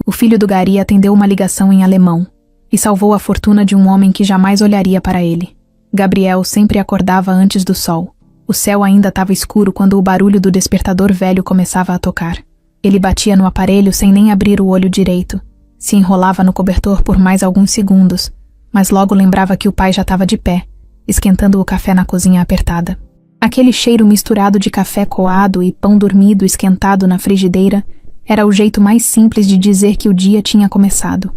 O filho do Gari atendeu uma ligação em alemão e salvou a fortuna de um homem que jamais olharia para ele. Gabriel sempre acordava antes do sol. O céu ainda estava escuro quando o barulho do despertador velho começava a tocar. Ele batia no aparelho sem nem abrir o olho direito. Se enrolava no cobertor por mais alguns segundos, mas logo lembrava que o pai já estava de pé, esquentando o café na cozinha apertada. Aquele cheiro misturado de café coado e pão dormido esquentado na frigideira era o jeito mais simples de dizer que o dia tinha começado.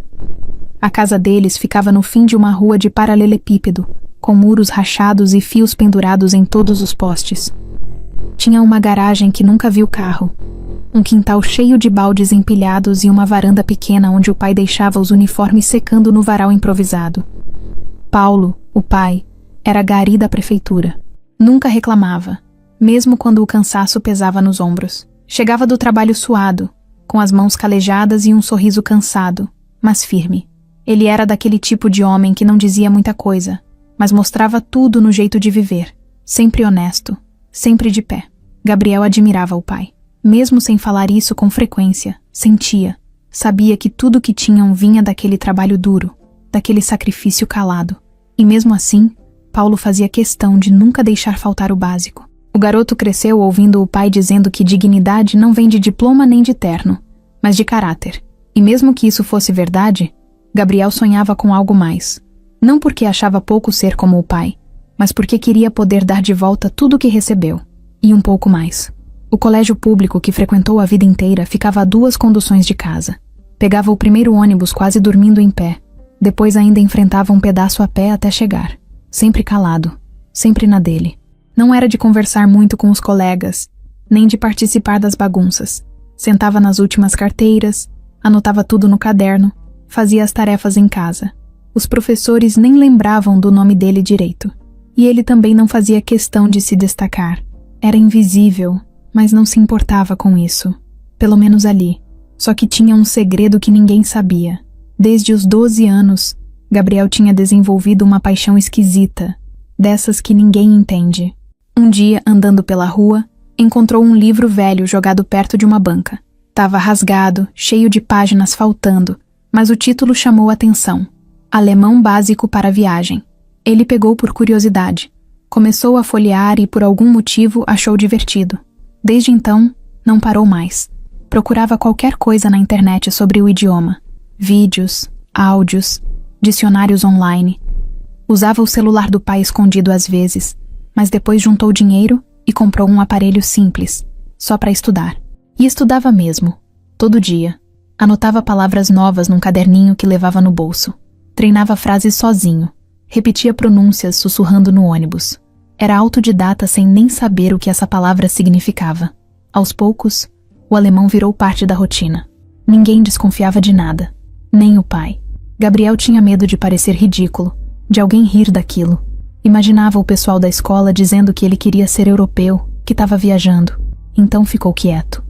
A casa deles ficava no fim de uma rua de paralelepípedo, com muros rachados e fios pendurados em todos os postes. Tinha uma garagem que nunca viu carro, um quintal cheio de baldes empilhados e uma varanda pequena onde o pai deixava os uniformes secando no varal improvisado. Paulo, o pai, era gari da prefeitura. Nunca reclamava, mesmo quando o cansaço pesava nos ombros. Chegava do trabalho suado, com as mãos calejadas e um sorriso cansado, mas firme. Ele era daquele tipo de homem que não dizia muita coisa, mas mostrava tudo no jeito de viver, sempre honesto, sempre de pé. Gabriel admirava o pai. Mesmo sem falar isso com frequência, sentia, sabia que tudo que tinham vinha daquele trabalho duro, daquele sacrifício calado. E mesmo assim, Paulo fazia questão de nunca deixar faltar o básico. O garoto cresceu ouvindo o pai dizendo que dignidade não vem de diploma nem de terno, mas de caráter. E mesmo que isso fosse verdade, Gabriel sonhava com algo mais. Não porque achava pouco ser como o pai, mas porque queria poder dar de volta tudo o que recebeu, e um pouco mais. O colégio público que frequentou a vida inteira ficava a 2 conduções de casa. Pegava o primeiro ônibus quase dormindo em pé, depois ainda enfrentava um pedaço a pé até chegar. Sempre calado, sempre na dele. Não era de conversar muito com os colegas, nem de participar das bagunças. Sentava nas últimas carteiras, anotava tudo no caderno, fazia as tarefas em casa. Os professores nem lembravam do nome dele direito. E ele também não fazia questão de se destacar. Era invisível, mas não se importava com isso. Pelo menos ali. Só que tinha um segredo que ninguém sabia. Desde os 12 anos, Gabriel tinha desenvolvido uma paixão esquisita, dessas que ninguém entende. Um dia, andando pela rua, encontrou um livro velho jogado perto de uma banca. Tava rasgado, cheio de páginas faltando, mas o título chamou a atenção. Alemão básico para viagem. Ele pegou por curiosidade. Começou a folhear e por algum motivo achou divertido. Desde então, não parou mais. Procurava qualquer coisa na internet sobre o idioma. Vídeos, áudios, dicionários online. Usava o celular do pai escondido às vezes, mas depois juntou dinheiro e comprou um aparelho simples, só para estudar. E estudava mesmo, todo dia. Anotava palavras novas num caderninho que levava no bolso. Treinava frases sozinho. Repetia pronúncias sussurrando no ônibus. Era autodidata sem nem saber o que essa palavra significava. Aos poucos, o alemão virou parte da rotina. Ninguém desconfiava de nada, nem o pai. Gabriel tinha medo de parecer ridículo, de alguém rir daquilo. Imaginava o pessoal da escola dizendo que ele queria ser europeu, que estava viajando. Então ficou quieto.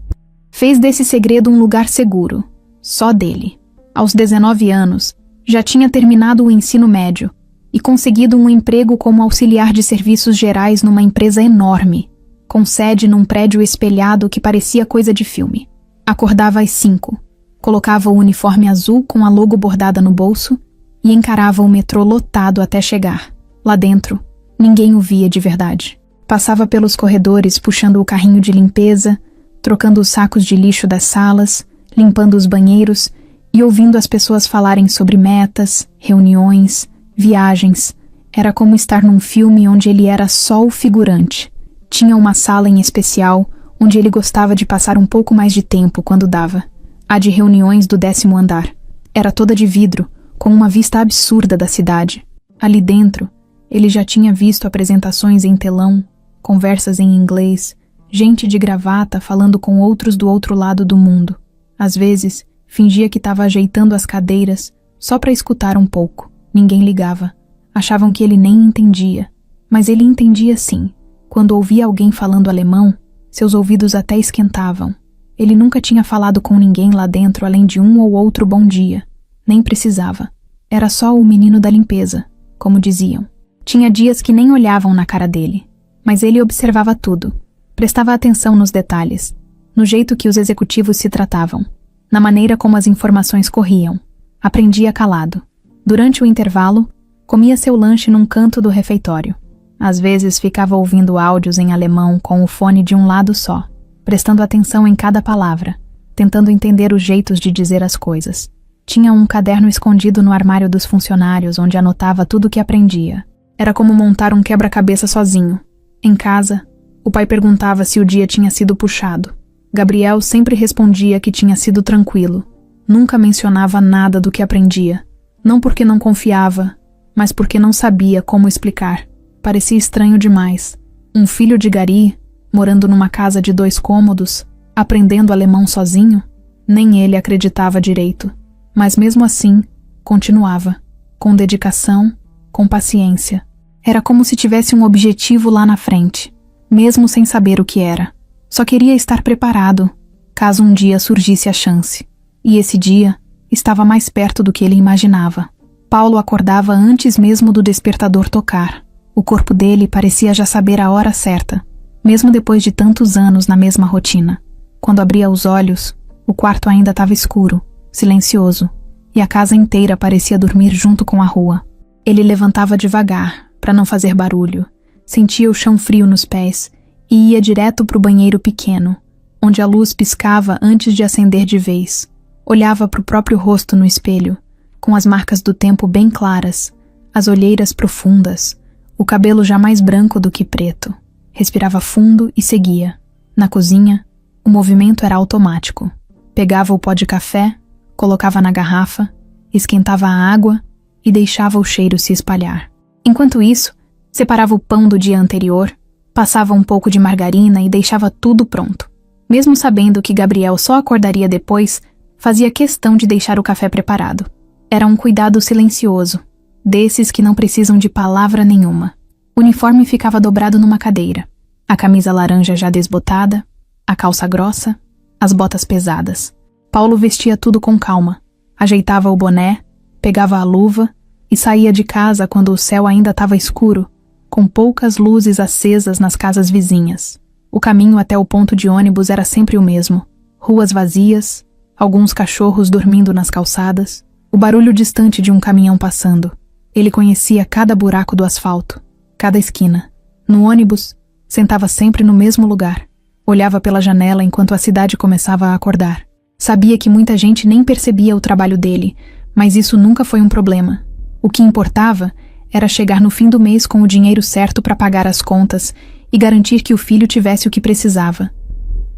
Fez desse segredo um lugar seguro, só dele. Aos 19 anos, já tinha terminado o ensino médio e conseguido um emprego como auxiliar de serviços gerais numa empresa enorme, com sede num prédio espelhado que parecia coisa de filme. Acordava às 5, colocava o uniforme azul com a logo bordada no bolso e encarava o metrô lotado até chegar. Lá dentro, ninguém o via de verdade. Passava pelos corredores puxando o carrinho de limpeza, trocando os sacos de lixo das salas, limpando os banheiros e ouvindo as pessoas falarem sobre metas, reuniões, viagens. Era como estar num filme onde ele era só o figurante. Tinha uma sala em especial onde ele gostava de passar um pouco mais de tempo quando dava. A de reuniões do 10º andar. Era toda de vidro, com uma vista absurda da cidade. Ali dentro, ele já tinha visto apresentações em telão, conversas em inglês, gente de gravata falando com outros do outro lado do mundo. Às vezes, fingia que estava ajeitando as cadeiras só para escutar um pouco. Ninguém ligava. Achavam que ele nem entendia. Mas ele entendia sim. Quando ouvia alguém falando alemão, seus ouvidos até esquentavam. Ele nunca tinha falado com ninguém lá dentro além de um ou outro bom dia. Nem precisava. Era só o menino da limpeza, como diziam. Tinha dias que nem olhavam na cara dele. Mas ele observava tudo. Prestava atenção nos detalhes. No jeito que os executivos se tratavam. na maneira como as informações corriam. Aprendia calado. Durante o intervalo, comia seu lanche num canto do refeitório. Às vezes ficava ouvindo áudios em alemão com o fone de um lado só, prestando atenção em cada palavra, tentando entender os jeitos de dizer as coisas. Tinha um caderno escondido no armário dos funcionários onde anotava tudo o que aprendia. Era como montar um quebra-cabeça sozinho. Em casa, o pai perguntava se o dia tinha sido puxado. Gabriel sempre respondia que tinha sido tranquilo. Nunca mencionava nada do que aprendia. Não porque não confiava, mas porque não sabia como explicar. Parecia estranho demais. Um filho de gari, morando numa casa de 2 cômodos, aprendendo alemão sozinho? Nem ele acreditava direito. Mas mesmo assim, continuava. Com dedicação, com paciência. Era como se tivesse um objetivo lá na frente, mesmo sem saber o que era. Só queria estar preparado, caso um dia surgisse a chance. E esse dia estava mais perto do que ele imaginava. Paulo acordava antes mesmo do despertador tocar. O corpo dele parecia já saber a hora certa, mesmo depois de tantos anos na mesma rotina. Quando abria os olhos, o quarto ainda estava escuro, silencioso, e a casa inteira parecia dormir junto com a rua. Ele levantava devagar, para não fazer barulho, sentia o chão frio nos pés e ia direto para o banheiro pequeno, onde a luz piscava antes de acender de vez. Olhava para o próprio rosto no espelho, com as marcas do tempo bem claras, as olheiras profundas, o cabelo já mais branco do que preto. Respirava fundo e seguia. Na cozinha, o movimento era automático. Pegava o pó de café, colocava na garrafa, esquentava a água e deixava o cheiro se espalhar. Enquanto isso, separava o pão do dia anterior, passava um pouco de margarina e deixava tudo pronto. Mesmo sabendo que Gabriel só acordaria depois, fazia questão de deixar o café preparado. Era um cuidado silencioso, desses que não precisam de palavra nenhuma. O uniforme ficava dobrado numa cadeira, a camisa laranja já desbotada, a calça grossa, as botas pesadas. Paulo vestia tudo com calma, ajeitava o boné, pegava a luva e saía de casa quando o céu ainda estava escuro, com poucas luzes acesas nas casas vizinhas. O caminho até o ponto de ônibus era sempre o mesmo. Ruas vazias, alguns cachorros dormindo nas calçadas, o barulho distante de um caminhão passando. Ele conhecia cada buraco do asfalto, cada esquina. No ônibus, sentava sempre no mesmo lugar. Olhava pela janela enquanto a cidade começava a acordar. Sabia que muita gente nem percebia o trabalho dele, mas isso nunca foi um problema. O que importava era chegar no fim do mês com o dinheiro certo para pagar as contas e garantir que o filho tivesse o que precisava.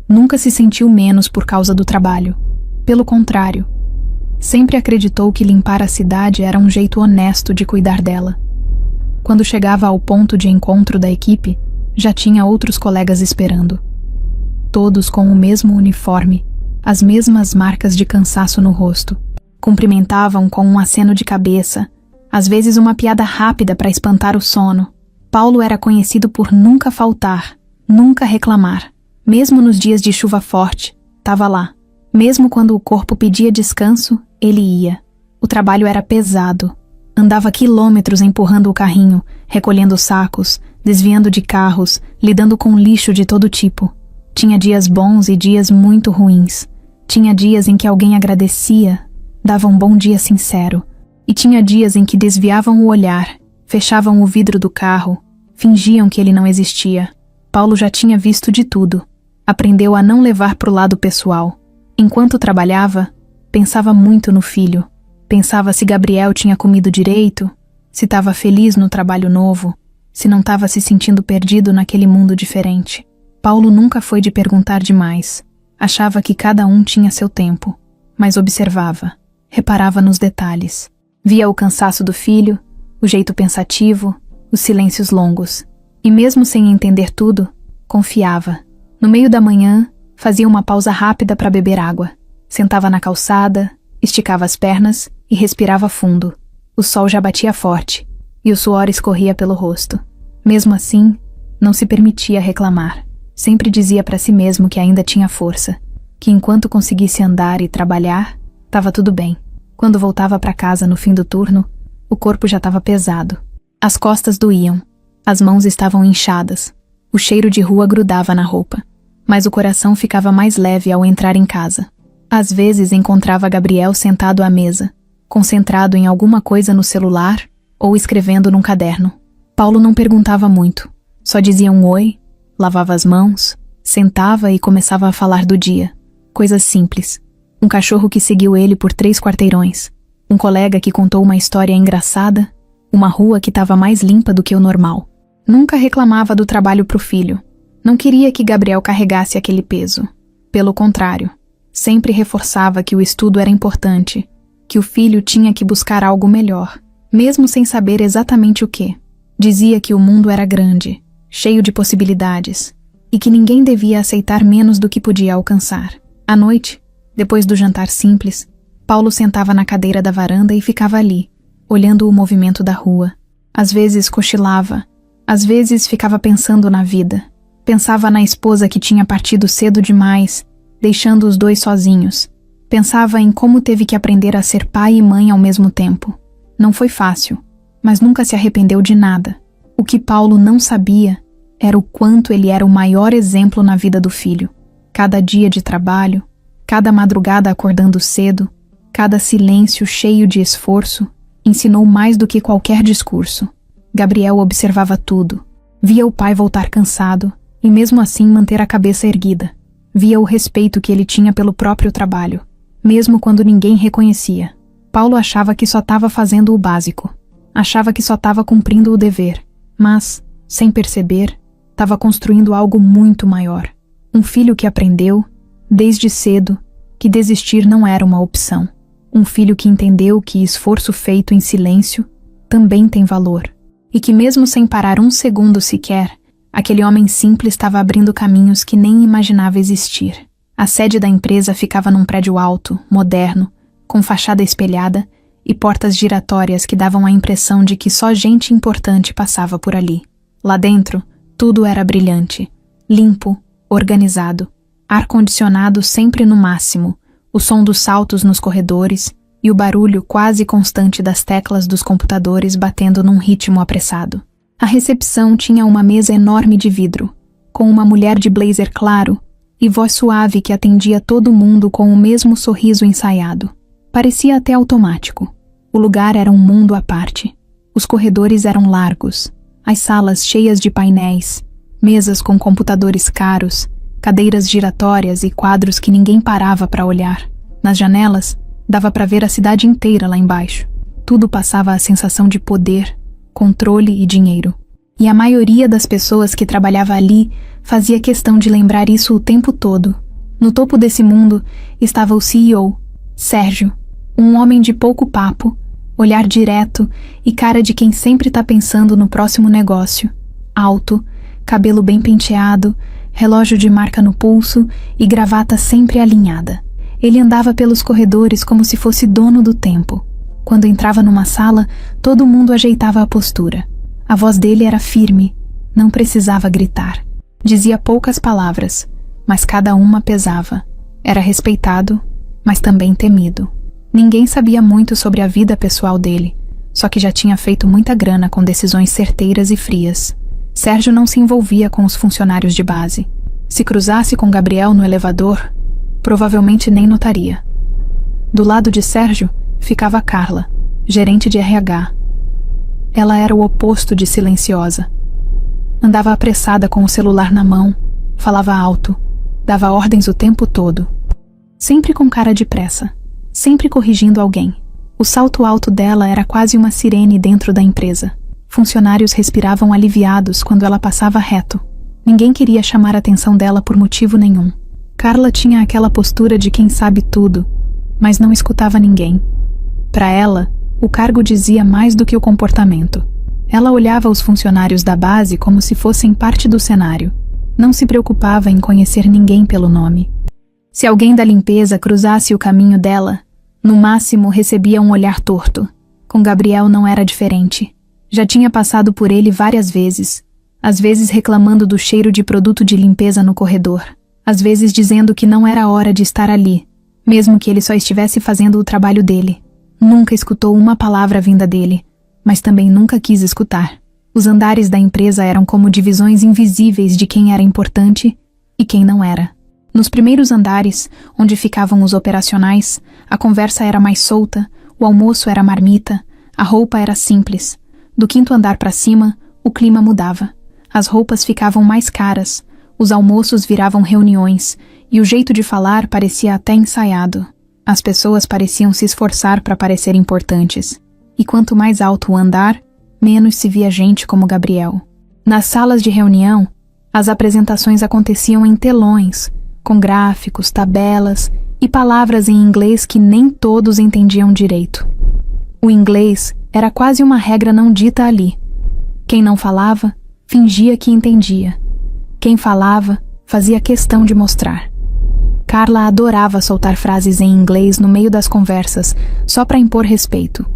Nunca se sentiu menos por causa do trabalho. Pelo contrário, sempre acreditou que limpar a cidade era um jeito honesto de cuidar dela. Quando chegava ao ponto de encontro da equipe, já tinha outros colegas esperando. Todos com o mesmo uniforme, as mesmas marcas de cansaço no rosto. Cumprimentavam com um aceno de cabeça, às vezes uma piada rápida para espantar o sono. Paulo era conhecido por nunca faltar, nunca reclamar. Mesmo nos dias de chuva forte, estava lá. Mesmo quando o corpo pedia descanso, ele ia. O trabalho era pesado. Andava quilômetros empurrando o carrinho, recolhendo sacos, desviando de carros, lidando com lixo de todo tipo. Tinha dias bons e dias muito ruins. Tinha dias em que alguém agradecia, dava um bom dia sincero. E tinha dias em que desviavam o olhar, fechavam o vidro do carro, fingiam que ele não existia. Paulo já tinha visto de tudo. Aprendeu a não levar para o lado pessoal. Enquanto trabalhava, pensava muito no filho. Pensava se Gabriel tinha comido direito, se estava feliz no trabalho novo, se não estava se sentindo perdido naquele mundo diferente. Paulo nunca foi de perguntar demais. Achava que cada um tinha seu tempo, mas observava, reparava nos detalhes. Via o cansaço do filho, o jeito pensativo, os silêncios longos. E mesmo sem entender tudo, confiava. No meio da manhã, fazia uma pausa rápida para beber água. Sentava na calçada, esticava as pernas e respirava fundo. O sol já batia forte e o suor escorria pelo rosto. Mesmo assim, não se permitia reclamar. Sempre dizia para si mesmo que ainda tinha força, que enquanto conseguisse andar e trabalhar, estava tudo bem. Quando voltava para casa no fim do turno, o corpo já estava pesado. As costas doíam, as mãos estavam inchadas, o cheiro de rua grudava na roupa, mas o coração ficava mais leve ao entrar em casa. Às vezes encontrava Gabriel sentado à mesa, concentrado em alguma coisa no celular ou escrevendo num caderno. Paulo não perguntava muito, só dizia um oi, lavava as mãos, sentava e começava a falar do dia. Coisas simples. Um cachorro que seguiu ele por 3 quarteirões, um colega que contou uma história engraçada, uma rua que estava mais limpa do que o normal. Nunca reclamava do trabalho pro filho. Não queria que Gabriel carregasse aquele peso. Pelo contrário, sempre reforçava que o estudo era importante, que o filho tinha que buscar algo melhor, mesmo sem saber exatamente o quê. Dizia que o mundo era grande, cheio de possibilidades, e que ninguém devia aceitar menos do que podia alcançar. À noite, depois do jantar simples, Paulo sentava na cadeira da varanda e ficava ali, olhando o movimento da rua. Às vezes cochilava, às vezes ficava pensando na vida. Pensava na esposa que tinha partido cedo demais, deixando os dois sozinhos. Pensava em como teve que aprender a ser pai e mãe ao mesmo tempo. Não foi fácil, mas nunca se arrependeu de nada. O que Paulo não sabia era o quanto ele era o maior exemplo na vida do filho. Cada dia de trabalho, cada madrugada acordando cedo, cada silêncio cheio de esforço, ensinou mais do que qualquer discurso. Gabriel observava tudo. Via o pai voltar cansado e mesmo assim manter a cabeça erguida. Via o respeito que ele tinha pelo próprio trabalho, mesmo quando ninguém reconhecia. Paulo achava que só estava fazendo o básico. Achava que só estava cumprindo o dever. Mas, sem perceber, estava construindo algo muito maior. Um filho que aprendeu, desde cedo, que desistir não era uma opção. Um filho que entendeu que esforço feito em silêncio também tem valor. E que mesmo sem parar um segundo sequer, aquele homem simples estava abrindo caminhos que nem imaginava existir. A sede da empresa ficava num prédio alto, moderno, com fachada espelhada e portas giratórias que davam a impressão de que só gente importante passava por ali. Lá dentro, tudo era brilhante, limpo, organizado, ar-condicionado sempre no máximo, o som dos saltos nos corredores e o barulho quase constante das teclas dos computadores batendo num ritmo apressado. A recepção tinha uma mesa enorme de vidro, com uma mulher de blazer claro e voz suave que atendia todo mundo com o mesmo sorriso ensaiado. Parecia até automático. O lugar era um mundo à parte. Os corredores eram largos, as salas cheias de painéis, mesas com computadores caros, cadeiras giratórias e quadros que ninguém parava para olhar. Nas janelas, dava para ver a cidade inteira lá embaixo. Tudo passava a sensação de poder, controle e dinheiro. E a maioria das pessoas que trabalhava ali fazia questão de lembrar isso o tempo todo. No topo desse mundo estava o CEO, Sérgio, um homem de pouco papo, olhar direto e cara de quem sempre está pensando no próximo negócio. Alto, cabelo bem penteado, relógio de marca no pulso e gravata sempre alinhada. Ele andava pelos corredores como se fosse dono do tempo. Quando entrava numa sala, todo mundo ajeitava a postura. A voz dele era firme, não precisava gritar. Dizia poucas palavras, mas cada uma pesava. Era respeitado, mas também temido. Ninguém sabia muito sobre a vida pessoal dele, só que já tinha feito muita grana com decisões certeiras e frias. Sérgio não se envolvia com os funcionários de base. Se cruzasse com Gabriel no elevador, provavelmente nem notaria. Do lado de Sérgio ficava Carla, gerente de RH. Ela era o oposto de silenciosa. Andava apressada com o celular na mão, falava alto, dava ordens o tempo todo. Sempre com cara de pressa, sempre corrigindo alguém. O salto alto dela era quase uma sirene dentro da empresa. Funcionários respiravam aliviados quando ela passava reto. Ninguém queria chamar a atenção dela por motivo nenhum. Carla tinha aquela postura de quem sabe tudo, mas não escutava ninguém. Para ela, o cargo dizia mais do que o comportamento. Ela olhava os funcionários da base como se fossem parte do cenário. Não se preocupava em conhecer ninguém pelo nome. Se alguém da limpeza cruzasse o caminho dela, no máximo recebia um olhar torto. Com Gabriel não era diferente. Já tinha passado por ele várias vezes, às vezes reclamando do cheiro de produto de limpeza no corredor, às vezes dizendo que não era hora de estar ali, mesmo que ele só estivesse fazendo o trabalho dele. Nunca escutou uma palavra vinda dele, mas também nunca quis escutar. Os andares da empresa eram como divisões invisíveis de quem era importante e quem não era. Nos primeiros andares, onde ficavam os operacionais, a conversa era mais solta, o almoço era marmita, a roupa era simples. Do quinto andar para cima, o clima mudava. As roupas ficavam mais caras, os almoços viravam reuniões, e o jeito de falar parecia até ensaiado. As pessoas pareciam se esforçar para parecer importantes. E quanto mais alto o andar, menos se via gente como Gabriel. Nas salas de reunião, as apresentações aconteciam em telões, com gráficos, tabelas e palavras em inglês que nem todos entendiam direito. O inglês era quase uma regra não dita ali. Quem não falava, fingia que entendia. Quem falava, fazia questão de mostrar. Carla adorava soltar frases em inglês no meio das conversas, só para impor respeito.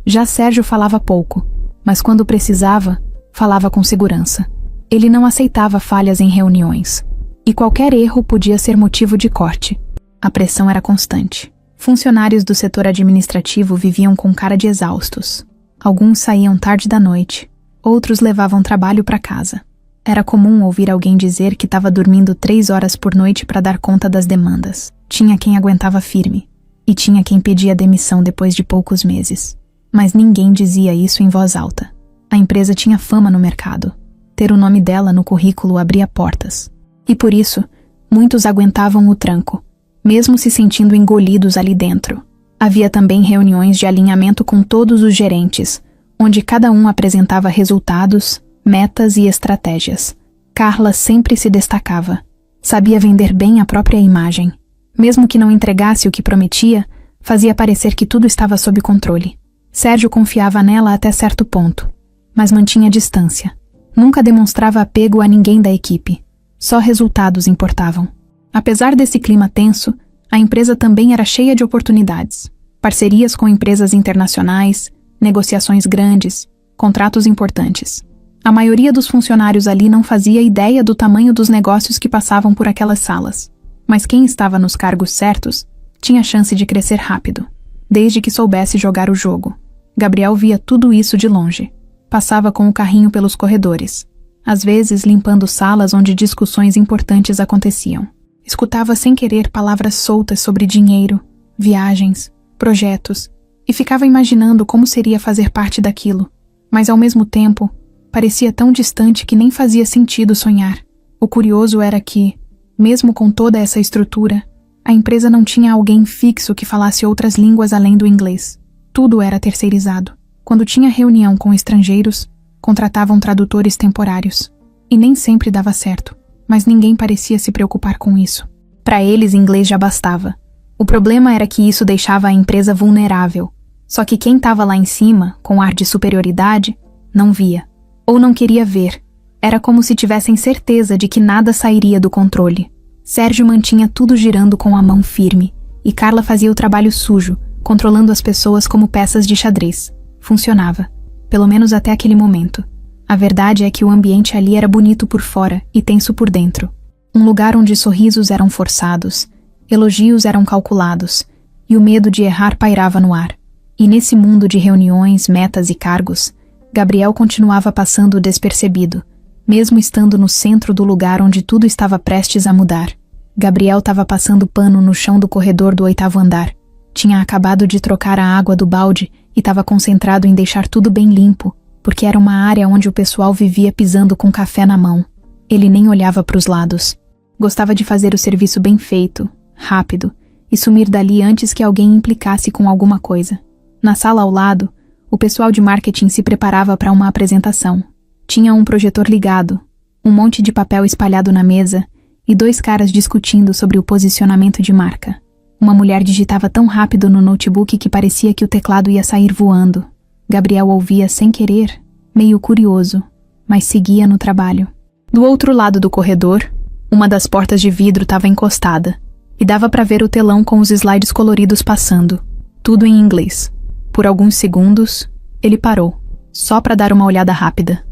Já Sérgio falava pouco, mas quando precisava, falava com segurança. Ele não aceitava falhas em reuniões. E qualquer erro podia ser motivo de corte. A pressão era constante. Funcionários do setor administrativo viviam com cara de exaustos. Alguns saíam tarde da noite, outros levavam trabalho para casa. Era comum ouvir alguém dizer que estava dormindo 3 horas por noite para dar conta das demandas. Tinha quem aguentava firme, e tinha quem pedia demissão depois de poucos meses. Mas ninguém dizia isso em voz alta. A empresa tinha fama no mercado. Ter o nome dela no currículo abria portas. E por isso, muitos aguentavam o tranco, mesmo se sentindo engolidos ali dentro. Havia também reuniões de alinhamento com todos os gerentes, onde cada um apresentava resultados, metas e estratégias. Carla sempre se destacava. Sabia vender bem a própria imagem. Mesmo que não entregasse o que prometia, fazia parecer que tudo estava sob controle. Sérgio confiava nela até certo ponto, mas mantinha distância. Nunca demonstrava apego a ninguém da equipe. Só resultados importavam. Apesar desse clima tenso, a empresa também era cheia de oportunidades. Parcerias com empresas internacionais, negociações grandes, contratos importantes. A maioria dos funcionários ali não fazia ideia do tamanho dos negócios que passavam por aquelas salas. Mas quem estava nos cargos certos tinha chance de crescer rápido, desde que soubesse jogar o jogo. Gabriel via tudo isso de longe. Passava com o carrinho pelos corredores, às vezes limpando salas onde discussões importantes aconteciam. Escutava sem querer palavras soltas sobre dinheiro, viagens, projetos, e ficava imaginando como seria fazer parte daquilo. Mas ao mesmo tempo, parecia tão distante que nem fazia sentido sonhar. O curioso era que, mesmo com toda essa estrutura, a empresa não tinha alguém fixo que falasse outras línguas além do inglês. Tudo era terceirizado. Quando tinha reunião com estrangeiros, contratavam tradutores temporários. E nem sempre dava certo, mas ninguém parecia se preocupar com isso. Para eles, inglês já bastava. O problema era que isso deixava a empresa vulnerável. Só que quem estava lá em cima, com ar de superioridade, não via. Ou não queria ver. Era como se tivessem certeza de que nada sairia do controle. Sérgio mantinha tudo girando com a mão firme, e Carla fazia o trabalho sujo, controlando as pessoas como peças de xadrez. Funcionava, pelo menos até aquele momento. A verdade é que o ambiente ali era bonito por fora e tenso por dentro. Um lugar onde sorrisos eram forçados, elogios eram calculados, e o medo de errar pairava no ar. E nesse mundo de reuniões, metas e cargos, Gabriel continuava passando despercebido, mesmo estando no centro do lugar onde tudo estava prestes a mudar. Gabriel estava passando pano no chão do corredor do 8º andar. Tinha acabado de trocar a água do balde e estava concentrado em deixar tudo bem limpo, porque era uma área onde o pessoal vivia pisando com café na mão. Ele nem olhava para os lados. Gostava de fazer o serviço bem feito, rápido, e sumir dali antes que alguém implicasse com alguma coisa. Na sala ao lado, o pessoal de marketing se preparava para uma apresentação. Tinha um projetor ligado, um monte de papel espalhado na mesa e 2 caras discutindo sobre o posicionamento de marca. Uma mulher digitava tão rápido no notebook que parecia que o teclado ia sair voando. Gabriel ouvia sem querer, meio curioso, mas seguia no trabalho. Do outro lado do corredor, uma das portas de vidro estava encostada, e dava para ver o telão com os slides coloridos passando, tudo em inglês. Por alguns segundos, ele parou, só para dar uma olhada rápida.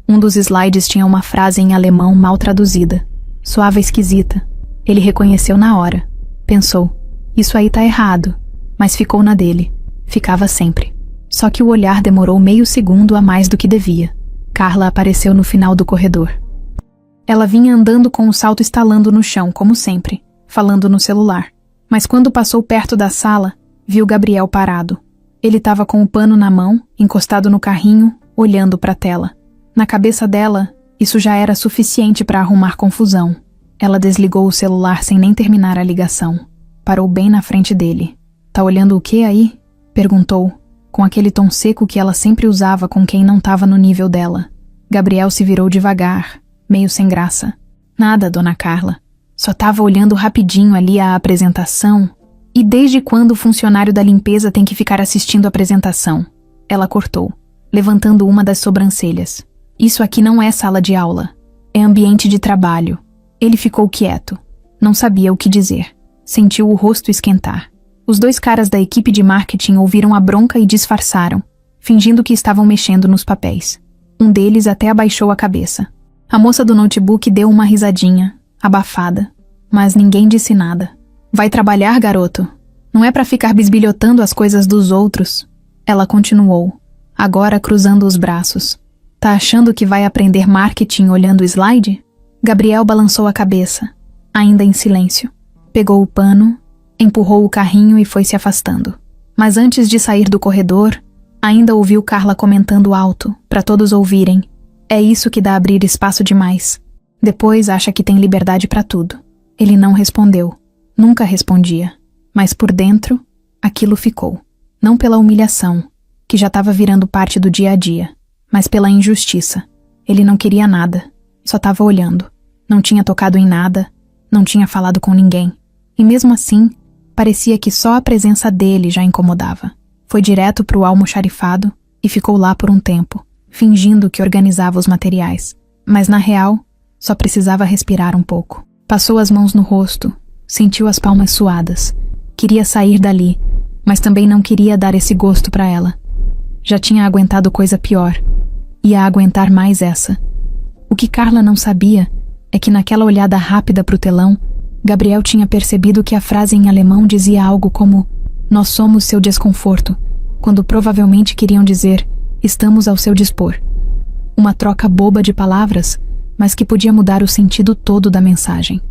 Um dos slides tinha uma frase em alemão mal traduzida. Soava esquisita. Ele reconheceu na hora. Pensou, isso aí tá errado, mas ficou na dele. Ficava sempre. Só que o olhar demorou meio segundo a mais do que devia. Carla apareceu no final do corredor. Ela vinha andando com o salto estalando no chão, como sempre, falando no celular. Mas quando passou perto da sala, viu Gabriel parado. Ele estava com o pano na mão, encostado no carrinho, olhando para a tela. Na cabeça dela, isso já era suficiente para arrumar confusão. Ela desligou o celular sem nem terminar a ligação. Parou bem na frente dele. "Tá olhando o quê aí?" perguntou, com aquele tom seco que ela sempre usava com quem não estava no nível dela. Gabriel se virou devagar, meio sem graça. "Nada, dona Carla. Só tava olhando rapidinho ali a apresentação. E desde quando o funcionário da limpeza tem que ficar assistindo a apresentação?" Ela cortou, levantando uma das sobrancelhas. "Isso aqui não é sala de aula. É ambiente de trabalho." Ele ficou quieto. Não sabia o que dizer. Sentiu o rosto esquentar. Os dois caras da equipe de marketing ouviram a bronca e disfarçaram, fingindo que estavam mexendo nos papéis. Um deles até abaixou a cabeça. A moça do notebook deu uma risadinha, abafada, mas ninguém disse nada. "Vai trabalhar, garoto? Não é pra ficar bisbilhotando as coisas dos outros." Ela continuou, agora cruzando os braços. "Tá achando que vai aprender marketing olhando o slide?" Gabriel balançou a cabeça, ainda em silêncio. Pegou o pano, empurrou o carrinho e foi se afastando. Mas antes de sair do corredor, ainda ouviu Carla comentando alto, para todos ouvirem. "É isso que dá abrir espaço demais. Depois acha que tem liberdade para tudo." Ele não respondeu. Nunca respondia. Mas por dentro, aquilo ficou. Não pela humilhação, que já estava virando parte do dia a dia, mas pela injustiça. Ele não queria nada. Só estava olhando. Não tinha tocado em nada, não tinha falado com ninguém. E mesmo assim, parecia que só a presença dele já incomodava. Foi direto pro almoxarifado e ficou lá por um tempo, fingindo que organizava os materiais. Mas na real, só precisava respirar um pouco. Passou as mãos no rosto, sentiu as palmas suadas. Queria sair dali, mas também não queria dar esse gosto para ela. Já tinha aguentado coisa pior. Ia aguentar mais essa. O que Carla não sabia é que naquela olhada rápida pro telão, Gabriel tinha percebido que a frase em alemão dizia algo como "Nós somos seu desconforto", quando provavelmente queriam dizer "Estamos ao seu dispor". Uma troca boba de palavras, mas que podia mudar o sentido todo da mensagem.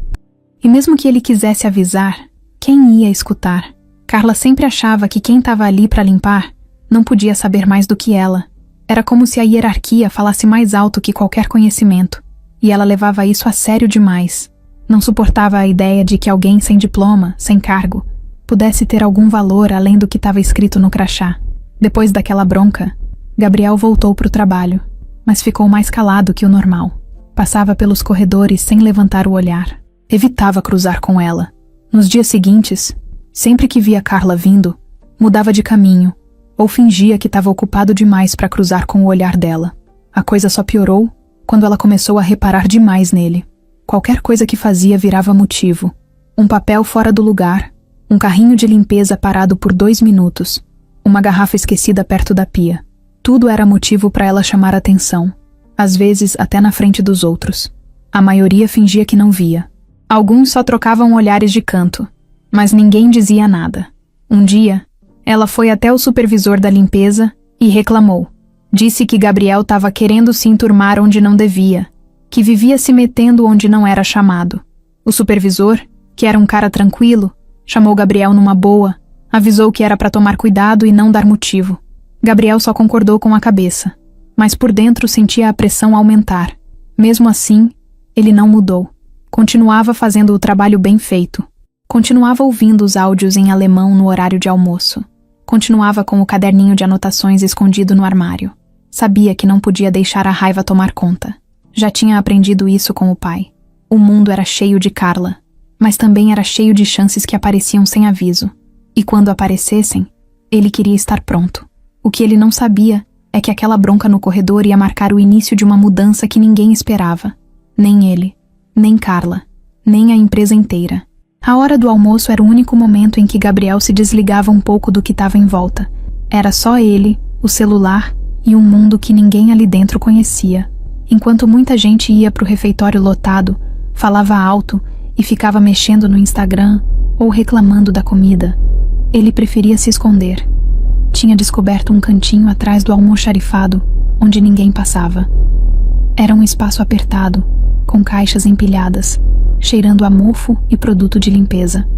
E mesmo que ele quisesse avisar, quem ia escutar? Carla sempre achava que quem estava ali para limpar não podia saber mais do que ela. Era como se a hierarquia falasse mais alto que qualquer conhecimento, e ela levava isso a sério demais. Não suportava a ideia de que alguém sem diploma, sem cargo, pudesse ter algum valor além do que estava escrito no crachá. Depois daquela bronca, Gabriel voltou para o trabalho, mas ficou mais calado que o normal. Passava pelos corredores sem levantar o olhar. Evitava cruzar com ela. Nos dias seguintes, sempre que via Carla vindo, mudava de caminho, ou fingia que estava ocupado demais para cruzar com o olhar dela. A coisa só piorou quando ela começou a reparar demais nele. Qualquer coisa que fazia virava motivo. Um papel fora do lugar, um carrinho de limpeza parado por 2 minutos, uma garrafa esquecida perto da pia. Tudo era motivo para ela chamar atenção, às vezes até na frente dos outros. A maioria fingia que não via. Alguns só trocavam olhares de canto, mas ninguém dizia nada. Um dia, ela foi até o supervisor da limpeza e reclamou. Disse que Gabriel estava querendo se enturmar onde não devia, que vivia se metendo onde não era chamado. O supervisor, que era um cara tranquilo, chamou Gabriel numa boa, avisou que era para tomar cuidado e não dar motivo. Gabriel só concordou com a cabeça, mas por dentro sentia a pressão aumentar. Mesmo assim, ele não mudou. Continuava fazendo o trabalho bem feito. Continuava ouvindo os áudios em alemão no horário de almoço. Continuava com o caderninho de anotações escondido no armário. Sabia que não podia deixar a raiva tomar conta. Já tinha aprendido isso com o pai. O mundo era cheio de Carla, mas também era cheio de chances que apareciam sem aviso. E quando aparecessem, ele queria estar pronto. O que ele não sabia é que aquela bronca no corredor ia marcar o início de uma mudança que ninguém esperava. Nem ele, nem Carla, nem a empresa inteira. A hora do almoço era o único momento em que Gabriel se desligava um pouco do que estava em volta. Era só ele, o celular e um mundo que ninguém ali dentro conhecia. Enquanto muita gente ia para o refeitório lotado, falava alto e ficava mexendo no Instagram ou reclamando da comida, ele preferia se esconder. Tinha descoberto um cantinho atrás do almoxarifado, onde ninguém passava. Era um espaço apertado, com caixas empilhadas, cheirando a mofo e produto de limpeza.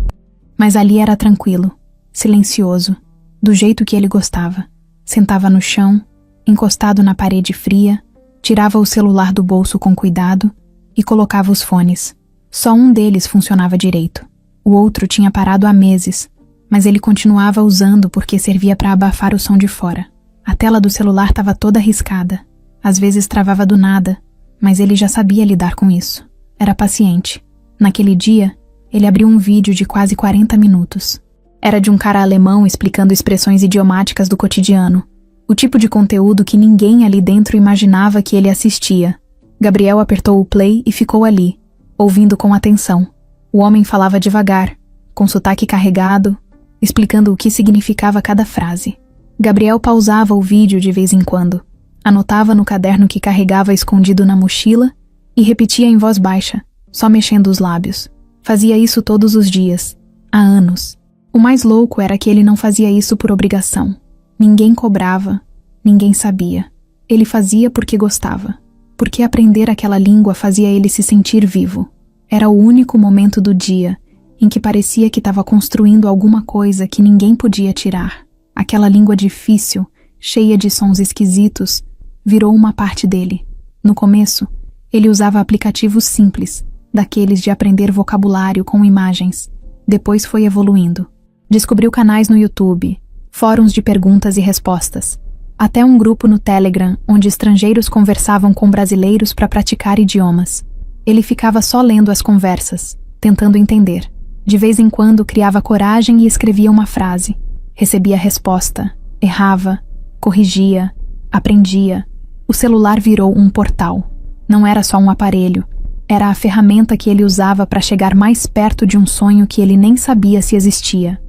Mas ali era tranquilo, silencioso, do jeito que ele gostava. Sentava no chão, encostado na parede fria, tirava o celular do bolso com cuidado e colocava os fones. Só um deles funcionava direito. O outro tinha parado há meses, mas ele continuava usando porque servia para abafar o som de fora. A tela do celular estava toda riscada. Às vezes travava do nada, mas ele já sabia lidar com isso. Era paciente. Naquele dia, ele abriu um vídeo de quase 40 minutos. Era de um cara alemão explicando expressões idiomáticas do cotidiano. O tipo de conteúdo que ninguém ali dentro imaginava que ele assistia. Gabriel apertou o play e ficou ali, ouvindo com atenção. O homem falava devagar, com sotaque carregado, explicando o que significava cada frase. Gabriel pausava o vídeo de vez em quando, anotava no caderno que carregava escondido na mochila e repetia em voz baixa, só mexendo os lábios. Fazia isso todos os dias, há anos. O mais louco era que ele não fazia isso por obrigação. Ninguém cobrava, ninguém sabia. Ele fazia porque gostava, porque aprender aquela língua fazia ele se sentir vivo. Era o único momento do dia em que parecia que estava construindo alguma coisa que ninguém podia tirar. Aquela língua difícil, cheia de sons esquisitos, virou uma parte dele. No começo, ele usava aplicativos simples, daqueles de aprender vocabulário com imagens. Depois foi evoluindo. Descobriu canais no YouTube, fóruns de perguntas e respostas, até um grupo no Telegram onde estrangeiros conversavam com brasileiros para praticar idiomas. Ele ficava só lendo as conversas, tentando entender. De vez em quando criava coragem e escrevia uma frase. Recebia resposta, errava, corrigia, aprendia. O celular virou um portal. Não era só um aparelho, era a ferramenta que ele usava para chegar mais perto de um sonho que ele nem sabia se existia.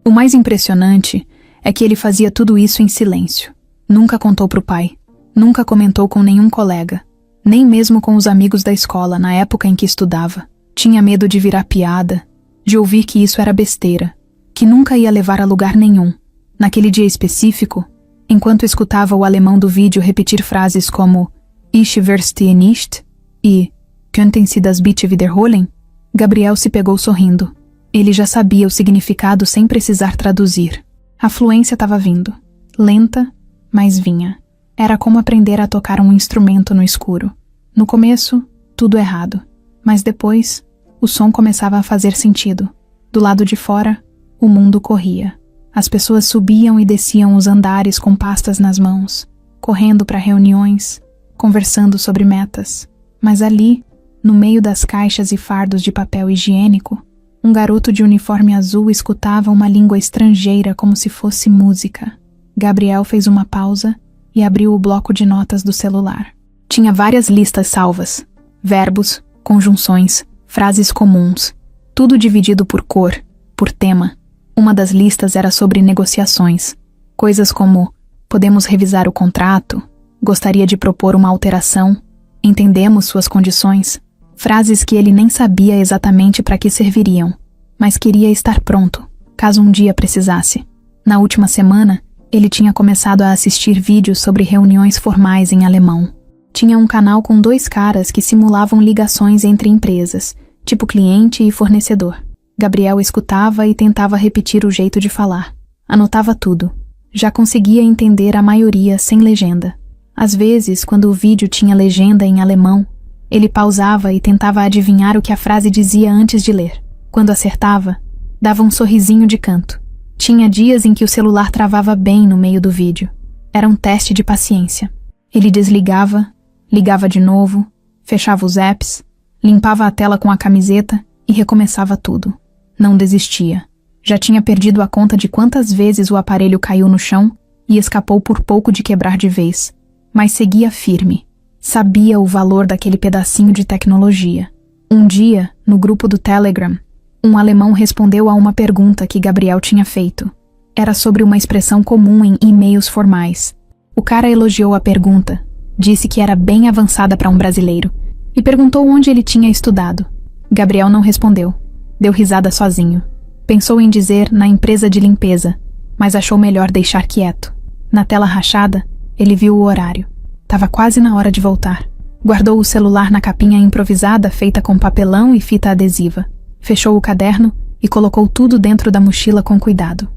O mais impressionante é que ele fazia tudo isso em silêncio. Nunca contou para o pai, nunca comentou com nenhum colega, nem mesmo com os amigos da escola na época em que estudava. Tinha medo de virar piada, de ouvir que isso era besteira, que nunca ia levar a lugar nenhum. Naquele dia específico, enquanto escutava o alemão do vídeo repetir frases como Ich verstehe nicht e Könnten Sie das bitte wiederholen? Gabriel se pegou sorrindo. Ele já sabia o significado sem precisar traduzir. A fluência estava vindo. Lenta, mas vinha. Era como aprender a tocar um instrumento no escuro. No começo, tudo errado. Mas depois, o som começava a fazer sentido. Do lado de fora, o mundo corria. As pessoas subiam e desciam os andares com pastas nas mãos, correndo para reuniões, conversando sobre metas. Mas ali, no meio das caixas e fardos de papel higiênico, um garoto de uniforme azul escutava uma língua estrangeira como se fosse música. Gabriel fez uma pausa e abriu o bloco de notas do celular. Tinha várias listas salvas, verbos, conjunções, frases comuns, tudo dividido por cor, por tema. Uma das listas era sobre negociações, coisas como podemos revisar o contrato, gostaria de propor uma alteração, entendemos suas condições. Frases que ele nem sabia exatamente para que serviriam, mas queria estar pronto, caso um dia precisasse. Na última semana, ele tinha começado a assistir vídeos sobre reuniões formais em alemão. Tinha um canal com 2 caras que simulavam ligações entre empresas, tipo cliente e fornecedor. Gabriel escutava e tentava repetir o jeito de falar. Anotava tudo. Já conseguia entender a maioria sem legenda. Às vezes, quando o vídeo tinha legenda em alemão, ele pausava e tentava adivinhar o que a frase dizia antes de ler. Quando acertava, dava um sorrisinho de canto. Tinha dias em que o celular travava bem no meio do vídeo. Era um teste de paciência. Ele desligava, ligava de novo, fechava os apps, limpava a tela com a camiseta e recomeçava tudo. Não desistia. Já tinha perdido a conta de quantas vezes o aparelho caiu no chão e escapou por pouco de quebrar de vez. Mas seguia firme. Sabia o valor daquele pedacinho de tecnologia. Um dia, no grupo do Telegram, um alemão respondeu a uma pergunta que Gabriel tinha feito. Era sobre uma expressão comum em e-mails formais. O cara elogiou a pergunta, disse que era bem avançada para um brasileiro e perguntou onde ele tinha estudado. Gabriel não respondeu. Deu risada sozinho. Pensou em dizer na empresa de limpeza, mas achou melhor deixar quieto. Na tela rachada, ele viu o horário. Tava quase na hora de voltar. Guardou o celular na capinha improvisada feita com papelão e fita adesiva. Fechou o caderno e colocou tudo dentro da mochila com cuidado.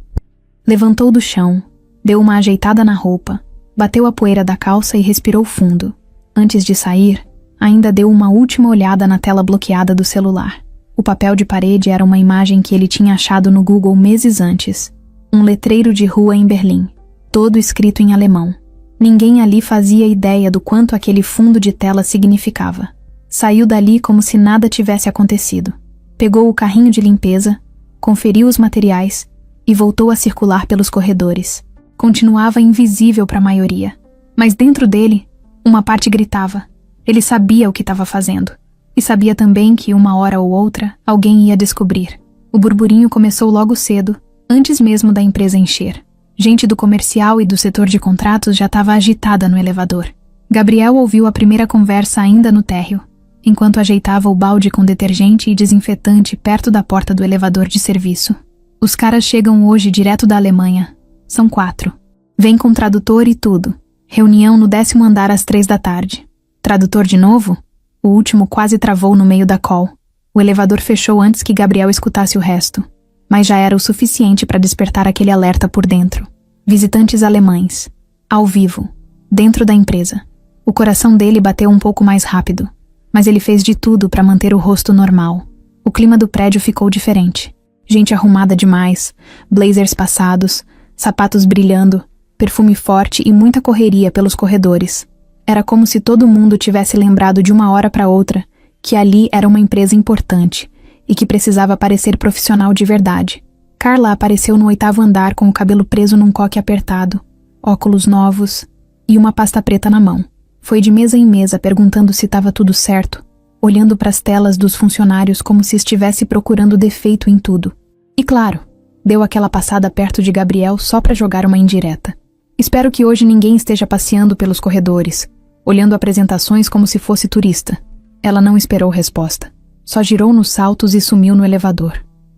Levantou do chão, deu uma ajeitada na roupa, bateu a poeira da calça e respirou fundo. Antes de sair, ainda deu uma última olhada na tela bloqueada do celular. O papel de parede era uma imagem que ele tinha achado no Google meses antes. Um letreiro de rua em Berlim, todo escrito em alemão. Ninguém ali fazia ideia do quanto aquele fundo de tela significava. Saiu dali como se nada tivesse acontecido. Pegou o carrinho de limpeza, conferiu os materiais e voltou a circular pelos corredores. Continuava invisível para a maioria, mas dentro dele, uma parte gritava. Ele sabia o que estava fazendo. E sabia também que uma hora ou outra alguém ia descobrir. O burburinho começou logo cedo, antes mesmo da empresa encher. Gente do comercial e do setor de contratos já estava agitada no elevador. Gabriel ouviu a primeira conversa ainda no térreo, enquanto ajeitava o balde com detergente e desinfetante perto da porta do elevador de serviço. Os caras chegam hoje direto da Alemanha. São 4. Vem com tradutor e tudo. Reunião no 10º andar às 3 da tarde. Tradutor de novo? O último quase travou no meio da call. O elevador fechou antes que Gabriel escutasse o resto. Mas já era o suficiente para despertar aquele alerta por dentro. Visitantes alemães. Ao vivo. Dentro da empresa. O coração dele bateu um pouco mais rápido. Mas ele fez de tudo para manter o rosto normal. O clima do prédio ficou diferente. Gente arrumada demais, blazers passados, sapatos brilhando, perfume forte e muita correria pelos corredores. Era como se todo mundo tivesse lembrado de uma hora para outra que ali era uma empresa importante e que precisava parecer profissional de verdade. Carla apareceu no 8º andar com o cabelo preso num coque apertado, óculos novos e uma pasta preta na mão. Foi de mesa em mesa perguntando se estava tudo certo, olhando para as telas dos funcionários como se estivesse procurando defeito em tudo. E claro, deu aquela passada perto de Gabriel só para jogar uma indireta. Espero que hoje ninguém esteja passeando pelos corredores, olhando apresentações como se fosse turista. Ela não esperou resposta. Só girou nos saltos e sumiu no elevador.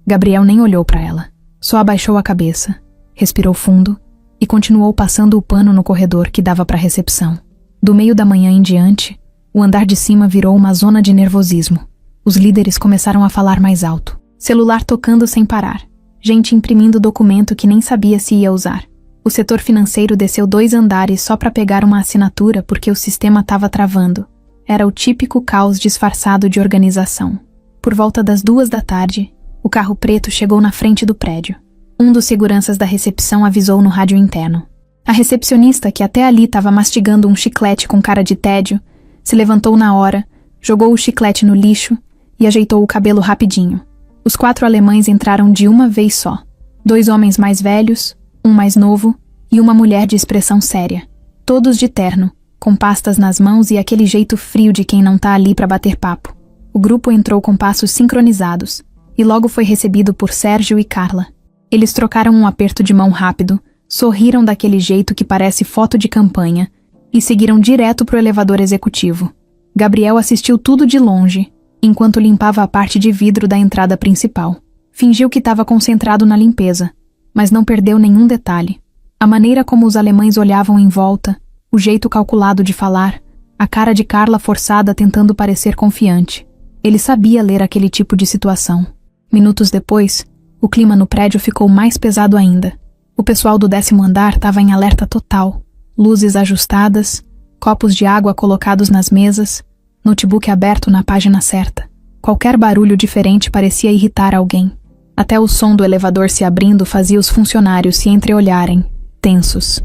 Gabriel nem olhou para ela. Só abaixou a cabeça, respirou fundo e continuou passando o pano no corredor que dava para a recepção. Do meio da manhã em diante, o andar de cima virou uma zona de nervosismo. Os líderes começaram a falar mais alto. Celular tocando sem parar. Gente imprimindo documento que nem sabia se ia usar. O setor financeiro desceu 2 andares só para pegar uma assinatura porque o sistema estava travando. Era o típico caos disfarçado de organização. Por volta das 2 da tarde, o carro preto chegou na frente do prédio. Um dos seguranças da recepção avisou no rádio interno. A recepcionista, que até ali estava mastigando um chiclete com cara de tédio, se levantou na hora, jogou o chiclete no lixo e ajeitou o cabelo rapidinho. Os 4 alemães entraram de uma vez só. 2 homens mais velhos, um mais novo e uma mulher de expressão séria. Todos de terno, com pastas nas mãos e aquele jeito frio de quem não tá ali para bater papo. O grupo entrou com passos sincronizados e logo foi recebido por Sérgio e Carla. Eles trocaram um aperto de mão rápido, sorriram daquele jeito que parece foto de campanha e seguiram direto pro elevador executivo. Gabriel assistiu tudo de longe, enquanto limpava a parte de vidro da entrada principal. Fingiu que estava concentrado na limpeza, mas não perdeu nenhum detalhe. A maneira como os alemães olhavam em volta, o jeito calculado de falar, a cara de Carla forçada tentando parecer confiante. Ele sabia ler aquele tipo de situação. Minutos depois, o clima no prédio ficou mais pesado ainda. O pessoal do 10º andar estava em alerta total. Luzes ajustadas, copos de água colocados nas mesas, notebook aberto na página certa. Qualquer barulho diferente parecia irritar alguém. Até o som do elevador se abrindo fazia os funcionários se entreolharem, tensos.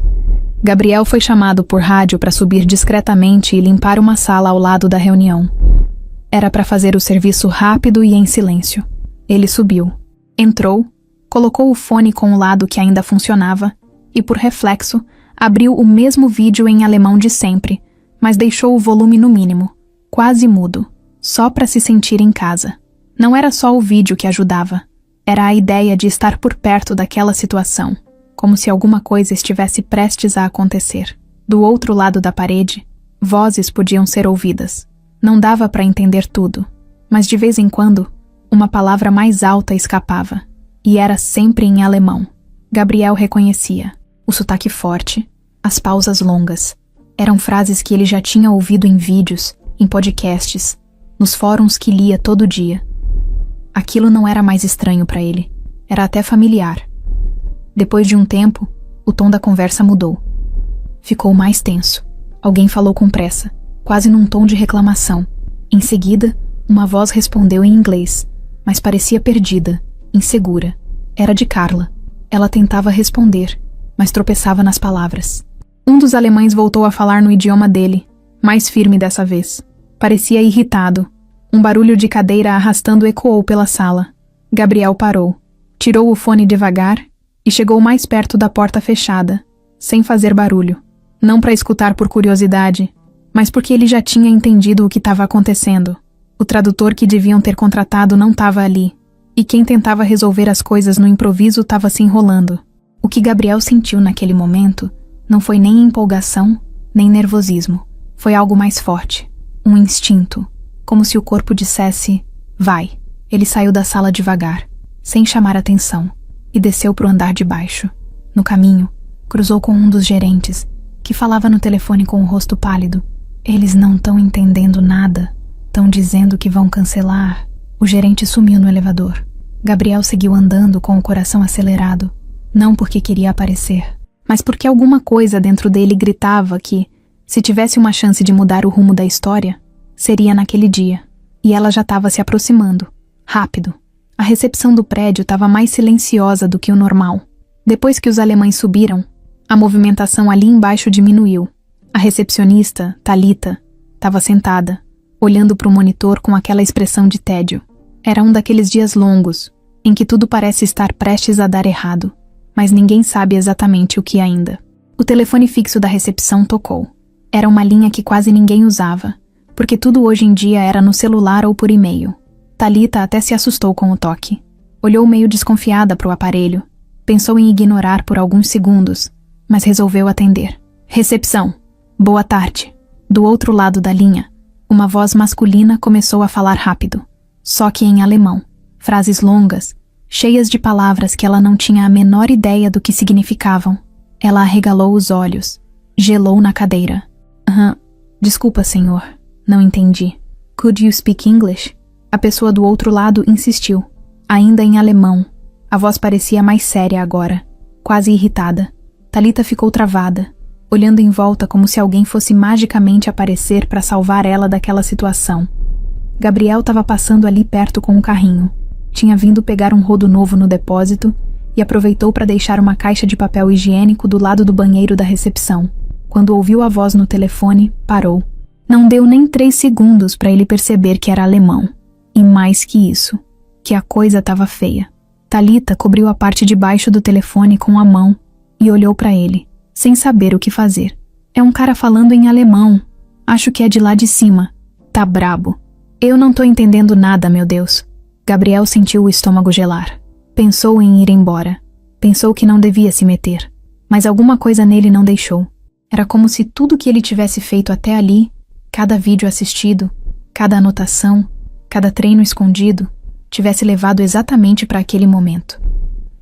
Gabriel foi chamado por rádio para subir discretamente e limpar uma sala ao lado da reunião. Era para fazer o serviço rápido e em silêncio. Ele subiu. Entrou, colocou o fone com o lado que ainda funcionava e, por reflexo, abriu o mesmo vídeo em alemão de sempre, mas deixou o volume no mínimo, quase mudo, só para se sentir em casa. Não era só o vídeo que ajudava. Era a ideia de estar por perto daquela situação, como se alguma coisa estivesse prestes a acontecer. Do outro lado da parede, vozes podiam ser ouvidas. Não dava para entender tudo, mas de vez em quando, uma palavra mais alta escapava, e era sempre em alemão. Gabriel reconhecia o sotaque forte, as pausas longas. Eram frases que ele já tinha ouvido em vídeos em podcasts, nos fóruns que lia todo dia. Aquilo não era mais estranho para ele, era até familiar. Depois de um tempo, o tom da conversa mudou. Ficou mais tenso. Alguém falou com pressa, quase num tom de reclamação. Em seguida, uma voz respondeu em inglês, mas parecia perdida, insegura. Era de Carla. Ela tentava responder, mas tropeçava nas palavras. Um dos alemães voltou a falar no idioma dele, mais firme dessa vez. Parecia irritado. Um barulho de cadeira arrastando ecoou pela sala. Gabriel parou, tirou o fone devagar e chegou mais perto da porta fechada, sem fazer barulho. Não para escutar por curiosidade, mas porque ele já tinha entendido o que estava acontecendo. O tradutor que deviam ter contratado não estava ali, e quem tentava resolver as coisas no improviso estava se enrolando. O que Gabriel sentiu naquele momento não foi nem empolgação, nem nervosismo. Foi algo mais forte, um instinto, como se o corpo dissesse, vai. Ele saiu da sala devagar, sem chamar atenção, e desceu para o andar de baixo. No caminho, cruzou com um dos gerentes, que falava no telefone com o rosto pálido. Eles não estão entendendo nada. Estão dizendo que vão cancelar. O gerente sumiu no elevador. Gabriel seguiu andando com o coração acelerado. Não porque queria aparecer, mas porque alguma coisa dentro dele gritava que, se tivesse uma chance de mudar o rumo da história, seria naquele dia. E ela já estava se aproximando. Rápido. A recepção do prédio estava mais silenciosa do que o normal. Depois que os alemães subiram, a movimentação ali embaixo diminuiu. A recepcionista, Thalita, estava sentada, olhando para o monitor com aquela expressão de tédio. Era um daqueles dias longos, em que tudo parece estar prestes a dar errado, mas ninguém sabe exatamente o que ainda. O telefone fixo da recepção tocou. Era uma linha que quase ninguém usava, porque tudo hoje em dia era no celular ou por e-mail. Thalita até se assustou com o toque. Olhou meio desconfiada para o aparelho. Pensou em ignorar por alguns segundos, mas resolveu atender. Recepção. Boa tarde. Do outro lado da linha, uma voz masculina começou a falar rápido, só que em alemão. Frases longas, cheias de palavras que ela não tinha a menor ideia do que significavam. Ela arregalou os olhos, gelou na cadeira. Desculpa, senhor. Não entendi. Could you speak English? A pessoa do outro lado insistiu, ainda em alemão. A voz parecia mais séria agora, quase irritada. Thalita ficou travada, olhando em volta como se alguém fosse magicamente aparecer para salvar ela daquela situação. Gabriel estava passando ali perto com um carrinho. Tinha vindo pegar um rodo novo no depósito e aproveitou para deixar uma caixa de papel higiênico do lado do banheiro da recepção. Quando ouviu a voz no telefone, parou. Não deu nem 3 segundos para ele perceber que era alemão. E mais que isso, que a coisa estava feia. Thalita cobriu a parte de baixo do telefone com a mão e olhou para ele, sem saber o que fazer. É um cara falando em alemão. Acho que é de lá de cima. Tá brabo. Eu não tô entendendo nada, meu Deus. Gabriel sentiu o estômago gelar. Pensou em ir embora. Pensou que não devia se meter. Mas alguma coisa nele não deixou. Era como se tudo que ele tivesse feito até ali, cada vídeo assistido, cada anotação, cada treino escondido, tivesse levado exatamente para aquele momento.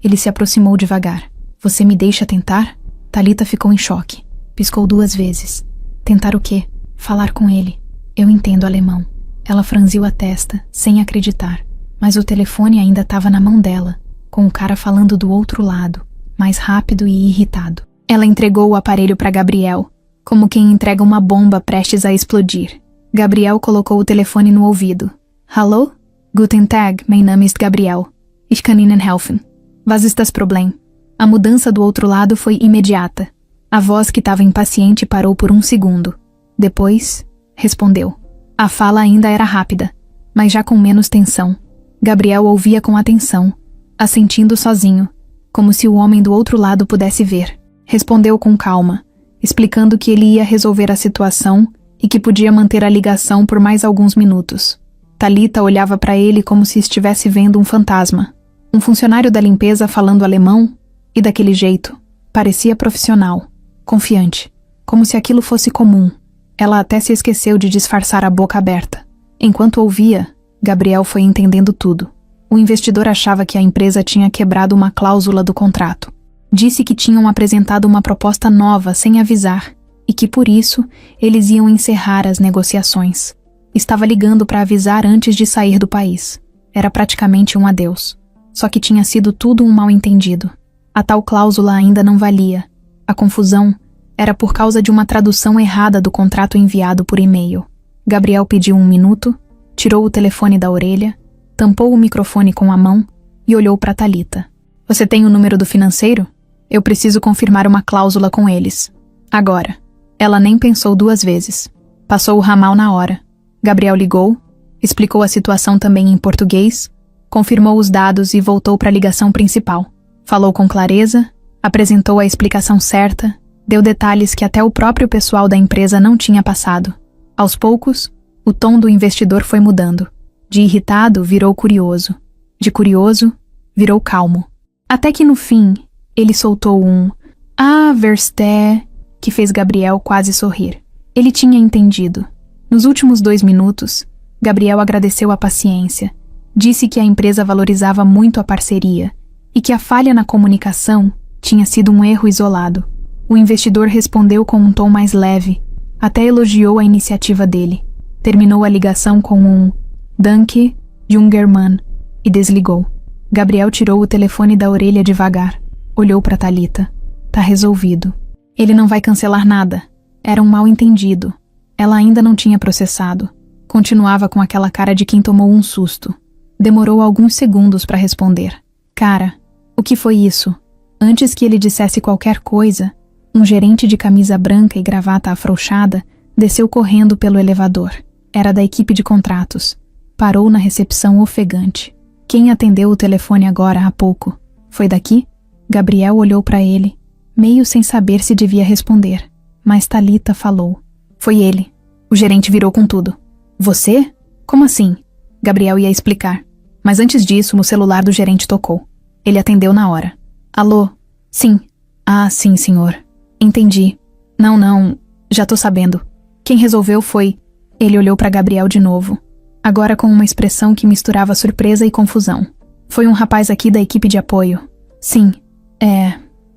Ele se aproximou devagar. Você me deixa tentar? Thalita ficou em choque. Piscou 2 vezes. Tentar o quê? Falar com ele. Eu entendo alemão. Ela franziu a testa, sem acreditar. Mas o telefone ainda estava na mão dela, com o cara falando do outro lado, mais rápido e irritado. Ela entregou o aparelho para Gabriel, como quem entrega uma bomba prestes a explodir. Gabriel colocou o telefone no ouvido. Hallo? Guten Tag, mein Name ist Gabriel. Ich kann Ihnen helfen. Was ist das Problem? A mudança do outro lado foi imediata. A voz que estava impaciente parou por 1 segundo. Depois, respondeu. A fala ainda era rápida, mas já com menos tensão. Gabriel ouvia com atenção, assentindo sozinho, como se o homem do outro lado pudesse ver. Respondeu com calma, explicando que ele ia resolver a situação e que podia manter a ligação por mais alguns minutos. Thalita olhava para ele como se estivesse vendo um fantasma. Um funcionário da limpeza falando alemão, e daquele jeito, parecia profissional, confiante, como se aquilo fosse comum. Ela até se esqueceu de disfarçar a boca aberta. Enquanto ouvia, Gabriel foi entendendo tudo. O investidor achava que a empresa tinha quebrado uma cláusula do contrato. Disse que tinham apresentado uma proposta nova sem avisar, e que por isso eles iam encerrar as negociações. Estava ligando para avisar antes de sair do país. Era praticamente um adeus. Só que tinha sido tudo um mal-entendido. A tal cláusula ainda não valia. A confusão era por causa de uma tradução errada do contrato enviado por e-mail. Gabriel pediu 1 minuto, tirou o telefone da orelha, tampou o microfone com a mão e olhou para Thalita. Você tem o número do financeiro? Eu preciso confirmar uma cláusula com eles. Agora. Ela nem pensou 2 vezes. Passou o ramal na hora. Gabriel ligou, explicou a situação também em português, confirmou os dados e voltou para a ligação principal. Falou com clareza, apresentou a explicação certa, deu detalhes que até o próprio pessoal da empresa não tinha passado. Aos poucos, o tom do investidor foi mudando. De irritado, virou curioso. De curioso, virou calmo. Até que no fim, ele soltou um "Ah, Versteh", que fez Gabriel quase sorrir. Ele tinha entendido. Nos últimos 2 minutos, Gabriel agradeceu a paciência, disse que a empresa valorizava muito a parceria e que a falha na comunicação tinha sido um erro isolado. O investidor respondeu com um tom mais leve, até elogiou a iniciativa dele. Terminou a ligação com um "Danke, Jungermann" e desligou. Gabriel tirou o telefone da orelha devagar, olhou para Thalita. Tá resolvido. Ele não vai cancelar nada. Era um mal-entendido. Ela ainda não tinha processado. Continuava com aquela cara de quem tomou um susto. Demorou alguns segundos para responder. Cara, o que foi isso? Antes que ele dissesse qualquer coisa, um gerente de camisa branca e gravata afrouxada desceu correndo pelo elevador. Era da equipe de contratos. Parou na recepção ofegante. Quem atendeu o telefone agora há pouco? Foi daqui? Gabriel olhou para ele, meio sem saber se devia responder. Mas Thalita falou. Foi ele. O gerente virou com tudo. Você? Como assim? Gabriel ia explicar. Mas antes disso, o celular do gerente tocou. Ele atendeu na hora. Alô? Sim. Ah, sim, senhor. Entendi. Não, já tô sabendo. Quem resolveu foi... Ele olhou para Gabriel de novo, agora com uma expressão que misturava surpresa e confusão. Foi um rapaz aqui da equipe de apoio. Sim.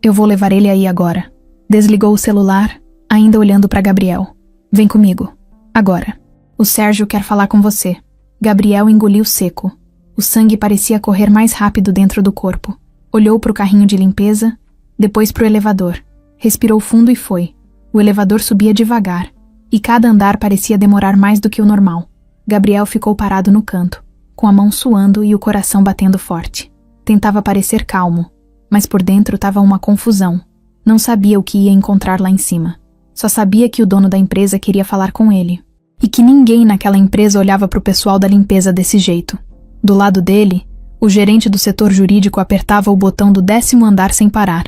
Eu vou levar ele aí agora. Desligou o celular, ainda olhando para Gabriel. Vem comigo. Agora. O Sérgio quer falar com você. Gabriel engoliu seco. O sangue parecia correr mais rápido dentro do corpo. Olhou para o carrinho de limpeza, depois para o elevador. Respirou fundo e foi. O elevador subia devagar, e cada andar parecia demorar mais do que o normal. Gabriel ficou parado no canto, com a mão suando e o coração batendo forte. Tentava parecer calmo, mas por dentro estava uma confusão. Não sabia o que ia encontrar lá em cima. Só sabia que o dono da empresa queria falar com ele. E que ninguém naquela empresa olhava para o pessoal da limpeza desse jeito. Do lado dele, o gerente do setor jurídico apertava o botão do 10º andar sem parar,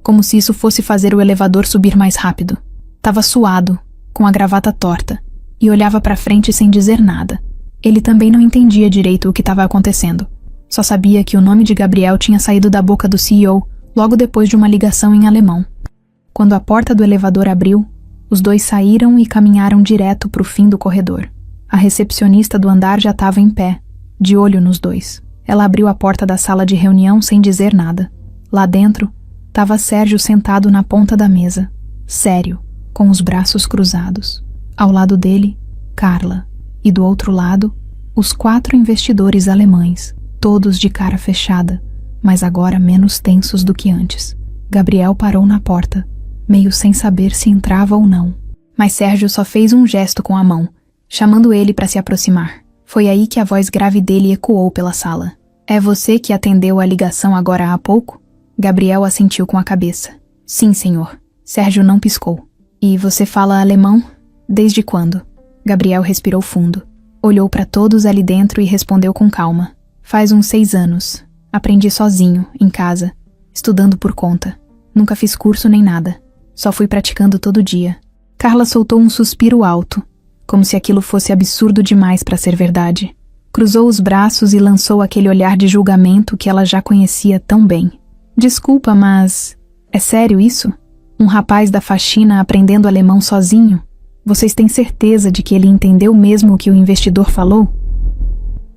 como se isso fosse fazer o elevador subir mais rápido. Tava suado, com a gravata torta, e olhava para frente sem dizer nada. Ele também não entendia direito o que estava acontecendo. Só sabia que o nome de Gabriel tinha saído da boca do CEO logo depois de uma ligação em alemão. Quando a porta do elevador abriu, os dois saíram e caminharam direto para o fim do corredor. A recepcionista do andar já estava em pé, de olho nos dois. Ela abriu a porta da sala de reunião sem dizer nada. Lá dentro, estava Sérgio sentado na ponta da mesa, sério, com os braços cruzados. Ao lado dele, Carla. E do outro lado, os 4 investidores alemães, todos de cara fechada, mas agora menos tensos do que antes. Gabriel parou na porta, meio sem saber se entrava ou não. Mas Sérgio só fez um gesto com a mão, chamando ele para se aproximar. Foi aí que a voz grave dele ecoou pela sala. É você que atendeu a ligação agora há pouco? Gabriel assentiu com a cabeça. Sim, senhor. Sérgio não piscou. E você fala alemão? Desde quando? Gabriel respirou fundo. Olhou para todos ali dentro e respondeu com calma. Faz uns 6 anos. Aprendi sozinho, em casa, estudando por conta. Nunca fiz curso nem nada. Só fui praticando todo dia. Carla soltou um suspiro alto, como se aquilo fosse absurdo demais para ser verdade. Cruzou os braços e lançou aquele olhar de julgamento que ela já conhecia tão bem. Desculpa, mas... é sério isso? Um rapaz da faxina aprendendo alemão sozinho? Vocês têm certeza de que ele entendeu mesmo o que o investidor falou?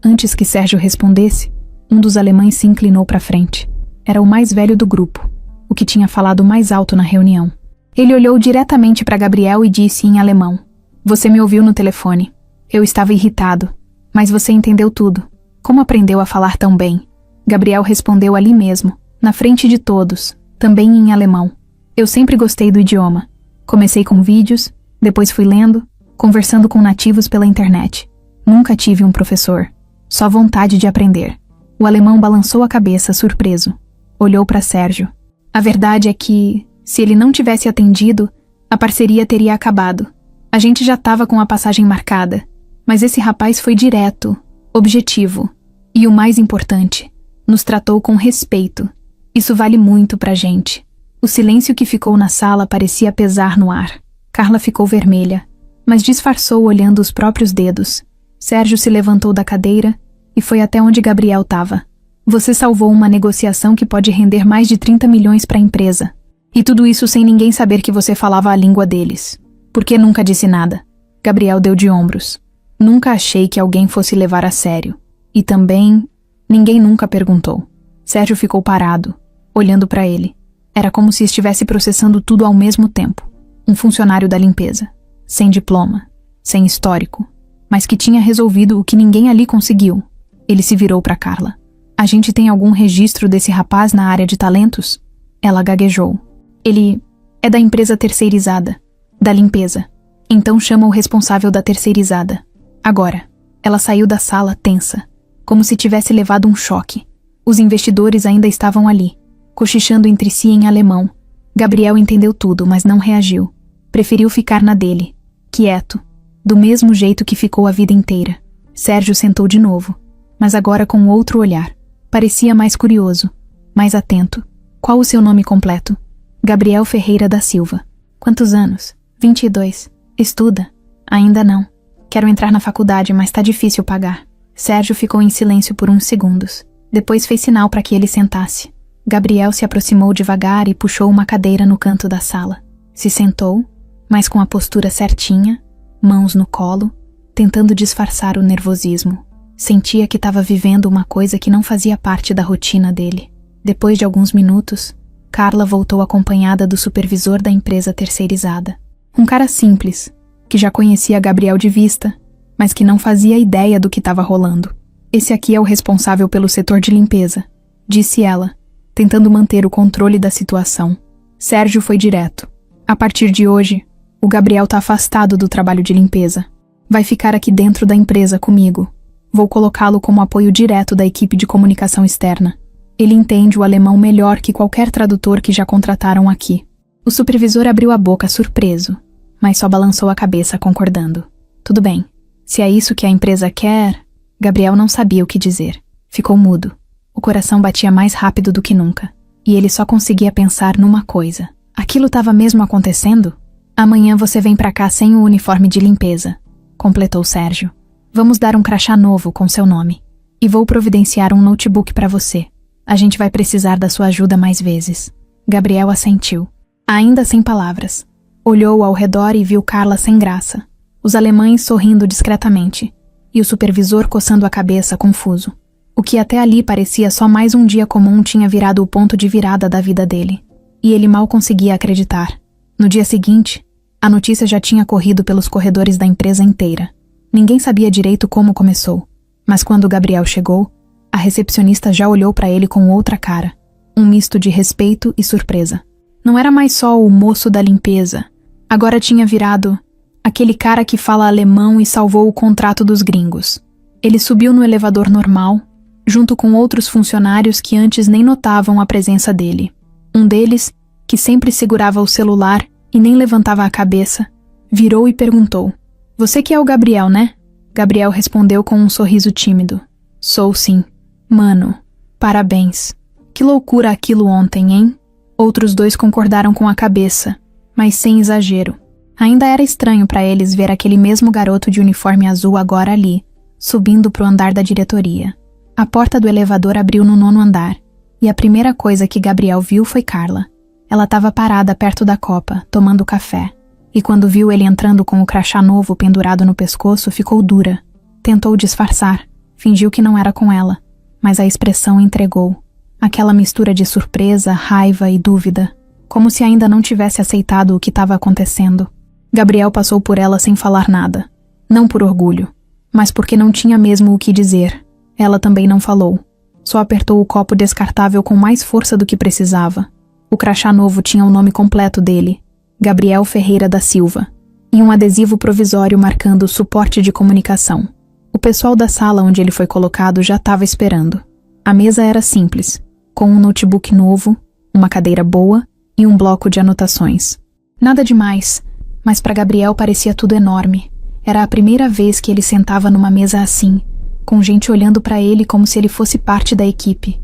Antes que Sérgio respondesse, um dos alemães se inclinou para frente. Era o mais velho do grupo, o que tinha falado mais alto na reunião. Ele olhou diretamente para Gabriel e disse em alemão: Você me ouviu no telefone. Eu estava irritado. Mas você entendeu tudo. Como aprendeu a falar tão bem? Gabriel respondeu ali mesmo, na frente de todos, também em alemão. Eu sempre gostei do idioma. Comecei com vídeos, depois fui lendo, conversando com nativos pela internet. Nunca tive um professor. Só vontade de aprender. O alemão balançou a cabeça, surpreso. Olhou para Sérgio. A verdade é que, se ele não tivesse atendido, a parceria teria acabado. A gente já estava com a passagem marcada. Mas esse rapaz foi direto, objetivo. E o mais importante, nos tratou com respeito. Isso vale muito pra gente. O silêncio que ficou na sala parecia pesar no ar. Carla ficou vermelha, mas disfarçou olhando os próprios dedos. Sérgio se levantou da cadeira e foi até onde Gabriel estava. Você salvou uma negociação que pode render mais de 30 milhões para a empresa. E tudo isso sem ninguém saber que você falava a língua deles. Por que nunca disse nada? Gabriel deu de ombros. Nunca achei que alguém fosse levar a sério. E também, ninguém nunca perguntou. Sérgio ficou parado, olhando para ele. Era como se estivesse processando tudo ao mesmo tempo. Um funcionário da limpeza, sem diploma, sem histórico, mas que tinha resolvido o que ninguém ali conseguiu. Ele se virou para Carla. A gente tem algum registro desse rapaz na área de talentos? Ela gaguejou. Ele é da empresa terceirizada, da limpeza. Então chama o responsável da terceirizada. Agora, ela saiu da sala tensa, como se tivesse levado um choque. Os investidores ainda estavam ali, cochichando entre si em alemão. Gabriel entendeu tudo, mas não reagiu. Preferiu ficar na dele, quieto, do mesmo jeito que ficou a vida inteira. Sérgio sentou de novo, mas agora com outro olhar. Parecia mais curioso, mais atento. Qual o seu nome completo? Gabriel Ferreira da Silva. Quantos anos? 22. Estuda? Ainda não. Quero entrar na faculdade, mas tá difícil pagar. Sérgio ficou em silêncio por uns segundos. Depois fez sinal para que ele sentasse. Gabriel se aproximou devagar e puxou uma cadeira no canto da sala. Se sentou, mas com a postura certinha, mãos no colo, tentando disfarçar o nervosismo. Sentia que estava vivendo uma coisa que não fazia parte da rotina dele. Depois de alguns minutos, Carla voltou acompanhada do supervisor da empresa terceirizada. Um cara simples, que já conhecia Gabriel de vista, mas que não fazia ideia do que estava rolando. Esse aqui é o responsável pelo setor de limpeza, disse ela, tentando manter o controle da situação. Sérgio foi direto. A partir de hoje, o Gabriel tá afastado do trabalho de limpeza. Vai ficar aqui dentro da empresa comigo. Vou colocá-lo como apoio direto da equipe de comunicação externa. Ele entende o alemão melhor que qualquer tradutor que já contrataram aqui. O supervisor abriu a boca surpreso, mas só balançou a cabeça concordando. Tudo bem. Se é isso que a empresa quer... Gabriel não sabia o que dizer. Ficou mudo. O coração batia mais rápido do que nunca. E ele só conseguia pensar numa coisa. Aquilo estava mesmo acontecendo? Amanhã você vem pra cá sem o uniforme de limpeza, completou Sérgio. Vamos dar um crachá novo com seu nome. E vou providenciar um notebook para você. A gente vai precisar da sua ajuda mais vezes. Gabriel assentiu, ainda sem palavras. Olhou ao redor e viu Carla sem graça. Os alemães sorrindo discretamente. E o supervisor coçando a cabeça, confuso. O que até ali parecia só mais um dia comum tinha virado o ponto de virada da vida dele. E ele mal conseguia acreditar. No dia seguinte, a notícia já tinha corrido pelos corredores da empresa inteira. Ninguém sabia direito como começou. Mas quando Gabriel chegou, a recepcionista já olhou para ele com outra cara. Um misto de respeito e surpresa. Não era mais só o moço da limpeza. Agora tinha virado aquele cara que fala alemão e salvou o contrato dos gringos. Ele subiu no elevador normal, junto com outros funcionários que antes nem notavam a presença dele. Um deles, que sempre segurava o celular e nem levantava a cabeça, virou e perguntou: "Você que é o Gabriel, né?" Gabriel respondeu com um sorriso tímido: "Sou sim." "Mano, parabéns. Que loucura aquilo ontem, hein?" Outros dois concordaram com a cabeça, mas sem exagero. Ainda era estranho para eles ver aquele mesmo garoto de uniforme azul agora ali, subindo pro andar da diretoria. A porta do elevador abriu no 9º andar, e a primeira coisa que Gabriel viu foi Carla. Ela estava parada perto da copa, tomando café, e quando viu ele entrando com o crachá novo pendurado no pescoço, ficou dura. Tentou disfarçar, fingiu que não era com ela, mas a expressão entregou. Aquela mistura de surpresa, raiva e dúvida, como se ainda não tivesse aceitado o que estava acontecendo. Gabriel passou por ela sem falar nada. Não por orgulho, mas porque não tinha mesmo o que dizer. Ela também não falou. Só apertou o copo descartável com mais força do que precisava. O crachá novo tinha o nome completo dele, Gabriel Ferreira da Silva, e um adesivo provisório marcando suporte de comunicação. O pessoal da sala onde ele foi colocado já estava esperando. A mesa era simples, com um notebook novo, uma cadeira boa e um bloco de anotações. Nada demais, mas para Gabriel parecia tudo enorme. Era a primeira vez que ele sentava numa mesa assim, com gente olhando para ele como se ele fosse parte da equipe.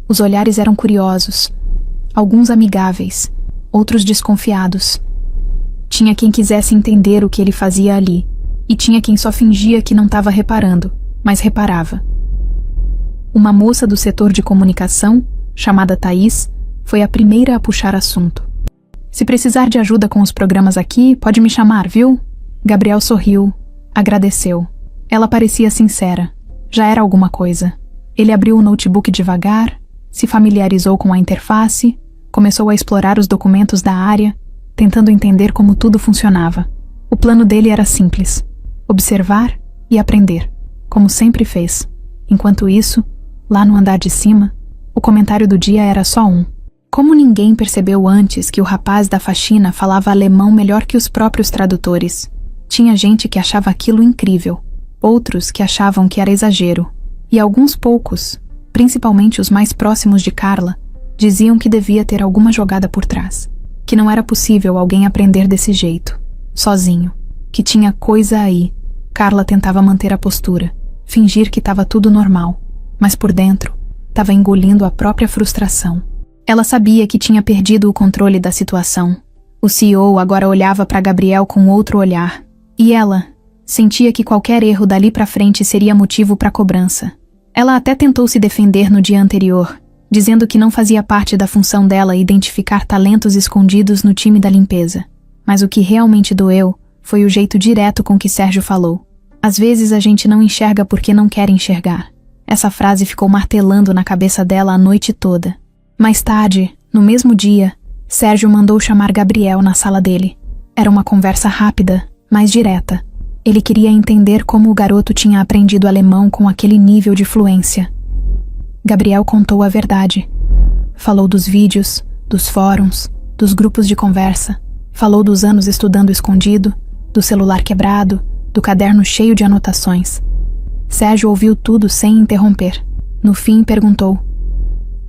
Os olhares eram curiosos, alguns amigáveis, outros desconfiados. Tinha quem quisesse entender o que ele fazia ali, e tinha quem só fingia que não estava reparando, mas reparava. Uma moça do setor de comunicação, chamada Thaís, foi a primeira a puxar assunto. Se precisar de ajuda com os programas aqui, pode me chamar, viu? Gabriel sorriu, agradeceu. Ela parecia sincera. Já era alguma coisa. Ele abriu o notebook devagar, se familiarizou com a interface, começou a explorar os documentos da área, tentando entender como tudo funcionava. O plano dele era simples: observar e aprender, como sempre fez. Enquanto isso, lá no andar de cima, o comentário do dia era só um. Como ninguém percebeu antes que o rapaz da faxina falava alemão melhor que os próprios tradutores? Tinha gente que achava aquilo incrível, outros que achavam que era exagero, e alguns poucos, principalmente os mais próximos de Carla, diziam que devia ter alguma jogada por trás, que não era possível alguém aprender desse jeito, sozinho, que tinha coisa aí. Carla tentava manter a postura, fingir que estava tudo normal, mas por dentro estava engolindo a própria frustração. Ela sabia que tinha perdido o controle da situação. O CEO agora olhava para Gabriel com outro olhar, e ela sentia que qualquer erro dali para frente seria motivo para cobrança. Ela até tentou se defender no dia anterior, dizendo que não fazia parte da função dela identificar talentos escondidos no time da limpeza. Mas o que realmente doeu foi o jeito direto com que Sérgio falou. Às vezes a gente não enxerga porque não quer enxergar. Essa frase ficou martelando na cabeça dela a noite toda. Mais tarde, no mesmo dia, Sérgio mandou chamar Gabriel na sala dele. Era uma conversa rápida, mas direta. Ele queria entender como o garoto tinha aprendido alemão com aquele nível de fluência. Gabriel contou a verdade. Falou dos vídeos, dos fóruns, dos grupos de conversa. Falou dos anos estudando escondido, do celular quebrado, do caderno cheio de anotações. Sérgio ouviu tudo sem interromper. No fim, perguntou: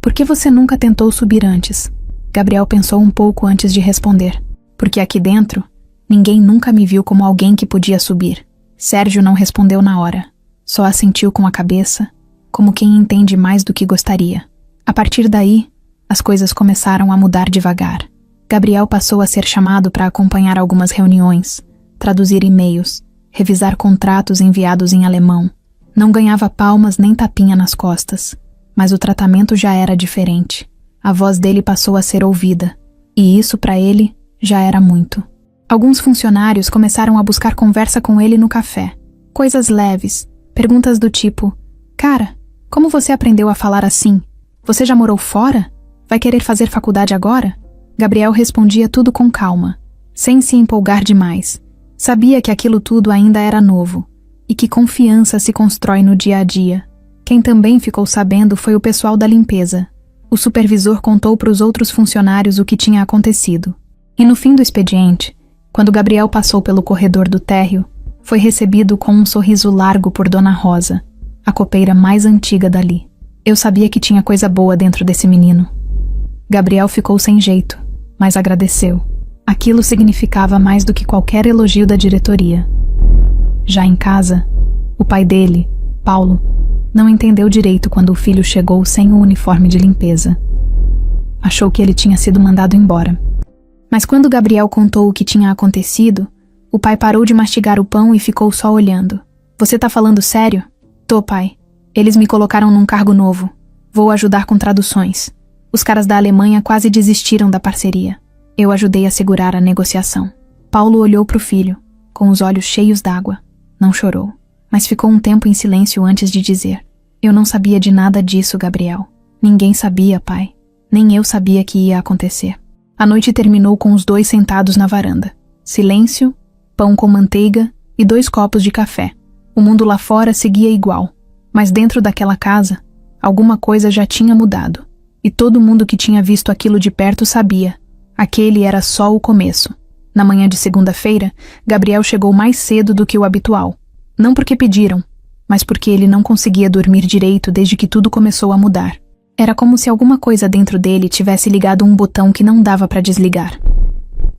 "Por que você nunca tentou subir antes?" Gabriel pensou um pouco antes de responder. "Porque aqui dentro, ninguém nunca me viu como alguém que podia subir." Sérgio não respondeu na hora. Só assentiu com a cabeça, como quem entende mais do que gostaria. A partir daí, as coisas começaram a mudar devagar. Gabriel passou a ser chamado para acompanhar algumas reuniões, traduzir e-mails, revisar contratos enviados em alemão. Não ganhava palmas nem tapinha nas costas, mas o tratamento já era diferente. A voz dele passou a ser ouvida, e isso para ele já era muito. Alguns funcionários começaram a buscar conversa com ele no café. Coisas leves, perguntas do tipo: "Cara, como você aprendeu a falar assim? Você já morou fora? Vai querer fazer faculdade agora?" Gabriel respondia tudo com calma, sem se empolgar demais. Sabia que aquilo tudo ainda era novo, e que confiança se constrói no dia a dia. Quem também ficou sabendo foi o pessoal da limpeza. O supervisor contou para os outros funcionários o que tinha acontecido. E no fim do expediente, quando Gabriel passou pelo corredor do térreo, foi recebido com um sorriso largo por Dona Rosa, a copeira mais antiga dali. Eu sabia que tinha coisa boa dentro desse menino. Gabriel ficou sem jeito, mas agradeceu. Aquilo significava mais do que qualquer elogio da diretoria. Já em casa, o pai dele, Paulo, não entendeu direito quando o filho chegou sem o uniforme de limpeza. Achou que ele tinha sido mandado embora. Mas quando Gabriel contou o que tinha acontecido, o pai parou de mastigar o pão e ficou só olhando. "Você tá falando sério?" "Tô, pai. Eles me colocaram num cargo novo. Vou ajudar com traduções. Os caras da Alemanha quase desistiram da parceria. Eu ajudei a segurar a negociação." Paulo olhou pro filho, com os olhos cheios d'água. Não chorou, mas ficou um tempo em silêncio antes de dizer: "Eu não sabia de nada disso, Gabriel. Ninguém sabia, pai. Nem eu sabia que ia acontecer." A noite terminou com os dois sentados na varanda. Silêncio, pão com manteiga e 2 copos de café. O mundo lá fora seguia igual, mas dentro daquela casa, alguma coisa já tinha mudado. E todo mundo que tinha visto aquilo de perto sabia. Aquele era só o começo. Na manhã de segunda-feira, Gabriel chegou mais cedo do que o habitual. Não porque pediram, mas porque ele não conseguia dormir direito desde que tudo começou a mudar. Era como se alguma coisa dentro dele tivesse ligado um botão que não dava para desligar.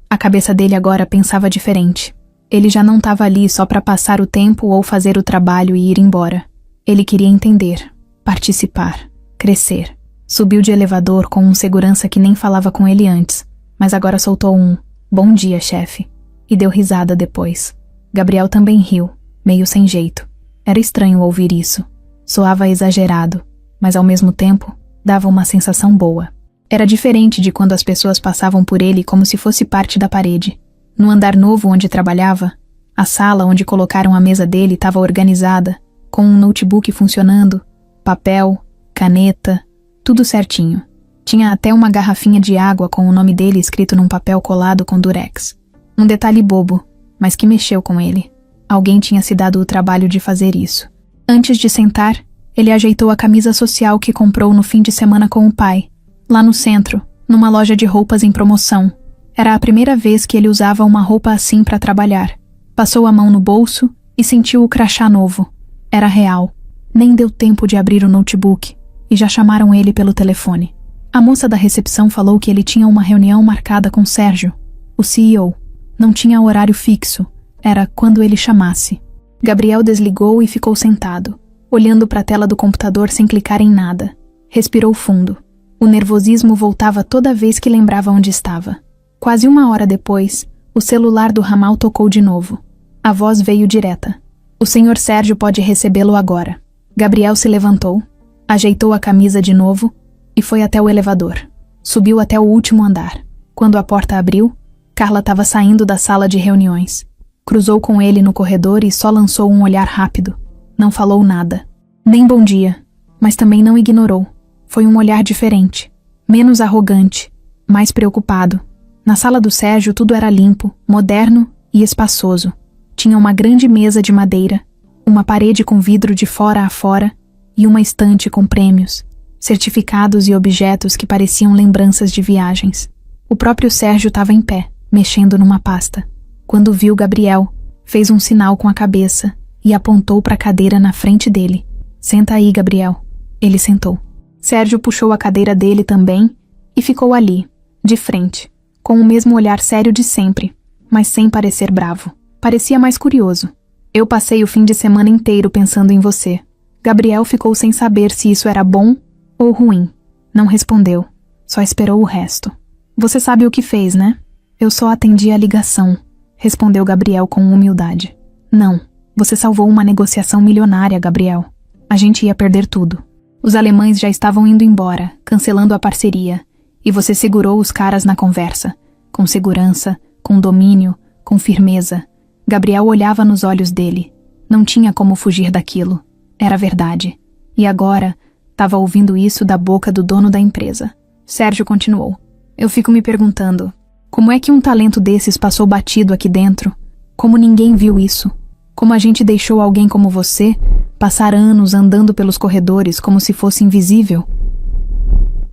A cabeça dele agora pensava diferente. Ele já não estava ali só para passar o tempo ou fazer o trabalho e ir embora. Ele queria entender, participar, crescer. Subiu de elevador com um segurança que nem falava com ele antes, mas agora soltou um "Bom dia, chefe", e deu risada depois. Gabriel também riu, meio sem jeito. Era estranho ouvir isso. Soava exagerado, mas ao mesmo tempo dava uma sensação boa. Era diferente de quando as pessoas passavam por ele como se fosse parte da parede. No andar novo onde trabalhava, a sala onde colocaram a mesa dele estava organizada, com um notebook funcionando, papel, caneta, tudo certinho. Tinha até uma garrafinha de água com o nome dele escrito num papel colado com durex. Um detalhe bobo, mas que mexeu com ele. Alguém tinha se dado o trabalho de fazer isso. Antes de sentar, ele ajeitou a camisa social que comprou no fim de semana com o pai, lá no centro, numa loja de roupas em promoção. Era a primeira vez que ele usava uma roupa assim para trabalhar. Passou a mão no bolso e sentiu o crachá novo. Era real. Nem deu tempo de abrir o notebook e já chamaram ele pelo telefone. A moça da recepção falou que ele tinha uma reunião marcada com Sérgio, o CEO. Não tinha horário fixo. Era quando ele chamasse. Gabriel desligou e ficou sentado, olhando para a tela do computador sem clicar em nada. Respirou fundo. O nervosismo voltava toda vez que lembrava onde estava. Quase uma hora depois, o celular do ramal tocou de novo. A voz veio direta. "O senhor Sérgio pode recebê-lo agora." Gabriel se levantou, ajeitou a camisa de novo e foi até o elevador. Subiu até o último andar. Quando a porta abriu, Carla estava saindo da sala de reuniões. Cruzou com ele no corredor e só lançou um olhar rápido. Não falou nada. Nem bom dia, mas também não ignorou. Foi um olhar diferente, menos arrogante, mais preocupado. Na sala do Sérgio tudo era limpo, moderno e espaçoso. Tinha uma grande mesa de madeira, uma parede com vidro de fora a fora e uma estante com prêmios, certificados e objetos que pareciam lembranças de viagens. O próprio Sérgio estava em pé, mexendo numa pasta. Quando viu Gabriel, fez um sinal com a cabeça e apontou para a cadeira na frente dele. "Senta aí, Gabriel." Ele sentou. Sérgio puxou a cadeira dele também e ficou ali, de frente, com o mesmo olhar sério de sempre, mas sem parecer bravo. Parecia mais curioso. "Eu passei o fim de semana inteiro pensando em você." Gabriel ficou sem saber se isso era bom ou ruim. Não respondeu, só esperou o resto. "Você sabe o que fez, né?" "Eu só atendi a ligação", respondeu Gabriel com humildade. "Não, você salvou uma negociação milionária, Gabriel. A gente ia perder tudo. Os alemães já estavam indo embora, cancelando a parceria, e você segurou os caras na conversa, com segurança, com domínio, com firmeza." Gabriel olhava nos olhos dele. Não tinha como fugir daquilo. Era verdade. E agora, estava ouvindo isso da boca do dono da empresa. Sérgio continuou. "Eu fico me perguntando, como é que um talento desses passou batido aqui dentro? Como ninguém viu isso? Como a gente deixou alguém como você passar anos andando pelos corredores como se fosse invisível?"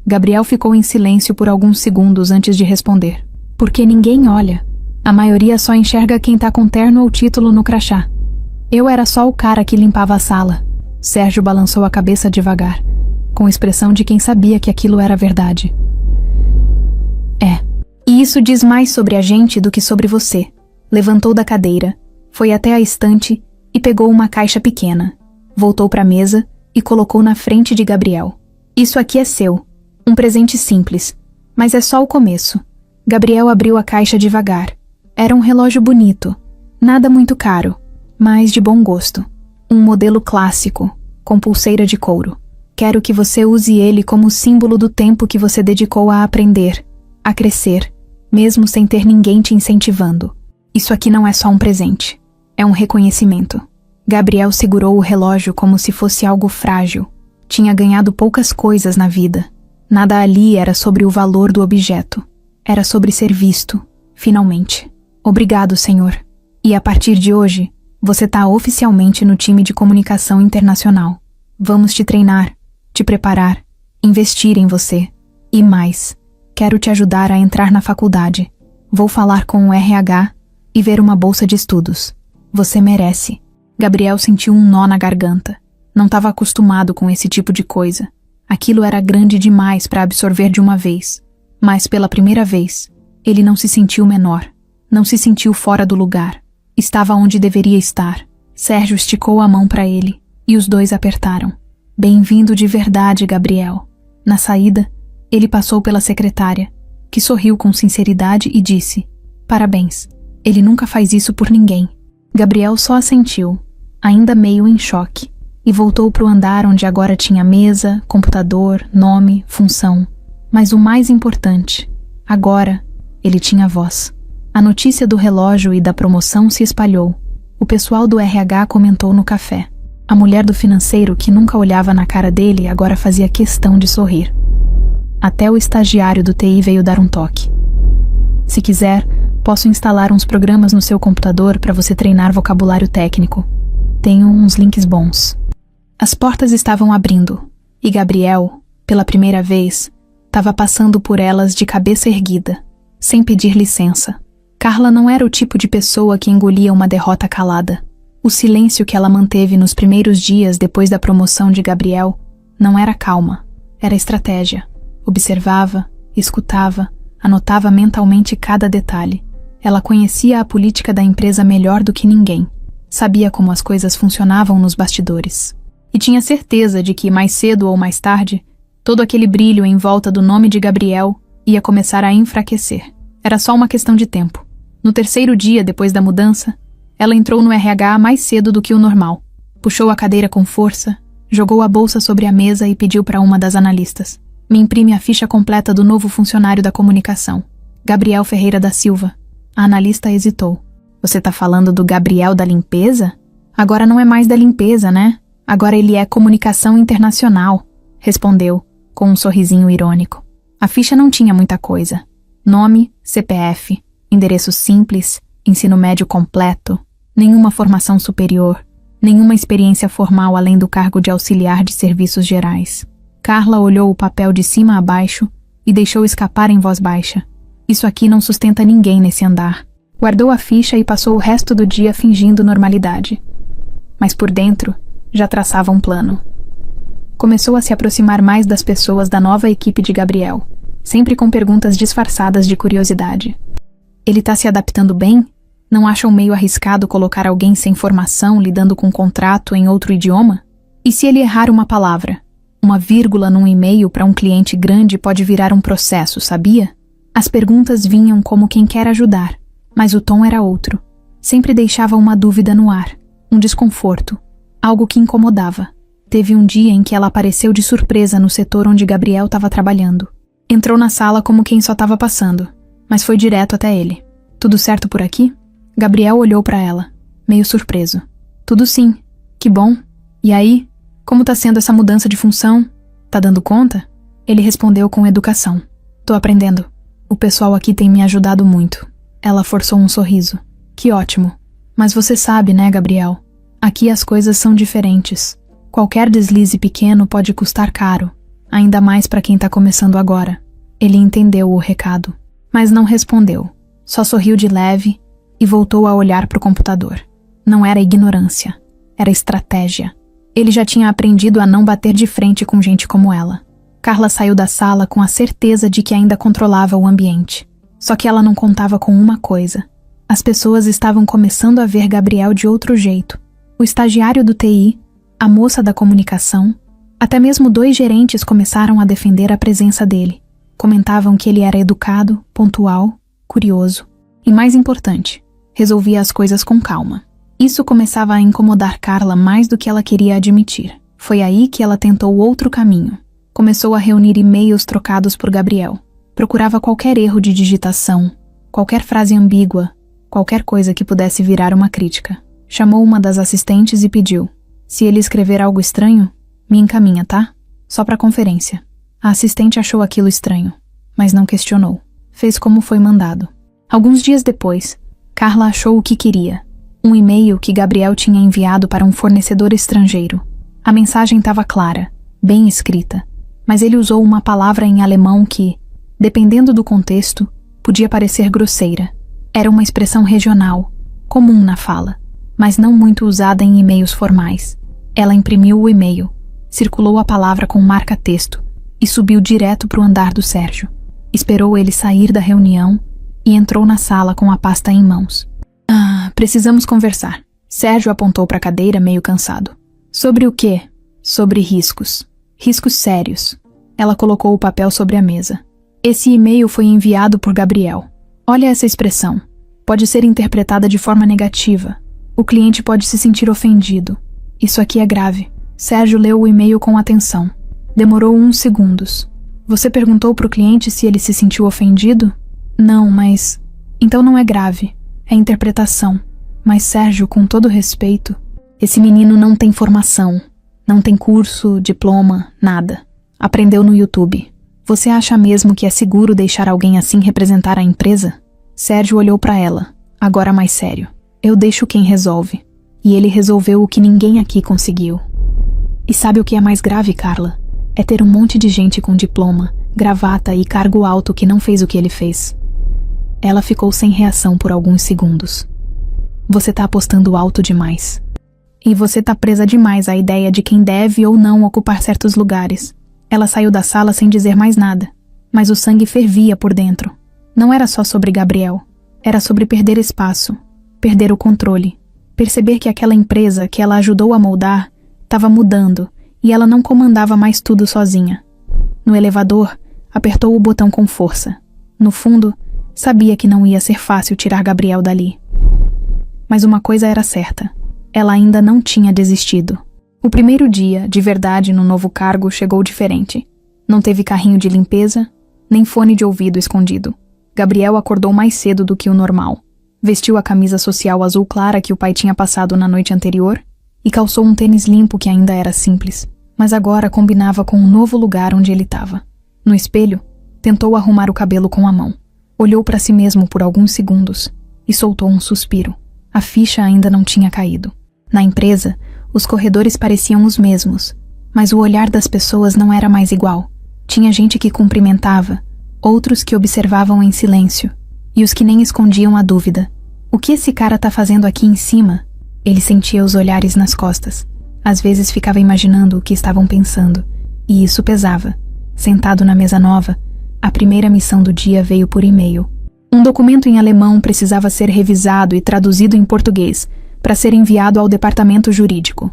Gabriel ficou em silêncio por alguns segundos antes de responder. "Porque ninguém olha. A maioria só enxerga quem tá com terno ou título no crachá. Eu era só o cara que limpava a sala." Sérgio balançou a cabeça devagar, com expressão de quem sabia que aquilo era verdade. "É. E isso diz mais sobre a gente do que sobre você." Levantou da cadeira, foi até a estante e pegou uma caixa pequena. Voltou para a mesa e colocou na frente de Gabriel. "Isso aqui é seu. Um presente simples, mas é só o começo." Gabriel abriu a caixa devagar. Era um relógio bonito, nada muito caro, mas de bom gosto. Um modelo clássico, com pulseira de couro. "Quero que você use ele como símbolo do tempo que você dedicou a aprender, a crescer, mesmo sem ter ninguém te incentivando. Isso aqui não é só um presente, é um reconhecimento." Gabriel segurou o relógio como se fosse algo frágil. Tinha ganhado poucas coisas na vida. Nada ali era sobre o valor do objeto. Era sobre ser visto, finalmente. "Obrigado, senhor. E a partir de hoje, Você tá oficialmente no time de comunicação internacional. Vamos te treinar, te preparar, investir em você. E mais, quero te ajudar a entrar na faculdade. Vou falar com o RH e ver uma bolsa de estudos. Você merece. Gabriel sentiu um nó na garganta. Não estava acostumado com esse tipo de coisa. Aquilo era grande demais para absorver de uma vez. Mas pela primeira vez, ele não se sentiu menor. Não se sentiu fora do lugar. Estava onde deveria estar. Sérgio esticou a mão para ele e os dois apertaram. Bem-vindo de verdade, Gabriel. Na saída, ele passou pela secretária, que sorriu com sinceridade e disse: parabéns. Ele nunca faz isso por ninguém. Gabriel só assentiu, ainda meio em choque, e voltou para o andar onde agora tinha mesa, computador, nome, função. Mas o mais importante, agora, ele tinha voz. A notícia do relógio e da promoção se espalhou. O pessoal do RH comentou no café. A mulher do financeiro, que nunca olhava na cara dele, agora fazia questão de sorrir. Até o estagiário do TI veio dar um toque. Se quiser, posso instalar uns programas no seu computador para você treinar vocabulário técnico. Tenho uns links bons. As portas estavam abrindo, e Gabriel, pela primeira vez, estava passando por elas de cabeça erguida, sem pedir licença. Carla não era o tipo de pessoa que engolia uma derrota calada. O silêncio que ela manteve nos primeiros dias depois da promoção de Gabriel não era calma, era estratégia. Observava, escutava, anotava mentalmente cada detalhe. Ela conhecia a política da empresa melhor do que ninguém. Sabia como as coisas funcionavam nos bastidores. E tinha certeza de que, mais cedo ou mais tarde, todo aquele brilho em volta do nome de Gabriel ia começar a enfraquecer. Era só uma questão de tempo. No terceiro dia depois da mudança, ela entrou no RH mais cedo do que o normal. Puxou a cadeira com força, jogou a bolsa sobre a mesa e pediu para uma das analistas: me imprime a ficha completa do novo funcionário da comunicação, Gabriel Ferreira da Silva. A analista hesitou. Você tá falando do Gabriel da limpeza? Agora não é mais da limpeza, né? Agora ele é comunicação internacional, respondeu, com um sorrisinho irônico. A ficha não tinha muita coisa. Nome, CPF, endereço simples, ensino médio completo, nenhuma formação superior, nenhuma experiência formal além do cargo de auxiliar de serviços gerais. Carla olhou o papel de cima a baixo e deixou escapar em voz baixa. Isso aqui não sustenta ninguém nesse andar. Guardou a ficha e passou o resto do dia fingindo normalidade. Mas por dentro, já traçava um plano. Começou a se aproximar mais das pessoas da nova equipe de Gabriel, sempre com perguntas disfarçadas de curiosidade. Ele tá se adaptando bem? Não acham meio arriscado colocar alguém sem formação lidando com contrato em outro idioma? E se ele errar uma palavra? Uma vírgula num e-mail para um cliente grande pode virar um processo, sabia? As perguntas vinham como quem quer ajudar, mas o tom era outro. Sempre deixava uma dúvida no ar, um desconforto, algo que incomodava. Teve um dia em que ela apareceu de surpresa no setor onde Gabriel estava trabalhando. Entrou na sala como quem só estava passando, mas foi direto até ele. Tudo certo por aqui? Gabriel olhou para ela, meio surpreso. Tudo sim. Que bom. E aí? Como tá sendo essa mudança de função? Tá dando conta? Ele respondeu com educação. Tô aprendendo. O pessoal aqui tem me ajudado muito. Ela forçou um sorriso. Que ótimo. Mas você sabe, né, Gabriel? Aqui as coisas são diferentes. Qualquer deslize pequeno pode custar caro, ainda mais para quem tá começando agora. Ele entendeu o recado, mas não respondeu. Só sorriu de leve e voltou a olhar para o computador. Não era ignorância, era estratégia. Ele já tinha aprendido a não bater de frente com gente como ela. Carla saiu da sala com a certeza de que ainda controlava o ambiente. Só que ela não contava com uma coisa. As pessoas estavam começando a ver Gabriel de outro jeito. O estagiário do TI, a moça da comunicação, até mesmo 2 gerentes começaram a defender a presença dele. Comentavam que ele era educado, pontual, curioso e, mais importante, resolvia as coisas com calma. Isso começava a incomodar Carla mais do que ela queria admitir. Foi aí que ela tentou outro caminho. Começou a reunir e-mails trocados por Gabriel. Procurava qualquer erro de digitação, qualquer frase ambígua, qualquer coisa que pudesse virar uma crítica. Chamou uma das assistentes e pediu: se ele escrever algo estranho, me encaminha, tá? Só pra conferência. A assistente achou aquilo estranho, mas não questionou. Fez como foi mandado. Alguns dias depois, Carla achou o que queria. Um e-mail que Gabriel tinha enviado para um fornecedor estrangeiro. A mensagem estava clara, bem escrita, mas ele usou uma palavra em alemão que, dependendo do contexto, podia parecer grosseira. Era uma expressão regional, comum na fala, mas não muito usada em e-mails formais. Ela imprimiu o e-mail, circulou a palavra com marca-texto e subiu direto para o andar do Sérgio. Esperou ele sair da reunião e entrou na sala com a pasta em mãos. Precisamos conversar. Sérgio apontou para a cadeira meio cansado. Sobre o quê? Sobre riscos. Riscos sérios. Ela colocou o papel sobre a mesa. Esse e-mail foi enviado por Gabriel. Olha essa expressão. Pode ser interpretada de forma negativa. O cliente pode se sentir ofendido. Isso aqui é grave. Sérgio leu o e-mail com atenção. Demorou uns segundos. Você perguntou para o cliente se ele se sentiu ofendido? Não, mas... Então não é grave. É interpretação. Mas Sérgio, com todo respeito, esse menino não tem formação. Não tem curso, diploma, nada. Aprendeu no YouTube. Você acha mesmo que é seguro deixar alguém assim representar a empresa? Sérgio olhou para ela, agora mais sério. Eu deixo quem resolve. E ele resolveu o que ninguém aqui conseguiu. E sabe o que é mais grave, Carla? É ter um monte de gente com diploma, gravata e cargo alto que não fez o que ele fez. Ela ficou sem reação por alguns segundos. Você tá apostando alto demais. E você tá presa demais à ideia de quem deve ou não ocupar certos lugares. Ela saiu da sala sem dizer mais nada, mas o sangue fervia por dentro. Não era só sobre Gabriel. Era sobre perder espaço, perder o controle, perceber que aquela empresa que ela ajudou a moldar estava mudando e ela não comandava mais tudo sozinha. No elevador, apertou o botão com força. No fundo, sabia que não ia ser fácil tirar Gabriel dali. Mas uma coisa era certa. Ela ainda não tinha desistido. O primeiro dia, de verdade, no novo cargo, chegou diferente. Não teve carrinho de limpeza, nem fone de ouvido escondido. Gabriel acordou mais cedo do que o normal. Vestiu a camisa social azul clara que o pai tinha passado na noite anterior e calçou um tênis limpo que ainda era simples, mas agora combinava com o novo lugar onde ele estava. No espelho, tentou arrumar o cabelo com a mão. Olhou para si mesmo por alguns segundos e soltou um suspiro. A ficha ainda não tinha caído. Na empresa, os corredores pareciam os mesmos, mas o olhar das pessoas não era mais igual. Tinha gente que cumprimentava, outros que observavam em silêncio, e os que nem escondiam a dúvida. O que esse cara tá fazendo aqui em cima? Ele sentia os olhares nas costas. Às vezes ficava imaginando o que estavam pensando, e isso pesava. Sentado na mesa nova, a primeira missão do dia veio por e-mail. Um documento em alemão precisava ser revisado e traduzido em português para ser enviado ao departamento jurídico.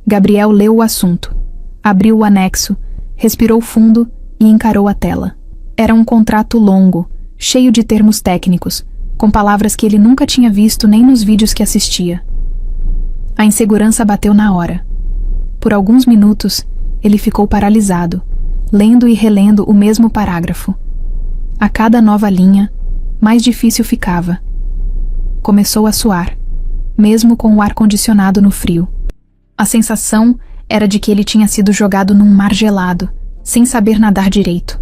Gabriel leu o assunto, abriu o anexo, respirou fundo e encarou a tela. Era um contrato longo, cheio de termos técnicos, com palavras que ele nunca tinha visto nem nos vídeos que assistia. A insegurança bateu na hora. Por alguns minutos, ele ficou paralisado, lendo e relendo o mesmo parágrafo. A cada nova linha, mais difícil ficava. Começou a suar, mesmo com o ar-condicionado no frio. A sensação era de que ele tinha sido jogado num mar gelado, sem saber nadar direito.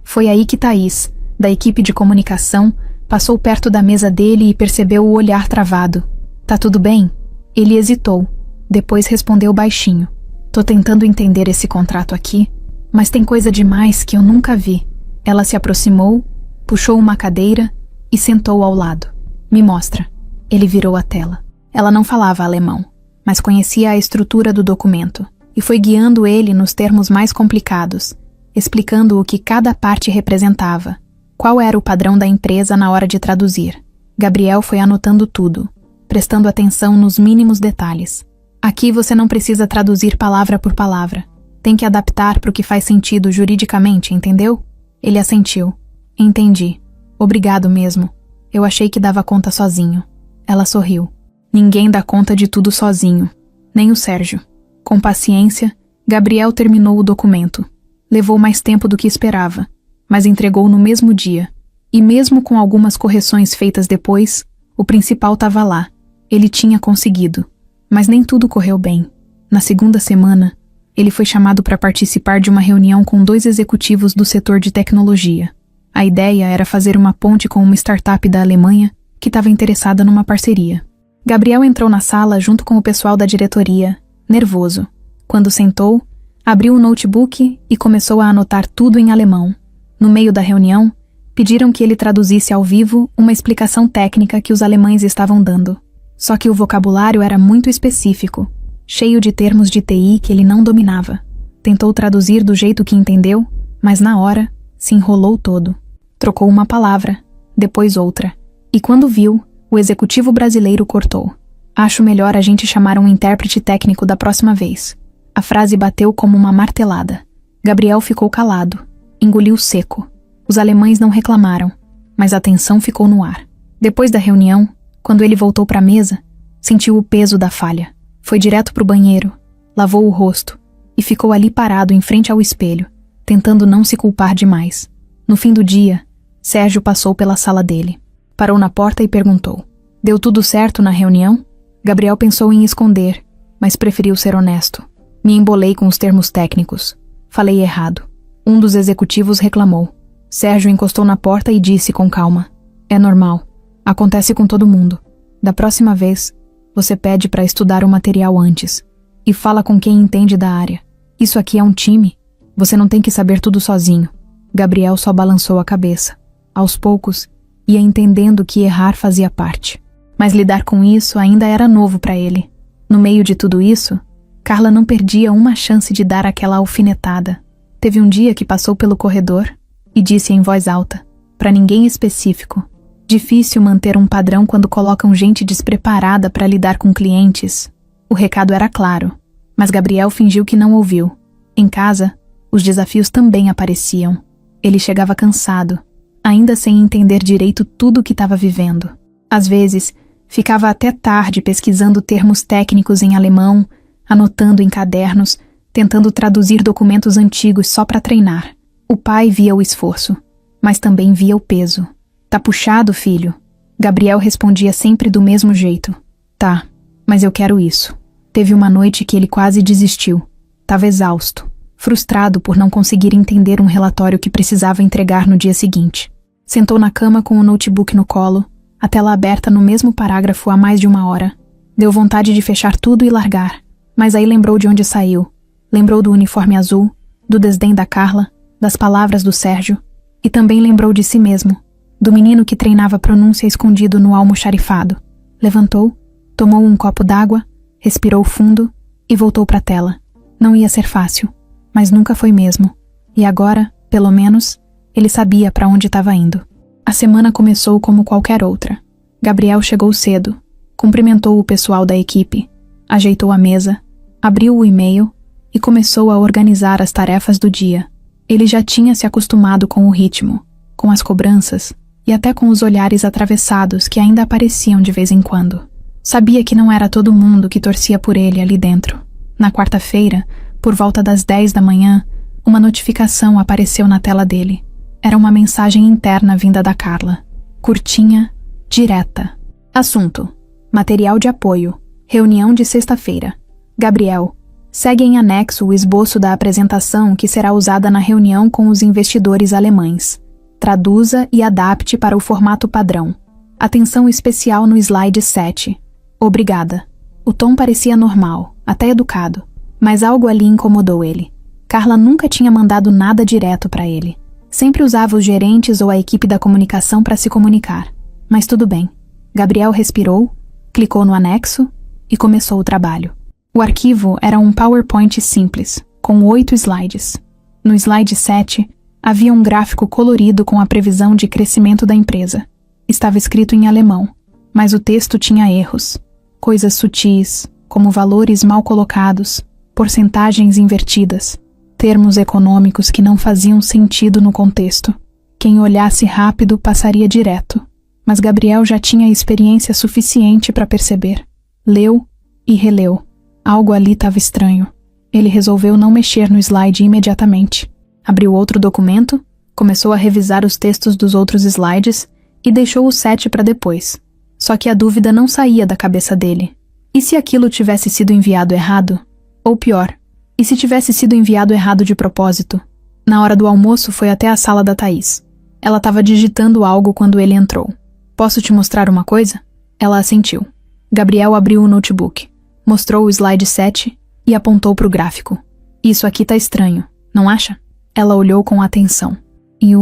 Foi aí que Thaís, da equipe de comunicação, passou perto da mesa dele e percebeu o olhar travado. Tá tudo bem? Ele hesitou, depois respondeu baixinho. Tô tentando entender esse contrato aqui, mas tem coisa demais que eu nunca vi. Ela se aproximou, puxou uma cadeira e sentou ao lado. Me mostra. Ele virou a tela. Ela não falava alemão, mas conhecia a estrutura do documento e foi guiando ele nos termos mais complicados, explicando o que cada parte representava, qual era o padrão da empresa na hora de traduzir. Gabriel foi anotando tudo, prestando atenção nos mínimos detalhes. Aqui você não precisa traduzir palavra por palavra. Tem que adaptar para o que faz sentido juridicamente, entendeu? Ele assentiu. Entendi. Obrigado mesmo. Eu achei que dava conta sozinho. Ela sorriu. Ninguém dá conta de tudo sozinho. Nem o Sérgio. Com paciência, Gabriel terminou o documento. Levou mais tempo do que esperava, mas entregou no mesmo dia. E mesmo com algumas correções feitas depois, o principal estava lá. Ele tinha conseguido. Mas nem tudo correu bem. Na segunda semana, ele foi chamado para participar de uma reunião com 2 executivos do setor de tecnologia. A ideia era fazer uma ponte com uma startup da Alemanha que estava interessada numa parceria. Gabriel entrou na sala junto com o pessoal da diretoria, nervoso. Quando sentou, abriu o notebook e começou a anotar tudo em alemão. No meio da reunião, pediram que ele traduzisse ao vivo uma explicação técnica que os alemães estavam dando. Só que o vocabulário era muito específico, cheio de termos de TI que ele não dominava. Tentou traduzir do jeito que entendeu, mas na hora, se enrolou todo. Trocou uma palavra, depois outra. E quando viu, o executivo brasileiro cortou. Acho melhor a gente chamar um intérprete técnico da próxima vez. A frase bateu como uma martelada. Gabriel ficou calado, engoliu seco. Os alemães não reclamaram, mas a tensão ficou no ar. Depois da reunião, quando ele voltou para a mesa, sentiu o peso da falha. Foi direto para o banheiro, lavou o rosto e ficou ali parado em frente ao espelho, tentando não se culpar demais. No fim do dia, Sérgio passou pela sala dele. Parou na porta e perguntou: "Deu tudo certo na reunião?" Gabriel pensou em esconder, mas preferiu ser honesto. "Me embolei com os termos técnicos. Falei errado." Um dos executivos reclamou. Sérgio encostou na porta e disse com calma: "É normal. Acontece com todo mundo. Da próxima vez, você pede para estudar o material antes e fala com quem entende da área. Isso aqui é um time. Você não tem que saber tudo sozinho." Gabriel só balançou a cabeça. Aos poucos, ia entendendo que errar fazia parte. Mas lidar com isso ainda era novo para ele. No meio de tudo isso, Carla não perdia uma chance de dar aquela alfinetada. Teve um dia que passou pelo corredor e disse em voz alta, para ninguém específico: "Difícil manter um padrão quando colocam gente despreparada para lidar com clientes." O recado era claro, mas Gabriel fingiu que não ouviu. Em casa, os desafios também apareciam. Ele chegava cansado, ainda sem entender direito tudo o que estava vivendo. Às vezes, ficava até tarde pesquisando termos técnicos em alemão, anotando em cadernos, tentando traduzir documentos antigos só para treinar. O pai via o esforço, mas também via o peso. "Tá puxado, filho?" Gabriel respondia sempre do mesmo jeito. "Tá, mas eu quero isso." Teve uma noite que ele quase desistiu. Tava exausto, frustrado por não conseguir entender um relatório que precisava entregar no dia seguinte. Sentou na cama com o notebook no colo, a tela aberta no mesmo parágrafo há mais de uma hora. Deu vontade de fechar tudo e largar, mas aí lembrou de onde saiu. Lembrou do uniforme azul, do desdém da Carla, das palavras do Sérgio, e também lembrou de si mesmo, do menino que treinava pronúncia escondido no almoxarifado. Levantou, tomou um copo d'água, respirou fundo e voltou para a tela. Não ia ser fácil, mas nunca foi mesmo. E agora, pelo menos, ele sabia para onde estava indo. A semana começou como qualquer outra. Gabriel chegou cedo, cumprimentou o pessoal da equipe, ajeitou a mesa, abriu o e-mail e começou a organizar as tarefas do dia. Ele já tinha se acostumado com o ritmo, com as cobranças e até com os olhares atravessados que ainda apareciam de vez em quando. Sabia que não era todo mundo que torcia por ele ali dentro. Na quarta-feira, por volta das 10 da manhã, uma notificação apareceu na tela dele. Era uma mensagem interna vinda da Carla. Curtinha, direta. Assunto: material de apoio. Reunião de sexta-feira. Gabriel, segue em anexo o esboço da apresentação que será usada na reunião com os investidores alemães. Traduza e adapte para o formato padrão. Atenção especial no slide 7. Obrigada. O tom parecia normal, até educado, mas algo ali incomodou ele. Carla nunca tinha mandado nada direto para ele. Sempre usava os gerentes ou a equipe da comunicação para se comunicar. Mas tudo bem. Gabriel respirou, clicou no anexo e começou o trabalho. O arquivo era um PowerPoint simples, com 8 slides. No slide 7, havia um gráfico colorido com a previsão de crescimento da empresa. Estava escrito em alemão, mas o texto tinha erros. Coisas sutis, como valores mal colocados, porcentagens invertidas, termos econômicos que não faziam sentido no contexto. Quem olhasse rápido passaria direto, mas Gabriel já tinha experiência suficiente para perceber. Leu e releu. Algo ali estava estranho. Ele resolveu não mexer no slide imediatamente. Abriu outro documento, começou a revisar os textos dos outros slides e deixou o 7 para depois. Só que a dúvida não saía da cabeça dele. E se aquilo tivesse sido enviado errado? Ou pior, e se tivesse sido enviado errado de propósito? Na hora do almoço foi até a sala da Thaís. Ela estava digitando algo quando ele entrou. "Posso te mostrar uma coisa?" Ela assentiu. Gabriel abriu o notebook, mostrou o slide 7 e apontou para o gráfico. Isso aqui tá estranho, não acha? Ela olhou com atenção. E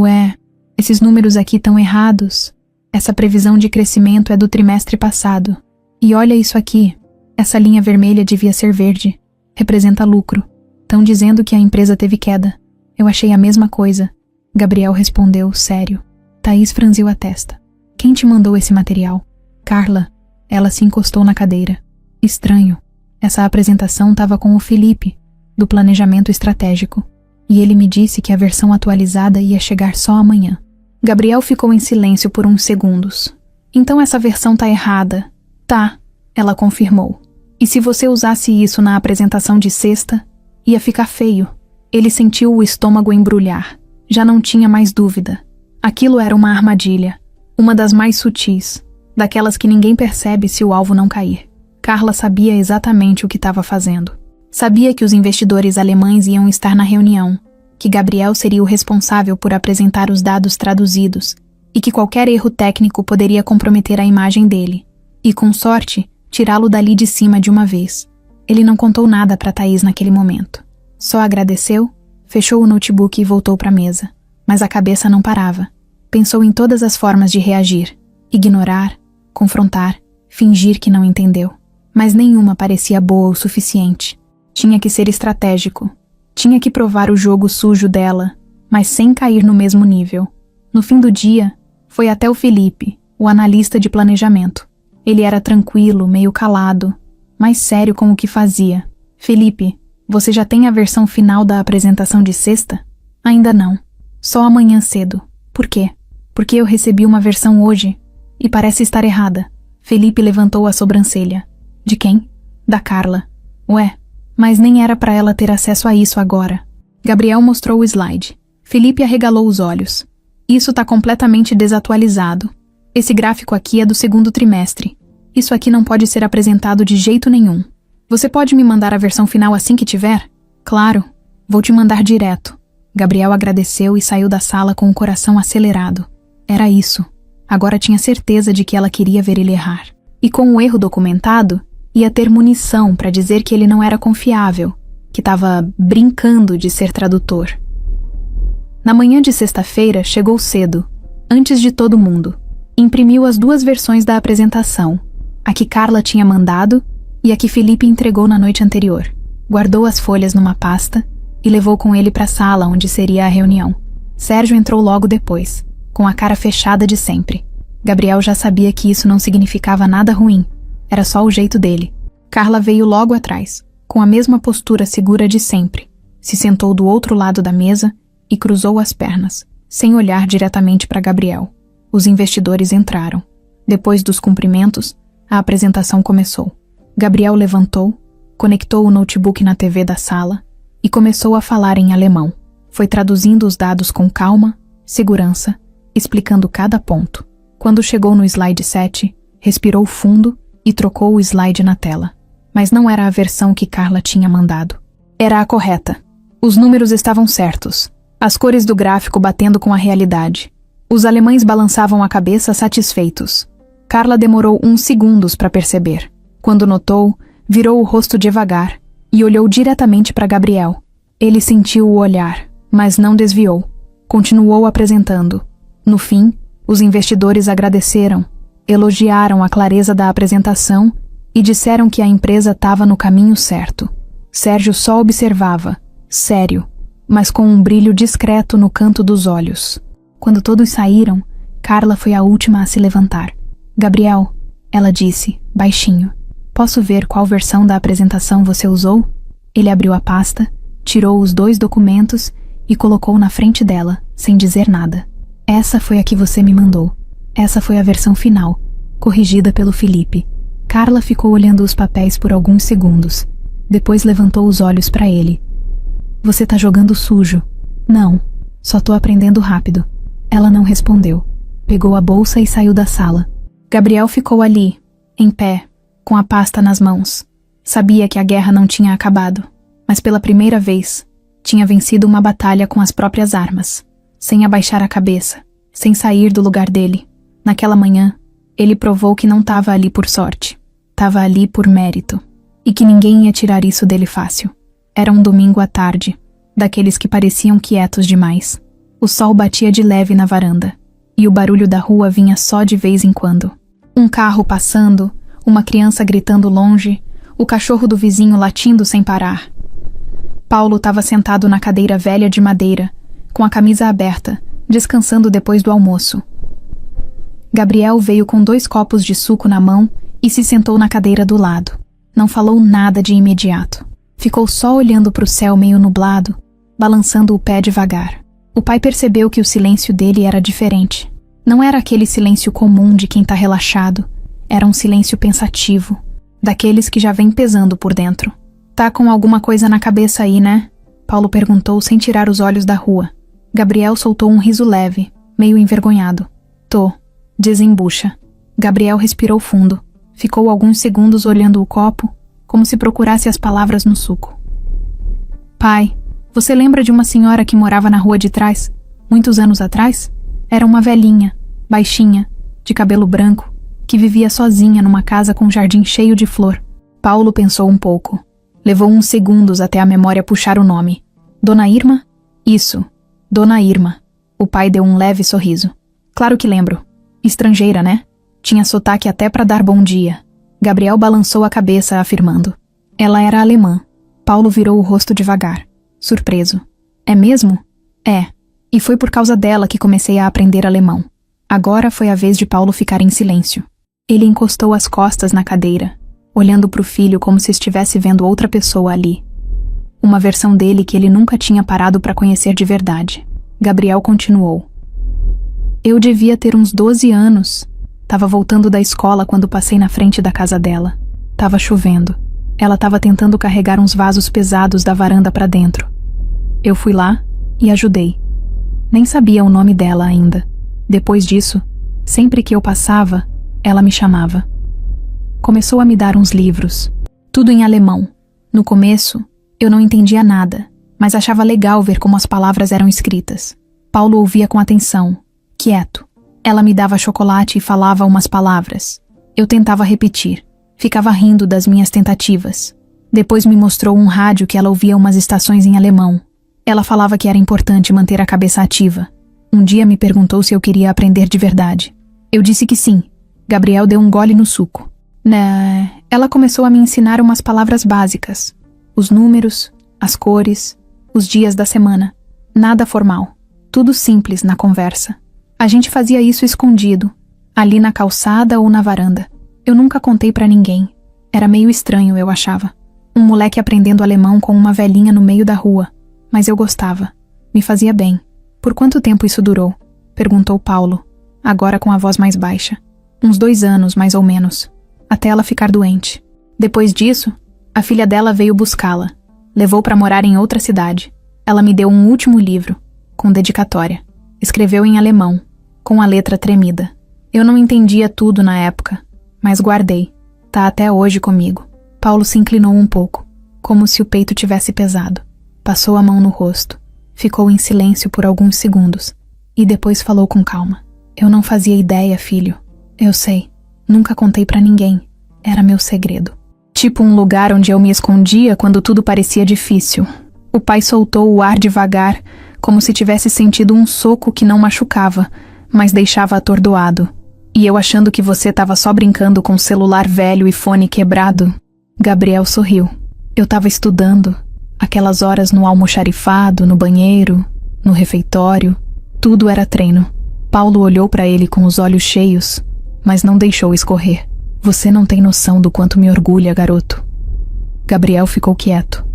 esses números aqui estão errados. Essa previsão de crescimento é do trimestre passado. E olha isso aqui. Essa linha vermelha devia ser verde. Representa lucro. Estão dizendo que a empresa teve queda. Eu achei a mesma coisa. Gabriel respondeu, sério. Thaís franziu a testa. Quem te mandou esse material? Carla. Ela se encostou na cadeira. Estranho. Essa apresentação estava com o Felipe, do planejamento estratégico. E ele me disse que a versão atualizada ia chegar só amanhã. Gabriel ficou em silêncio por uns segundos. Então essa versão tá errada. Tá, ela confirmou. E se você usasse isso na apresentação de sexta, ia ficar feio. Ele sentiu o estômago embrulhar. Já não tinha mais dúvida. Aquilo era uma armadilha. Uma das mais sutis. Daquelas que ninguém percebe se o alvo não cair. Carla sabia exatamente o que estava fazendo. Sabia que os investidores alemães iam estar na reunião, que Gabriel seria o responsável por apresentar os dados traduzidos e que qualquer erro técnico poderia comprometer a imagem dele e, com sorte, tirá-lo dali de cima de uma vez. Ele não contou nada para Thaís naquele momento. Só agradeceu, fechou o notebook e voltou para a mesa. Mas a cabeça não parava. Pensou em todas as formas de reagir. Ignorar, confrontar, fingir que não entendeu. Mas nenhuma parecia boa o suficiente. Tinha que ser estratégico. Tinha que provar o jogo sujo dela, mas sem cair no mesmo nível. No fim do dia, foi até o Felipe, o analista de planejamento. Ele era tranquilo, meio calado, mas sério com o que fazia. Felipe, você já tem a versão final da apresentação de sexta? Ainda não. Só amanhã cedo. Por quê? Porque eu recebi uma versão hoje e parece estar errada. Felipe levantou a sobrancelha. De quem? Da Carla. Mas nem era para ela ter acesso a isso agora. Gabriel mostrou o slide. Felipe arregalou os olhos. Isso tá completamente desatualizado. Esse gráfico aqui é do segundo trimestre. Isso aqui não pode ser apresentado de jeito nenhum. Você pode me mandar a versão final assim que tiver? Claro. Vou te mandar direto. Gabriel agradeceu e saiu da sala com o coração acelerado. Era isso. Agora tinha certeza de que ela queria ver ele errar. E com o erro documentado, ia ter munição para dizer que ele não era confiável, que estava brincando de ser tradutor. Na manhã de sexta-feira, chegou cedo, antes de todo mundo. Imprimiu as duas versões da apresentação, a que Carla tinha mandado e a que Felipe entregou na noite anterior. Guardou as folhas numa pasta e levou com ele para a sala onde seria a reunião. Sérgio entrou logo depois, com a cara fechada de sempre. Gabriel já sabia que isso não significava nada ruim. Era só o jeito dele. Carla veio logo atrás, com a mesma postura segura de sempre. Se sentou do outro lado da mesa e cruzou as pernas, sem olhar diretamente para Gabriel. Os investidores entraram. Depois dos cumprimentos, a apresentação começou. Gabriel levantou, conectou o notebook na TV da sala e começou a falar em alemão. Foi traduzindo os dados com calma, segurança, explicando cada ponto. Quando chegou no slide 7, respirou fundo e trocou o slide na tela. Mas não era a versão que Carla tinha mandado. Era a correta. Os números estavam certos. As cores do gráfico batendo com a realidade. Os alemães balançavam a cabeça satisfeitos. Carla demorou uns segundos para perceber. Quando notou, virou o rosto devagar e olhou diretamente para Gabriel. Ele sentiu o olhar, mas não desviou. Continuou apresentando. No fim, os investidores agradeceram, elogiaram a clareza da apresentação e disseram que a empresa estava no caminho certo. Sérgio só observava, sério, mas com um brilho discreto no canto dos olhos. Quando todos saíram, Carla foi a última a se levantar. Gabriel, ela disse, baixinho, posso ver qual versão da apresentação você usou? Ele abriu a pasta, tirou os 2 documentos e colocou na frente dela, sem dizer nada. Essa foi a que você me mandou. Essa foi a versão final, corrigida pelo Felipe. Carla ficou olhando os papéis por alguns segundos. Depois levantou os olhos para ele. Você tá jogando sujo. Não, só tô aprendendo rápido. Ela não respondeu. Pegou a bolsa e saiu da sala. Gabriel ficou ali, em pé, com a pasta nas mãos. Sabia que a guerra não tinha acabado, mas pela primeira vez, tinha vencido uma batalha com as próprias armas. Sem abaixar a cabeça, sem sair do lugar dele. Naquela manhã, ele provou que não estava ali por sorte. Tava ali por mérito. E que ninguém ia tirar isso dele fácil. Era um domingo à tarde, daqueles que pareciam quietos demais. O sol batia de leve na varanda, e o barulho da rua vinha só de vez em quando. Um carro passando, uma criança gritando longe, o cachorro do vizinho latindo sem parar. Paulo estava sentado na cadeira velha de madeira, com a camisa aberta, descansando depois do almoço. Gabriel veio com 2 copos de suco na mão e se sentou na cadeira do lado. Não falou nada de imediato. Ficou só olhando para o céu meio nublado, balançando o pé devagar. O pai percebeu que o silêncio dele era diferente. Não era aquele silêncio comum de quem está relaxado. Era um silêncio pensativo, daqueles que já vem pesando por dentro. Tá com alguma coisa na cabeça aí, né? Paulo perguntou sem tirar os olhos da rua. Gabriel soltou um riso leve, meio envergonhado. Tô. Desembucha. Gabriel respirou fundo. Ficou alguns segundos olhando o copo, como se procurasse as palavras no suco. Pai, você lembra de uma senhora que morava na rua de trás, muitos anos atrás? Era uma velhinha, baixinha, de cabelo branco, que vivia sozinha numa casa com um jardim cheio de flor. Paulo pensou um pouco. Levou uns segundos até a memória puxar o nome. Dona Irma? Isso, Dona Irma. O pai deu um leve sorriso. Claro que lembro. Estrangeira, né? Tinha sotaque até para dar bom dia. Gabriel balançou a cabeça, afirmando. Ela era alemã. Paulo virou o rosto devagar, surpreso. É mesmo? É. E foi por causa dela que comecei a aprender alemão. Agora foi a vez de Paulo ficar em silêncio. Ele encostou as costas na cadeira, olhando para o filho como se estivesse vendo outra pessoa ali. Uma versão dele que ele nunca tinha parado para conhecer de verdade. Gabriel continuou. Eu devia ter uns 12 anos. Tava voltando da escola quando passei na frente da casa dela. Tava chovendo. Ela tava tentando carregar uns vasos pesados da varanda para dentro. Eu fui lá e ajudei. Nem sabia o nome dela ainda. Depois disso, sempre que eu passava, ela me chamava. Começou a me dar uns livros, tudo em alemão. No começo, eu não entendia nada, mas achava legal ver como as palavras eram escritas. Paulo ouvia com atenção, quieto. Ela me dava chocolate e falava umas palavras. Eu tentava repetir. Ficava rindo das minhas tentativas. Depois me mostrou um rádio que ela ouvia umas estações em alemão. Ela falava que era importante manter a cabeça ativa. Um dia me perguntou se eu queria aprender de verdade. Eu disse que sim. Gabriel deu um gole no suco. Ela começou a me ensinar umas palavras básicas. Os números, as cores, os dias da semana. Nada formal. Tudo simples na conversa. A gente fazia isso escondido, ali na calçada ou na varanda. Eu nunca contei pra ninguém. Era meio estranho, eu achava. Um moleque aprendendo alemão com uma velhinha no meio da rua. Mas eu gostava. Me fazia bem. Por quanto tempo isso durou? Perguntou Paulo, agora com a voz mais baixa. Uns 2 anos, mais ou menos. Até ela ficar doente. Depois disso, a filha dela veio buscá-la. Levou pra morar em outra cidade. Ela me deu um último livro, com dedicatória. Escreveu em alemão, com a letra tremida. Eu não entendia tudo na época, mas guardei. Tá até hoje comigo. Paulo se inclinou um pouco, como se o peito tivesse pesado. Passou a mão no rosto. Ficou em silêncio por alguns segundos. E depois falou com calma. Eu não fazia ideia, filho. Eu sei. Nunca contei pra ninguém. Era meu segredo. Tipo um lugar onde eu me escondia quando tudo parecia difícil. O pai soltou o ar devagar, como se tivesse sentido um soco que não machucava, mas deixava atordoado. E eu achando que você tava só brincando com celular velho e fone quebrado. Gabriel sorriu. Eu tava estudando. Aquelas horas no almoxarifado, no banheiro, no refeitório. Tudo era treino. Paulo olhou pra ele com os olhos cheios, mas não deixou escorrer. Você não tem noção do quanto me orgulha, garoto. Gabriel ficou quieto.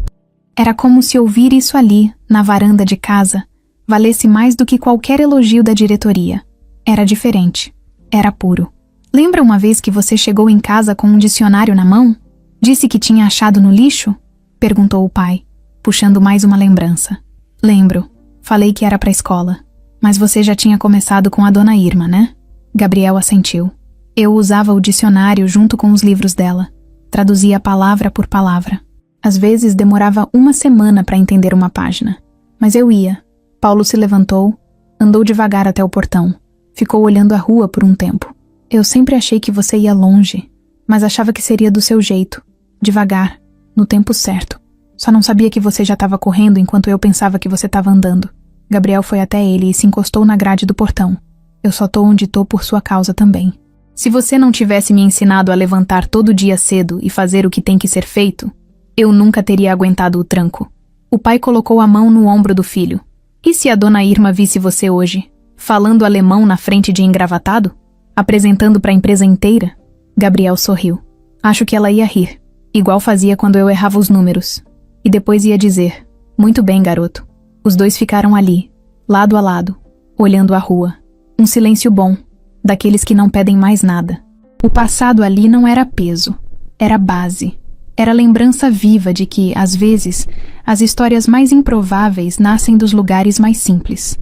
Era como se ouvir isso ali, na varanda de casa, valesse mais do que qualquer elogio da diretoria. Era diferente. Era puro. Lembra uma vez que você chegou em casa com um dicionário na mão? Disse que tinha achado no lixo? Perguntou o pai, puxando mais uma lembrança. Lembro. Falei que era pra escola. Mas você já tinha começado com a Dona Irma, né? Gabriel assentiu. Eu usava o dicionário junto com os livros dela. Traduzia palavra por palavra. Às vezes demorava 1 semana para entender uma página. Mas eu ia. Paulo se levantou, andou devagar até o portão. Ficou olhando a rua por um tempo. Eu sempre achei que você ia longe. mas achava que seria do seu jeito, devagar, no tempo certo. Só não sabia que você já estava correndo enquanto eu pensava que você estava andando. Gabriel foi até ele e se encostou na grade do portão. Eu só tô onde tô por sua causa também. Se você não tivesse me ensinado a levantar todo dia cedo e fazer o que tem que ser feito, eu nunca teria aguentado o tranco. O pai colocou a mão no ombro do filho. E se a dona Irma visse você hoje, falando alemão na frente de engravatado? Apresentando para a empresa inteira? Gabriel sorriu. Acho que ela ia rir, igual fazia quando eu errava os números. E depois ia dizer, muito bem, garoto. Os dois ficaram ali, lado a lado, olhando a rua. Um silêncio bom, daqueles que não pedem mais nada. O passado ali não era peso, era base. Era lembrança viva de que, às vezes, as histórias mais improváveis nascem dos lugares mais simples.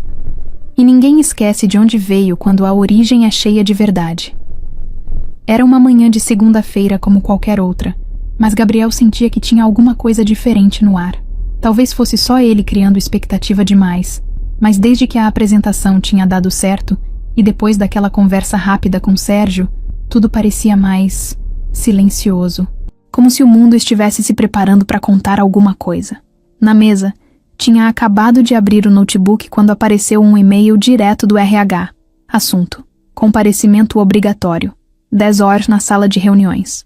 E ninguém esquece de onde veio quando a origem é cheia de verdade. Era uma manhã de segunda-feira como qualquer outra, mas Gabriel sentia que tinha alguma coisa diferente no ar. Talvez fosse só ele criando expectativa demais, mas desde que a apresentação tinha dado certo, e depois daquela conversa rápida com Sérgio, tudo parecia mais silencioso, como se o mundo estivesse se preparando para contar alguma coisa. Na mesa, tinha acabado de abrir o notebook quando apareceu um e-mail direto do RH. Assunto: comparecimento obrigatório. 10 horas na sala de reuniões.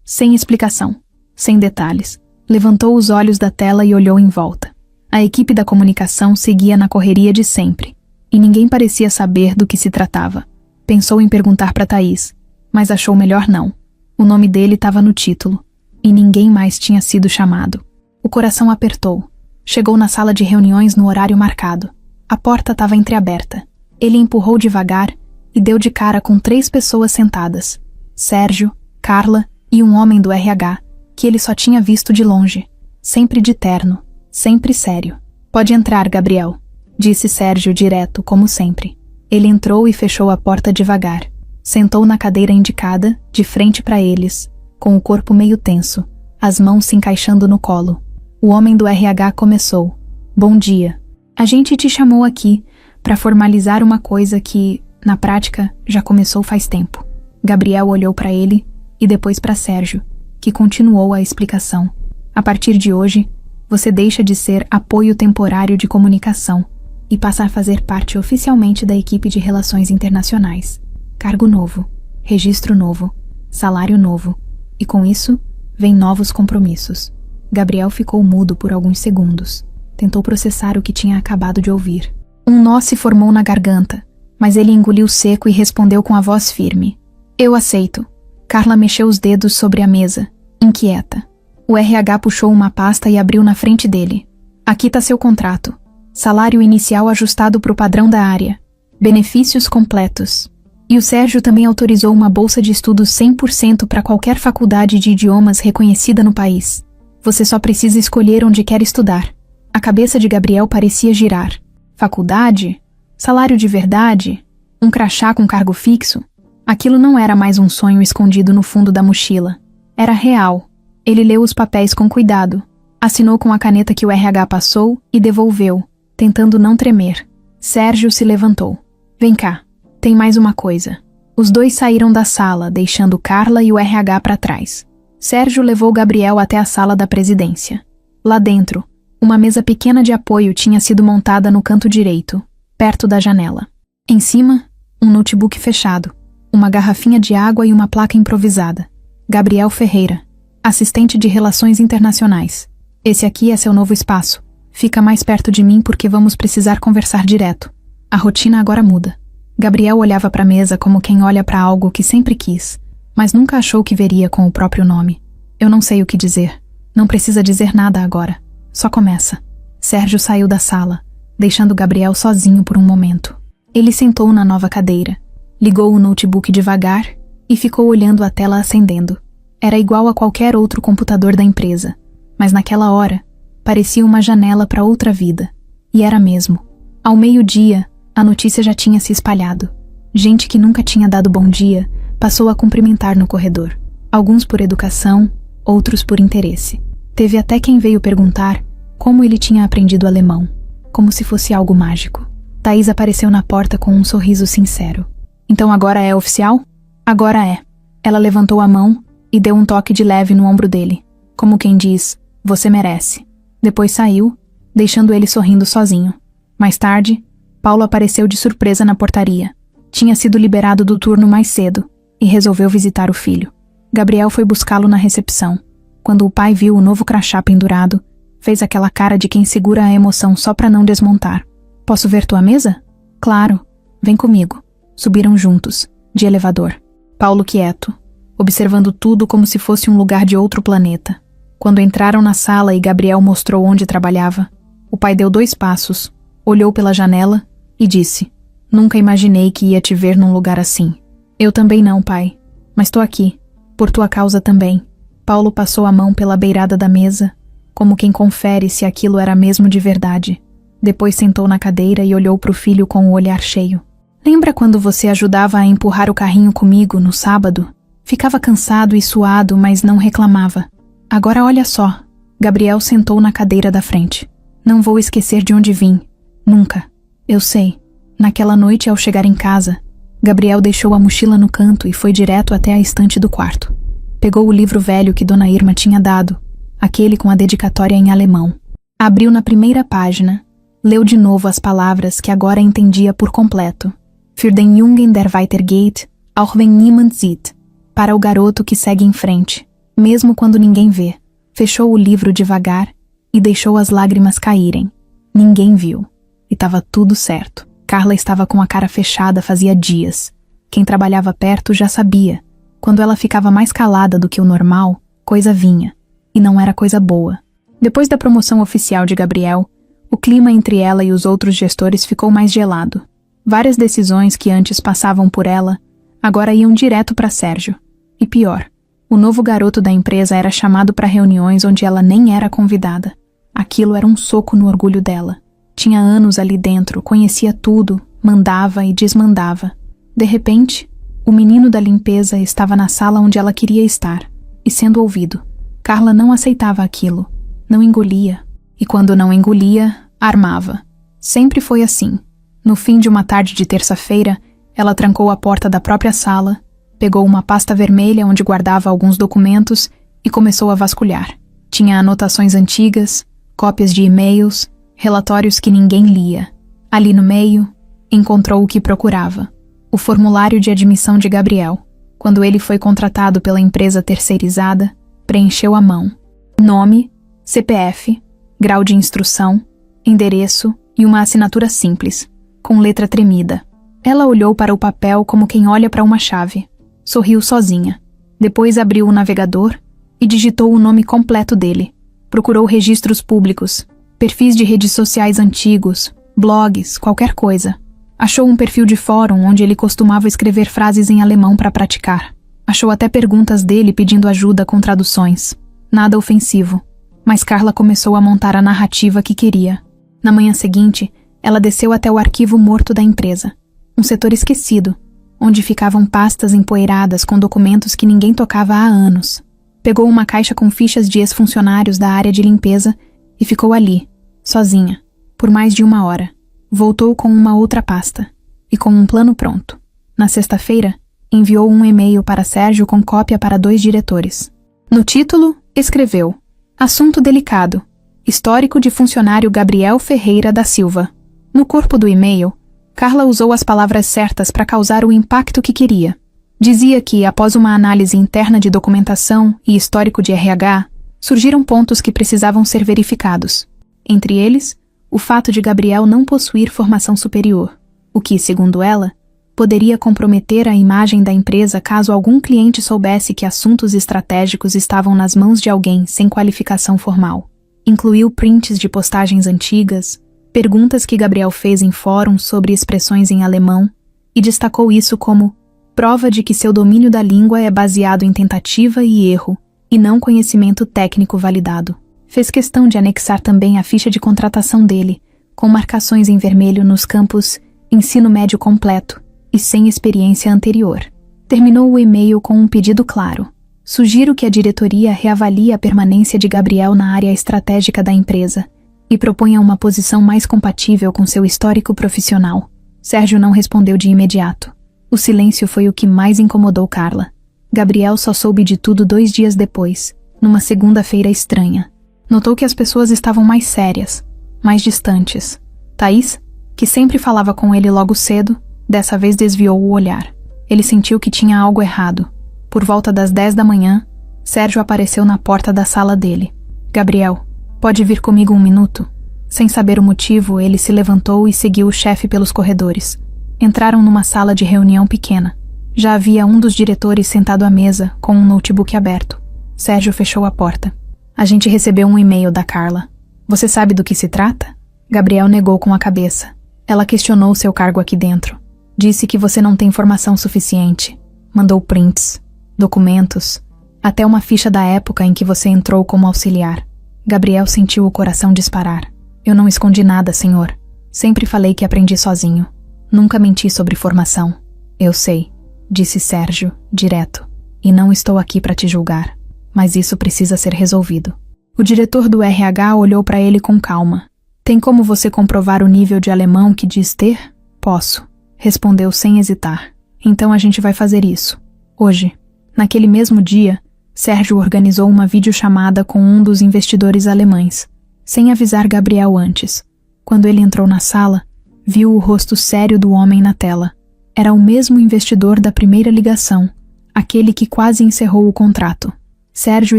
Sem explicação, sem detalhes. Levantou os olhos da tela e olhou em volta. A equipe da comunicação seguia na correria de sempre, e ninguém parecia saber do que se tratava. Pensou em perguntar para Thaís, mas achou melhor não. O nome dele estava no título, e ninguém mais tinha sido chamado. O coração apertou. Chegou na sala de reuniões no horário marcado. A porta estava entreaberta. Ele empurrou devagar e deu de cara com 3 pessoas sentadas. Sérgio, Carla e um homem do RH, que ele só tinha visto de longe. Sempre de terno, sempre sério. Pode entrar, Gabriel, disse Sérgio direto, como sempre. Ele entrou e fechou a porta devagar. Sentou na cadeira indicada, de frente para eles, com o corpo meio tenso, as mãos se encaixando no colo. O homem do RH começou. Bom dia. A gente te chamou aqui para formalizar uma coisa que, na prática, já começou faz tempo. Gabriel olhou para ele e depois para Sérgio, que continuou a explicação. A partir de hoje, você deixa de ser apoio temporário de comunicação e passa a fazer parte oficialmente da equipe de relações internacionais. Cargo novo, registro novo, salário novo, e com isso, vem novos compromissos. Gabriel ficou mudo por alguns segundos. Tentou processar o que tinha acabado de ouvir. Um nó se formou na garganta, mas ele engoliu seco e respondeu com a voz firme. Eu aceito. Carla mexeu os dedos sobre a mesa, inquieta. O RH puxou uma pasta e abriu na frente dele. Aqui está seu contrato. Salário inicial ajustado para o padrão da área. Benefícios completos. E o Sérgio também autorizou uma bolsa de estudos 100% para qualquer faculdade de idiomas reconhecida no país. Você só precisa escolher onde quer estudar. A cabeça de Gabriel parecia girar. Faculdade? Salário de verdade? Um crachá com cargo fixo? Aquilo não era mais um sonho escondido no fundo da mochila. Era real. Ele leu os papéis com cuidado. Assinou com a caneta que o RH passou e devolveu, tentando não tremer. Sérgio se levantou. Vem cá. Tem mais uma coisa. Os dois saíram da sala, deixando Carla e o RH para trás. Sérgio levou Gabriel até a sala da presidência. Lá dentro, uma mesa pequena de apoio tinha sido montada no canto direito, perto da janela. Em cima, um notebook fechado, uma garrafinha de água e uma placa improvisada. Gabriel Ferreira, assistente de Relações Internacionais. Esse aqui é seu novo espaço. Fica mais perto de mim porque vamos precisar conversar direto. A rotina agora muda. Gabriel olhava para a mesa como quem olha para algo que sempre quis, mas nunca achou que veria com o próprio nome. Eu não sei o que dizer. Não precisa dizer nada agora. Só começa. Sérgio saiu da sala, deixando Gabriel sozinho por um momento. Ele sentou na nova cadeira, ligou o notebook devagar e ficou olhando a tela acendendo. Era igual a qualquer outro computador da empresa, mas naquela hora, parecia uma janela para outra vida. E era mesmo. Ao meio-dia, a notícia já tinha se espalhado. Gente que nunca tinha dado bom dia passou a cumprimentar no corredor. Alguns por educação, outros por interesse. Teve até quem veio perguntar como ele tinha aprendido alemão, como se fosse algo mágico. Thaís apareceu na porta com um sorriso sincero. Então agora é oficial? Agora é. Ela levantou a mão e deu um toque de leve no ombro dele, como quem diz, você merece. Depois saiu, deixando ele sorrindo sozinho. Mais tarde, Paulo apareceu de surpresa na portaria. Tinha sido liberado do turno mais cedo e resolveu visitar o filho. Gabriel foi buscá-lo na recepção. Quando o pai viu o novo crachá pendurado, fez aquela cara de quem segura a emoção só para não desmontar. Posso ver tua mesa? Claro. Vem comigo. Subiram juntos, de elevador. Paulo quieto, observando tudo como se fosse um lugar de outro planeta. Quando entraram na sala e Gabriel mostrou onde trabalhava, o pai deu 2 passos, olhou pela janela e disse: Nunca imaginei que ia te ver num lugar assim. Eu também não, pai. Mas tô aqui. Por tua causa também. Paulo passou a mão pela beirada da mesa, como quem confere se aquilo era mesmo de verdade. Depois sentou na cadeira e olhou para o filho com o olhar cheio. Lembra quando você ajudava a empurrar o carrinho comigo no sábado? Ficava cansado e suado, mas não reclamava. Agora olha só. Gabriel sentou na cadeira da frente. Não vou esquecer de onde vim. Nunca. Eu sei. Naquela noite, ao chegar em casa, Gabriel deixou a mochila no canto e foi direto até a estante do quarto. Pegou o livro velho que Dona Irma tinha dado, aquele com a dedicatória em alemão. Abriu na primeira página, leu de novo as palavras que agora entendia por completo. Für den Jungen, der weitergeht, auch wenn niemand sieht. Para o garoto que segue em frente, mesmo quando ninguém vê. Fechou o livro devagar e deixou as lágrimas caírem. Ninguém viu. E estava tudo certo. Carla estava com a cara fechada fazia dias. Quem trabalhava perto já sabia. Quando ela ficava mais calada do que o normal, coisa vinha. E não era coisa boa. Depois da promoção oficial de Gabriel, o clima entre ela e os outros gestores ficou mais gelado. Várias decisões que antes passavam por ela, agora iam direto para Sérgio. E pior, o novo garoto da empresa era chamado para reuniões onde ela nem era convidada. Aquilo era um soco no orgulho dela. Tinha anos ali dentro, conhecia tudo, mandava e desmandava. De repente, o menino da limpeza estava na sala onde ela queria estar, e sendo ouvido. Carla não aceitava aquilo, não engolia, e quando não engolia, armava. Sempre foi assim. No fim de uma tarde de terça-feira, ela trancou a porta da própria sala, pegou uma pasta vermelha onde guardava alguns documentos e começou a vasculhar. Tinha anotações antigas, cópias de e-mails, relatórios que ninguém lia. Ali no meio, encontrou o que procurava. O formulário de admissão de Gabriel. Quando ele foi contratado pela empresa terceirizada, preencheu à mão. Nome, CPF, grau de instrução, endereço e uma assinatura simples, com letra tremida. Ela olhou para o papel como quem olha para uma chave. Sorriu sozinha. Depois abriu o navegador e digitou o nome completo dele. Procurou registros públicos, perfis de redes sociais antigos, blogs, qualquer coisa. Achou um perfil de fórum onde ele costumava escrever frases em alemão para praticar. Achou até perguntas dele pedindo ajuda com traduções. Nada ofensivo. Mas Carla começou a montar a narrativa que queria. Na manhã seguinte, ela desceu até o arquivo morto da empresa. Um setor esquecido, onde ficavam pastas empoeiradas com documentos que ninguém tocava há anos. Pegou uma caixa com fichas de ex-funcionários da área de limpeza e ficou ali, sozinha, por mais de 1 hora. Voltou com uma outra pasta e com um plano pronto. Na sexta-feira, enviou um e-mail para Sérgio com cópia para 2 diretores. No título, escreveu: Assunto delicado. Histórico de funcionário Gabriel Ferreira da Silva. No corpo do e-mail, Carla usou as palavras certas para causar o impacto que queria. Dizia que, após uma análise interna de documentação e histórico de RH, surgiram pontos que precisavam ser verificados. Entre eles, o fato de Gabriel não possuir formação superior, o que, segundo ela, poderia comprometer a imagem da empresa caso algum cliente soubesse que assuntos estratégicos estavam nas mãos de alguém sem qualificação formal. Incluiu prints de postagens antigas, perguntas que Gabriel fez em fóruns sobre expressões em alemão e destacou isso como prova de que seu domínio da língua é baseado em tentativa e erro, e não conhecimento técnico validado. Fez questão de anexar também a ficha de contratação dele, com marcações em vermelho nos campos ensino médio completo e sem experiência anterior. Terminou o e-mail com um pedido claro. Sugiro que a diretoria reavalie a permanência de Gabriel na área estratégica da empresa e proponha uma posição mais compatível com seu histórico profissional. Sérgio não respondeu de imediato. O silêncio foi o que mais incomodou Carla. Gabriel só soube de tudo 2 dias depois, numa segunda-feira estranha. Notou que as pessoas estavam mais sérias, mais distantes. Thaís, que sempre falava com ele logo cedo, dessa vez desviou o olhar. Ele sentiu que tinha algo errado. Por volta das 10 da manhã, Sérgio apareceu na porta da sala dele. Gabriel, pode vir comigo 1 minuto? Sem saber o motivo, ele se levantou e seguiu o chefe pelos corredores. Entraram numa sala de reunião pequena. Já havia um dos diretores sentado à mesa, com um notebook aberto. Sérgio fechou a porta. A gente recebeu um e-mail da Carla. Você sabe do que se trata? Gabriel negou com a cabeça. Ela questionou seu cargo aqui dentro. Disse que você não tem informação suficiente. Mandou prints, documentos, até uma ficha da época em que você entrou como auxiliar. Gabriel sentiu o coração disparar. Eu não escondi nada, senhor. Sempre falei que aprendi sozinho. Nunca menti sobre formação. Eu sei, disse Sérgio, direto. E não estou aqui para te julgar. Mas isso precisa ser resolvido. O diretor do RH olhou para ele com calma. Tem como você comprovar o nível de alemão que diz ter? Posso, respondeu sem hesitar. Então a gente vai fazer isso. Hoje. Naquele mesmo dia, Sérgio organizou uma videochamada com um dos investidores alemães, sem avisar Gabriel antes. Quando ele entrou na sala, viu o rosto sério do homem na tela. Era o mesmo investidor da primeira ligação, aquele que quase encerrou o contrato. Sérgio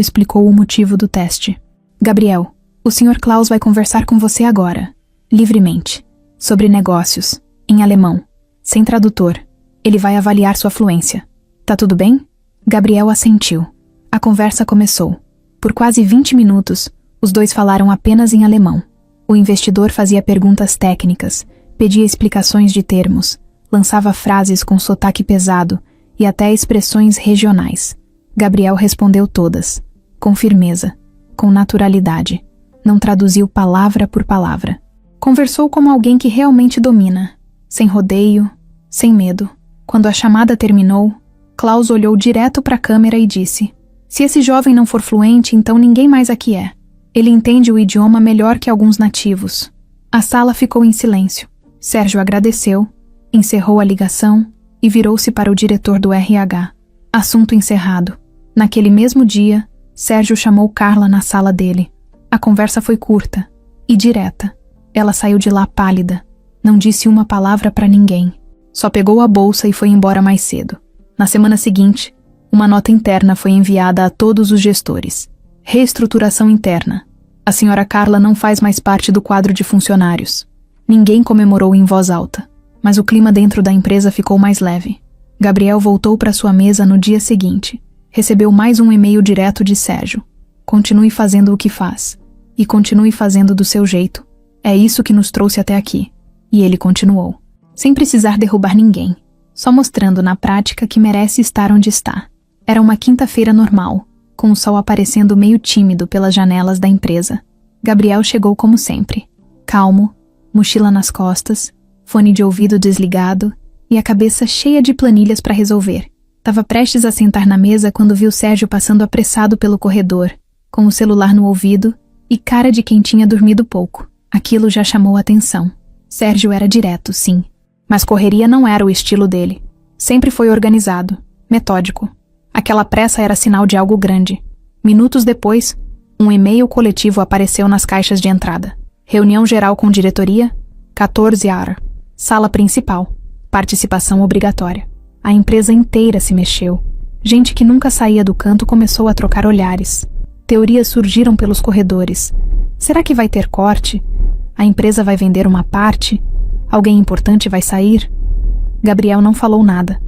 explicou o motivo do teste. Gabriel, o Sr. Klaus vai conversar com você agora, livremente, sobre negócios, em alemão, sem tradutor. Ele vai avaliar sua fluência. Tá tudo bem? Gabriel assentiu. A conversa começou. Por quase 20 minutos, os dois falaram apenas em alemão. O investidor fazia perguntas técnicas, pedia explicações de termos, lançava frases com sotaque pesado e até expressões regionais. Gabriel respondeu todas, com firmeza, com naturalidade. Não traduziu palavra por palavra. Conversou como alguém que realmente domina, sem rodeio, sem medo. Quando a chamada terminou, Klaus olhou direto para a câmera e disse: se esse jovem não for fluente, então ninguém mais aqui é. Ele entende o idioma melhor que alguns nativos. A sala ficou em silêncio. Sérgio agradeceu, encerrou a ligação e virou-se para o diretor do RH. Assunto encerrado. Naquele mesmo dia, Sérgio chamou Carla na sala dele. A conversa foi curta e direta. Ela saiu de lá pálida. Não disse uma palavra para ninguém. Só pegou a bolsa e foi embora mais cedo. Na semana seguinte, uma nota interna foi enviada a todos os gestores. Reestruturação interna. A senhora Carla não faz mais parte do quadro de funcionários. Ninguém comemorou em voz alta, mas o clima dentro da empresa ficou mais leve. Gabriel voltou para sua mesa no dia seguinte. Recebeu mais um e-mail direto de Sérgio. Continue fazendo o que faz. E continue fazendo do seu jeito. É isso que nos trouxe até aqui. E ele continuou. Sem precisar derrubar ninguém. Só mostrando na prática que merece estar onde está. Era uma quinta-feira normal, com o sol aparecendo meio tímido pelas janelas da empresa. Gabriel chegou como sempre. Calmo, mochila nas costas, fone de ouvido desligado e a cabeça cheia de planilhas para resolver. Estava prestes a sentar na mesa quando viu Sérgio passando apressado pelo corredor, com o celular no ouvido e cara de quem tinha dormido pouco. Aquilo já chamou a atenção. Sérgio era direto, sim. Mas correria não era o estilo dele. Sempre foi organizado, metódico. Aquela pressa era sinal de algo grande. Minutos depois, um e-mail coletivo apareceu nas caixas de entrada. Reunião geral com diretoria, 14h. Sala principal. Participação obrigatória. A empresa inteira se mexeu. Gente que nunca saía do canto começou a trocar olhares. Teorias surgiram pelos corredores. Será que vai ter corte? A empresa vai vender uma parte? Alguém importante vai sair? Gabriel não falou nada.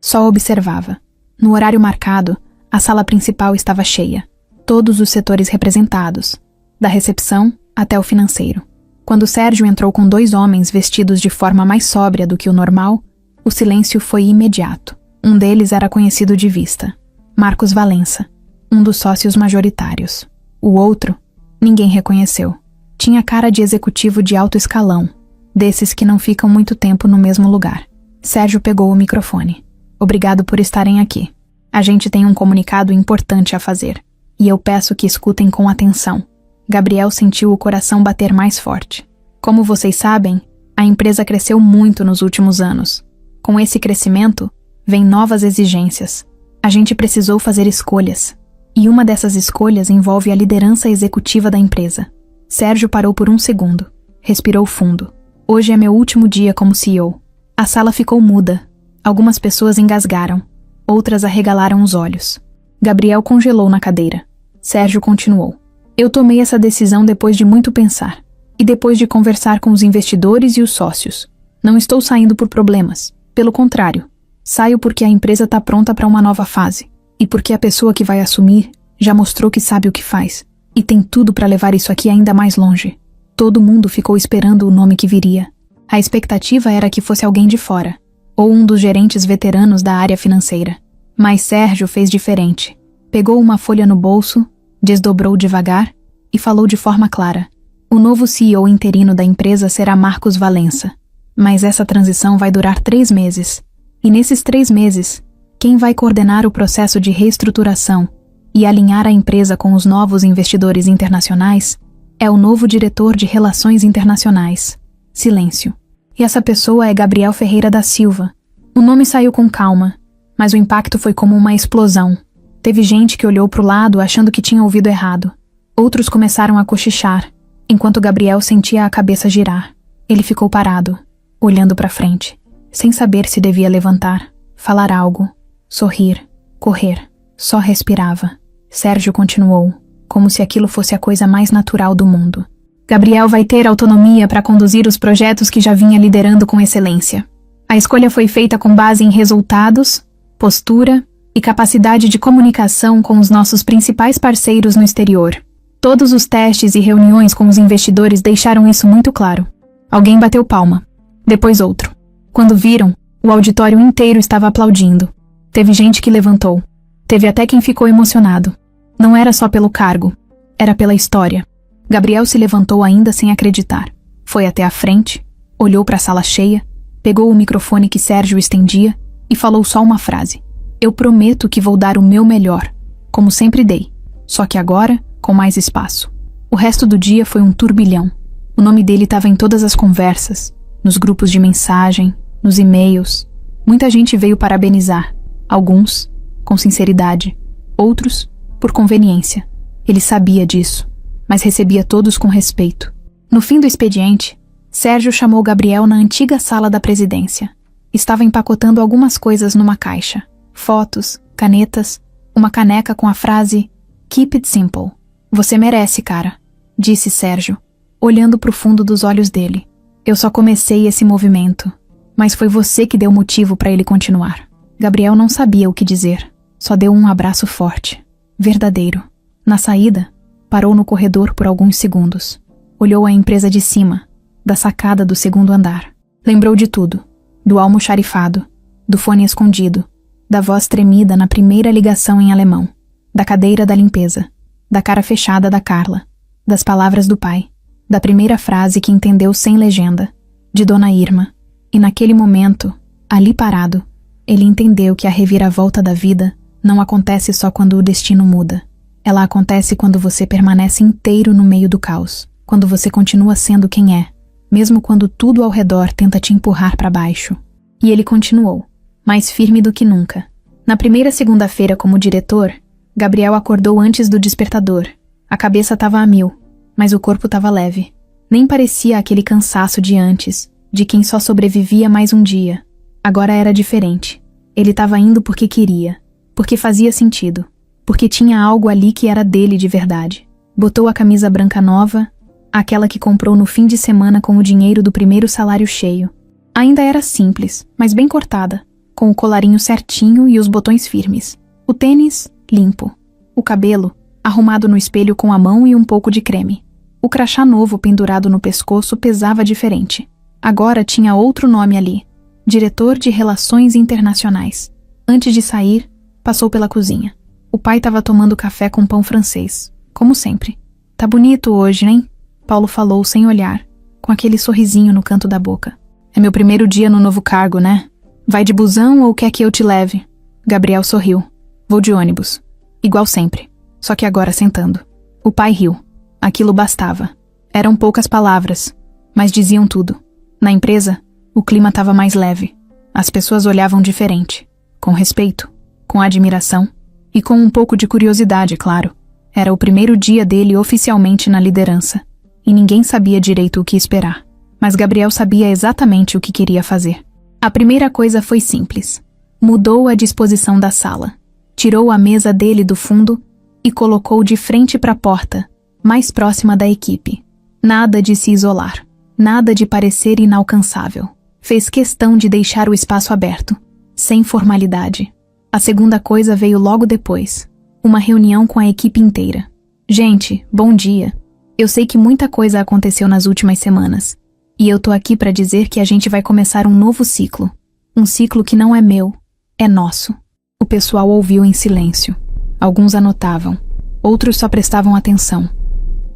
Só observava. No horário marcado, a sala principal estava cheia. Todos os setores representados, da recepção até o financeiro. Quando Sérgio entrou com 2 homens vestidos de forma mais sóbria do que o normal, o silêncio foi imediato. Um deles era conhecido de vista. Marcos Valença, um dos sócios majoritários. O outro, ninguém reconheceu. Tinha cara de executivo de alto escalão, desses que não ficam muito tempo no mesmo lugar. Sérgio pegou o microfone. Obrigado por estarem aqui. A gente tem um comunicado importante a fazer. E eu peço que escutem com atenção. Gabriel sentiu o coração bater mais forte. Como vocês sabem, a empresa cresceu muito nos últimos anos. Com esse crescimento, vem novas exigências. A gente precisou fazer escolhas. E uma dessas escolhas envolve a liderança executiva da empresa. Sérgio parou por um segundo. Respirou fundo. Hoje é meu último dia como CEO. A sala ficou muda. Algumas pessoas engasgaram. Outras arregalaram os olhos. Gabriel congelou na cadeira. Sérgio continuou. Eu tomei essa decisão depois de muito pensar. E depois de conversar com os investidores e os sócios. Não estou saindo por problemas. Pelo contrário. Saio porque a empresa está pronta para uma nova fase. E porque a pessoa que vai assumir já mostrou que sabe o que faz. E tem tudo para levar isso aqui ainda mais longe. Todo mundo ficou esperando o nome que viria. A expectativa era que fosse alguém de fora. Ou um dos gerentes veteranos da área financeira. Mas Sérgio fez diferente. Pegou uma folha no bolso, desdobrou devagar e falou de forma clara. O novo CEO interino da empresa será Marcos Valença. Mas essa transição vai durar 3 meses. E nesses 3 meses, quem vai coordenar o processo de reestruturação e alinhar a empresa com os novos investidores internacionais é o novo diretor de Relações Internacionais. Silêncio. E essa pessoa é Gabriel Ferreira da Silva. O nome saiu com calma, mas o impacto foi como uma explosão. Teve gente que olhou para o lado achando que tinha ouvido errado. Outros começaram a cochichar, enquanto Gabriel sentia a cabeça girar. Ele ficou parado, olhando para frente, sem saber se devia levantar, falar algo, sorrir, correr. Só respirava. Sérgio continuou, como se aquilo fosse a coisa mais natural do mundo. Gabriel vai ter autonomia para conduzir os projetos que já vinha liderando com excelência. A escolha foi feita com base em resultados, postura e capacidade de comunicação com os nossos principais parceiros no exterior. Todos os testes e reuniões com os investidores deixaram isso muito claro. Alguém bateu palma. Depois outro. Quando viram, o auditório inteiro estava aplaudindo. Teve gente que levantou. Teve até quem ficou emocionado. Não era só pelo cargo. Era pela história. Gabriel se levantou ainda sem acreditar. Foi até a frente, olhou para a sala cheia, pegou o microfone que Sérgio estendia e falou só uma frase. Eu prometo que vou dar o meu melhor, como sempre dei, só que agora com mais espaço. O resto do dia foi um turbilhão. O nome dele estava em todas as conversas, nos grupos de mensagem, nos e-mails. Muita gente veio parabenizar. Alguns, com sinceridade. Outros, por conveniência. Ele sabia disso, mas recebia todos com respeito. No fim do expediente, Sérgio chamou Gabriel na antiga sala da presidência. Estava empacotando algumas coisas numa caixa. Fotos, canetas, uma caneca com a frase Keep it simple. Você merece, cara, disse Sérgio, olhando para o fundo dos olhos dele. Eu só comecei esse movimento, mas foi você que deu motivo para ele continuar. Gabriel não sabia o que dizer, só deu um abraço forte, verdadeiro. Na saída, parou no corredor por alguns segundos. Olhou a empresa de cima, da sacada do 2º andar. Lembrou de tudo, do almoxarifado, do fone escondido, da voz tremida na primeira ligação em alemão, da cadeira da limpeza, da cara fechada da Carla, das palavras do pai, da primeira frase que entendeu sem legenda, de Dona Irma. E naquele momento, ali parado, ele entendeu que a reviravolta da vida não acontece só quando o destino muda. Ela acontece quando você permanece inteiro no meio do caos, quando você continua sendo quem é, mesmo quando tudo ao redor tenta te empurrar para baixo. E ele continuou, mais firme do que nunca. Na primeira segunda-feira como diretor, Gabriel acordou antes do despertador. A cabeça estava a 1000, mas o corpo estava leve. Nem parecia aquele cansaço de antes, de quem só sobrevivia mais um dia. Agora era diferente. Ele estava indo porque queria, porque fazia sentido, porque tinha algo ali que era dele de verdade. Botou a camisa branca nova, aquela que comprou no fim de semana com o dinheiro do primeiro salário cheio. Ainda era simples, mas bem cortada, com o colarinho certinho e os botões firmes. O tênis, limpo. O cabelo, arrumado no espelho com a mão e um pouco de creme. O crachá novo pendurado no pescoço pesava diferente. Agora tinha outro nome ali. Diretor de Relações Internacionais. Antes de sair, passou pela cozinha. O pai estava tomando café com pão francês, como sempre. Tá bonito hoje, hein? Paulo falou sem olhar, com aquele sorrisinho no canto da boca. É meu primeiro dia no novo cargo, né? Vai de busão ou quer que eu te leve? Gabriel sorriu. Vou de ônibus. Igual sempre. Só que agora sentando. O pai riu. Aquilo bastava. Eram poucas palavras, mas diziam tudo. Na empresa, o clima estava mais leve. As pessoas olhavam diferente, com respeito, com admiração e com um pouco de curiosidade, claro. Era o primeiro dia dele oficialmente na liderança, e ninguém sabia direito o que esperar. Mas Gabriel sabia exatamente o que queria fazer. A primeira coisa foi simples. Mudou a disposição da sala. Tirou a mesa dele do fundo e colocou de frente para a porta, mais próxima da equipe. Nada de se isolar. Nada de parecer inalcançável. Fez questão de deixar o espaço aberto, sem formalidade. A segunda coisa veio logo depois. Uma reunião com a equipe inteira. Gente, bom dia. Eu sei que muita coisa aconteceu nas últimas semanas. E eu tô aqui para dizer que a gente vai começar um novo ciclo. Um ciclo que não é meu, é nosso. O pessoal ouviu em silêncio. Alguns anotavam. Outros só prestavam atenção.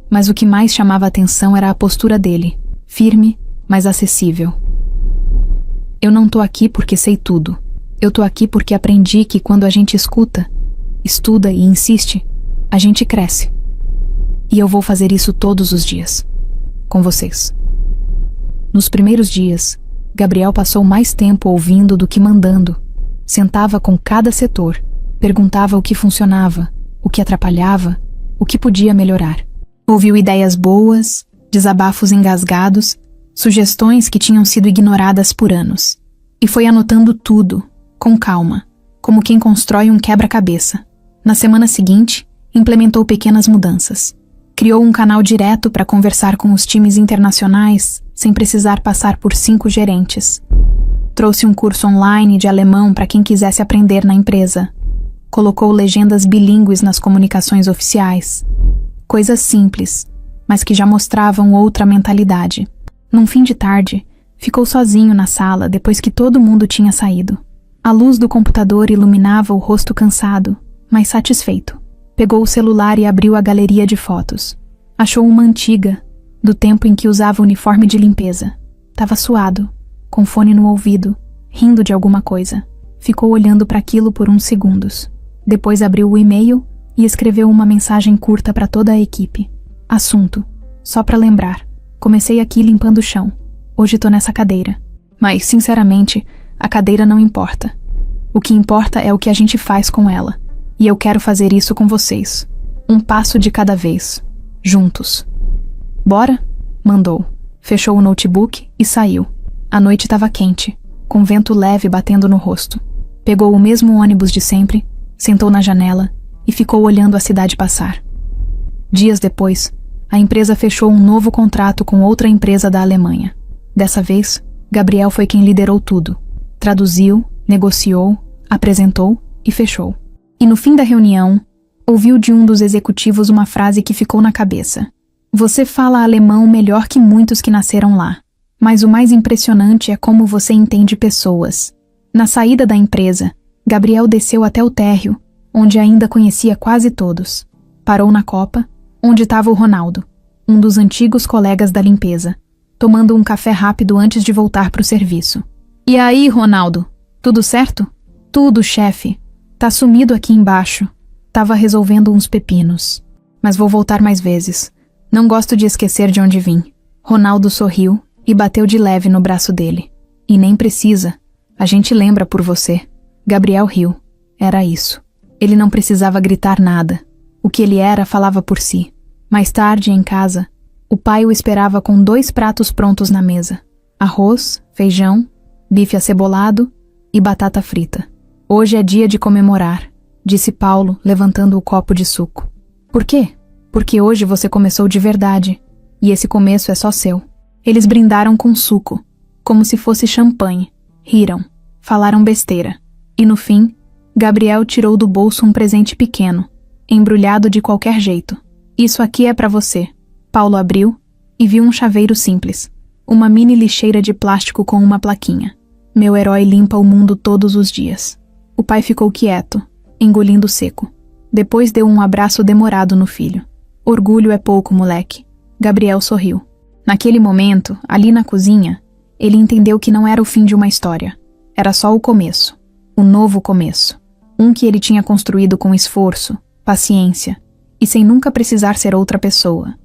Mas o que mais chamava atenção era a postura dele. Firme, mas acessível. Eu não tô aqui porque sei tudo. Eu tô aqui porque aprendi que quando a gente escuta, estuda e insiste, a gente cresce. E eu vou fazer isso todos os dias. Com vocês. Nos primeiros dias, Gabriel passou mais tempo ouvindo do que mandando. Sentava com cada setor, perguntava o que funcionava, o que atrapalhava, o que podia melhorar. Ouviu ideias boas, desabafos engasgados, sugestões que tinham sido ignoradas por anos. E foi anotando tudo, com calma, como quem constrói um quebra-cabeça. Na semana seguinte, implementou pequenas mudanças. Criou um canal direto para conversar com os times internacionais, sem precisar passar por 5 gerentes. Trouxe um curso online de alemão para quem quisesse aprender na empresa. Colocou legendas bilíngues nas comunicações oficiais. Coisas simples, mas que já mostravam outra mentalidade. Num fim de tarde, ficou sozinho na sala depois que todo mundo tinha saído. A luz do computador iluminava o rosto cansado, mas satisfeito. Pegou o celular e abriu a galeria de fotos. Achou uma antiga, do tempo em que usava uniforme de limpeza. Tava suado, com fone no ouvido, rindo de alguma coisa. Ficou olhando para aquilo por uns segundos. Depois abriu o e-mail e escreveu uma mensagem curta para toda a equipe. Assunto: só para lembrar. Comecei aqui limpando o chão. Hoje tô nessa cadeira. Mas, sinceramente, a cadeira não importa. O que importa é o que a gente faz com ela. E eu quero fazer isso com vocês. Um passo de cada vez. Juntos. Bora? Mandou. Fechou o notebook e saiu. A noite estava quente, com vento leve batendo no rosto. Pegou o mesmo ônibus de sempre, sentou na janela e ficou olhando a cidade passar. Dias depois, a empresa fechou um novo contrato com outra empresa da Alemanha. Dessa vez, Gabriel foi quem liderou tudo. Traduziu, negociou, apresentou e fechou. E no fim da reunião, ouviu de um dos executivos uma frase que ficou na cabeça. Você fala alemão melhor que muitos que nasceram lá. Mas o mais impressionante é como você entende pessoas. Na saída da empresa, Gabriel desceu até o térreo, onde ainda conhecia quase todos. Parou na copa, onde estava o Ronaldo, um dos antigos colegas da limpeza, tomando um café rápido antes de voltar para o serviço. E aí, Ronaldo? Tudo certo? Tudo, chefe. Tá sumido aqui embaixo. Tava resolvendo uns pepinos. Mas vou voltar mais vezes. Não gosto de esquecer de onde vim. Ronaldo sorriu e bateu de leve no braço dele. E nem precisa. A gente lembra por você. Gabriel riu. Era isso. Ele não precisava gritar nada. O que ele era falava por si. Mais tarde, em casa, o pai o esperava com 2 pratos prontos na mesa. Arroz, feijão, bife acebolado e batata frita. Hoje é dia de comemorar, disse Paulo, levantando o copo de suco. Por quê? Porque hoje você começou de verdade, e esse começo é só seu. Eles brindaram com suco, como se fosse champanhe. Riram, falaram besteira. E no fim, Gabriel tirou do bolso um presente pequeno, embrulhado de qualquer jeito. Isso aqui é pra você. Paulo abriu e viu um chaveiro simples, uma mini lixeira de plástico com uma plaquinha. Meu herói limpa o mundo todos os dias. O pai ficou quieto, engolindo seco. Depois deu um abraço demorado no filho. Orgulho é pouco, moleque. Gabriel sorriu. Naquele momento, ali na cozinha, ele entendeu que não era o fim de uma história. Era só o começo. O novo começo. Um que ele tinha construído com esforço, paciência e sem nunca precisar ser outra pessoa.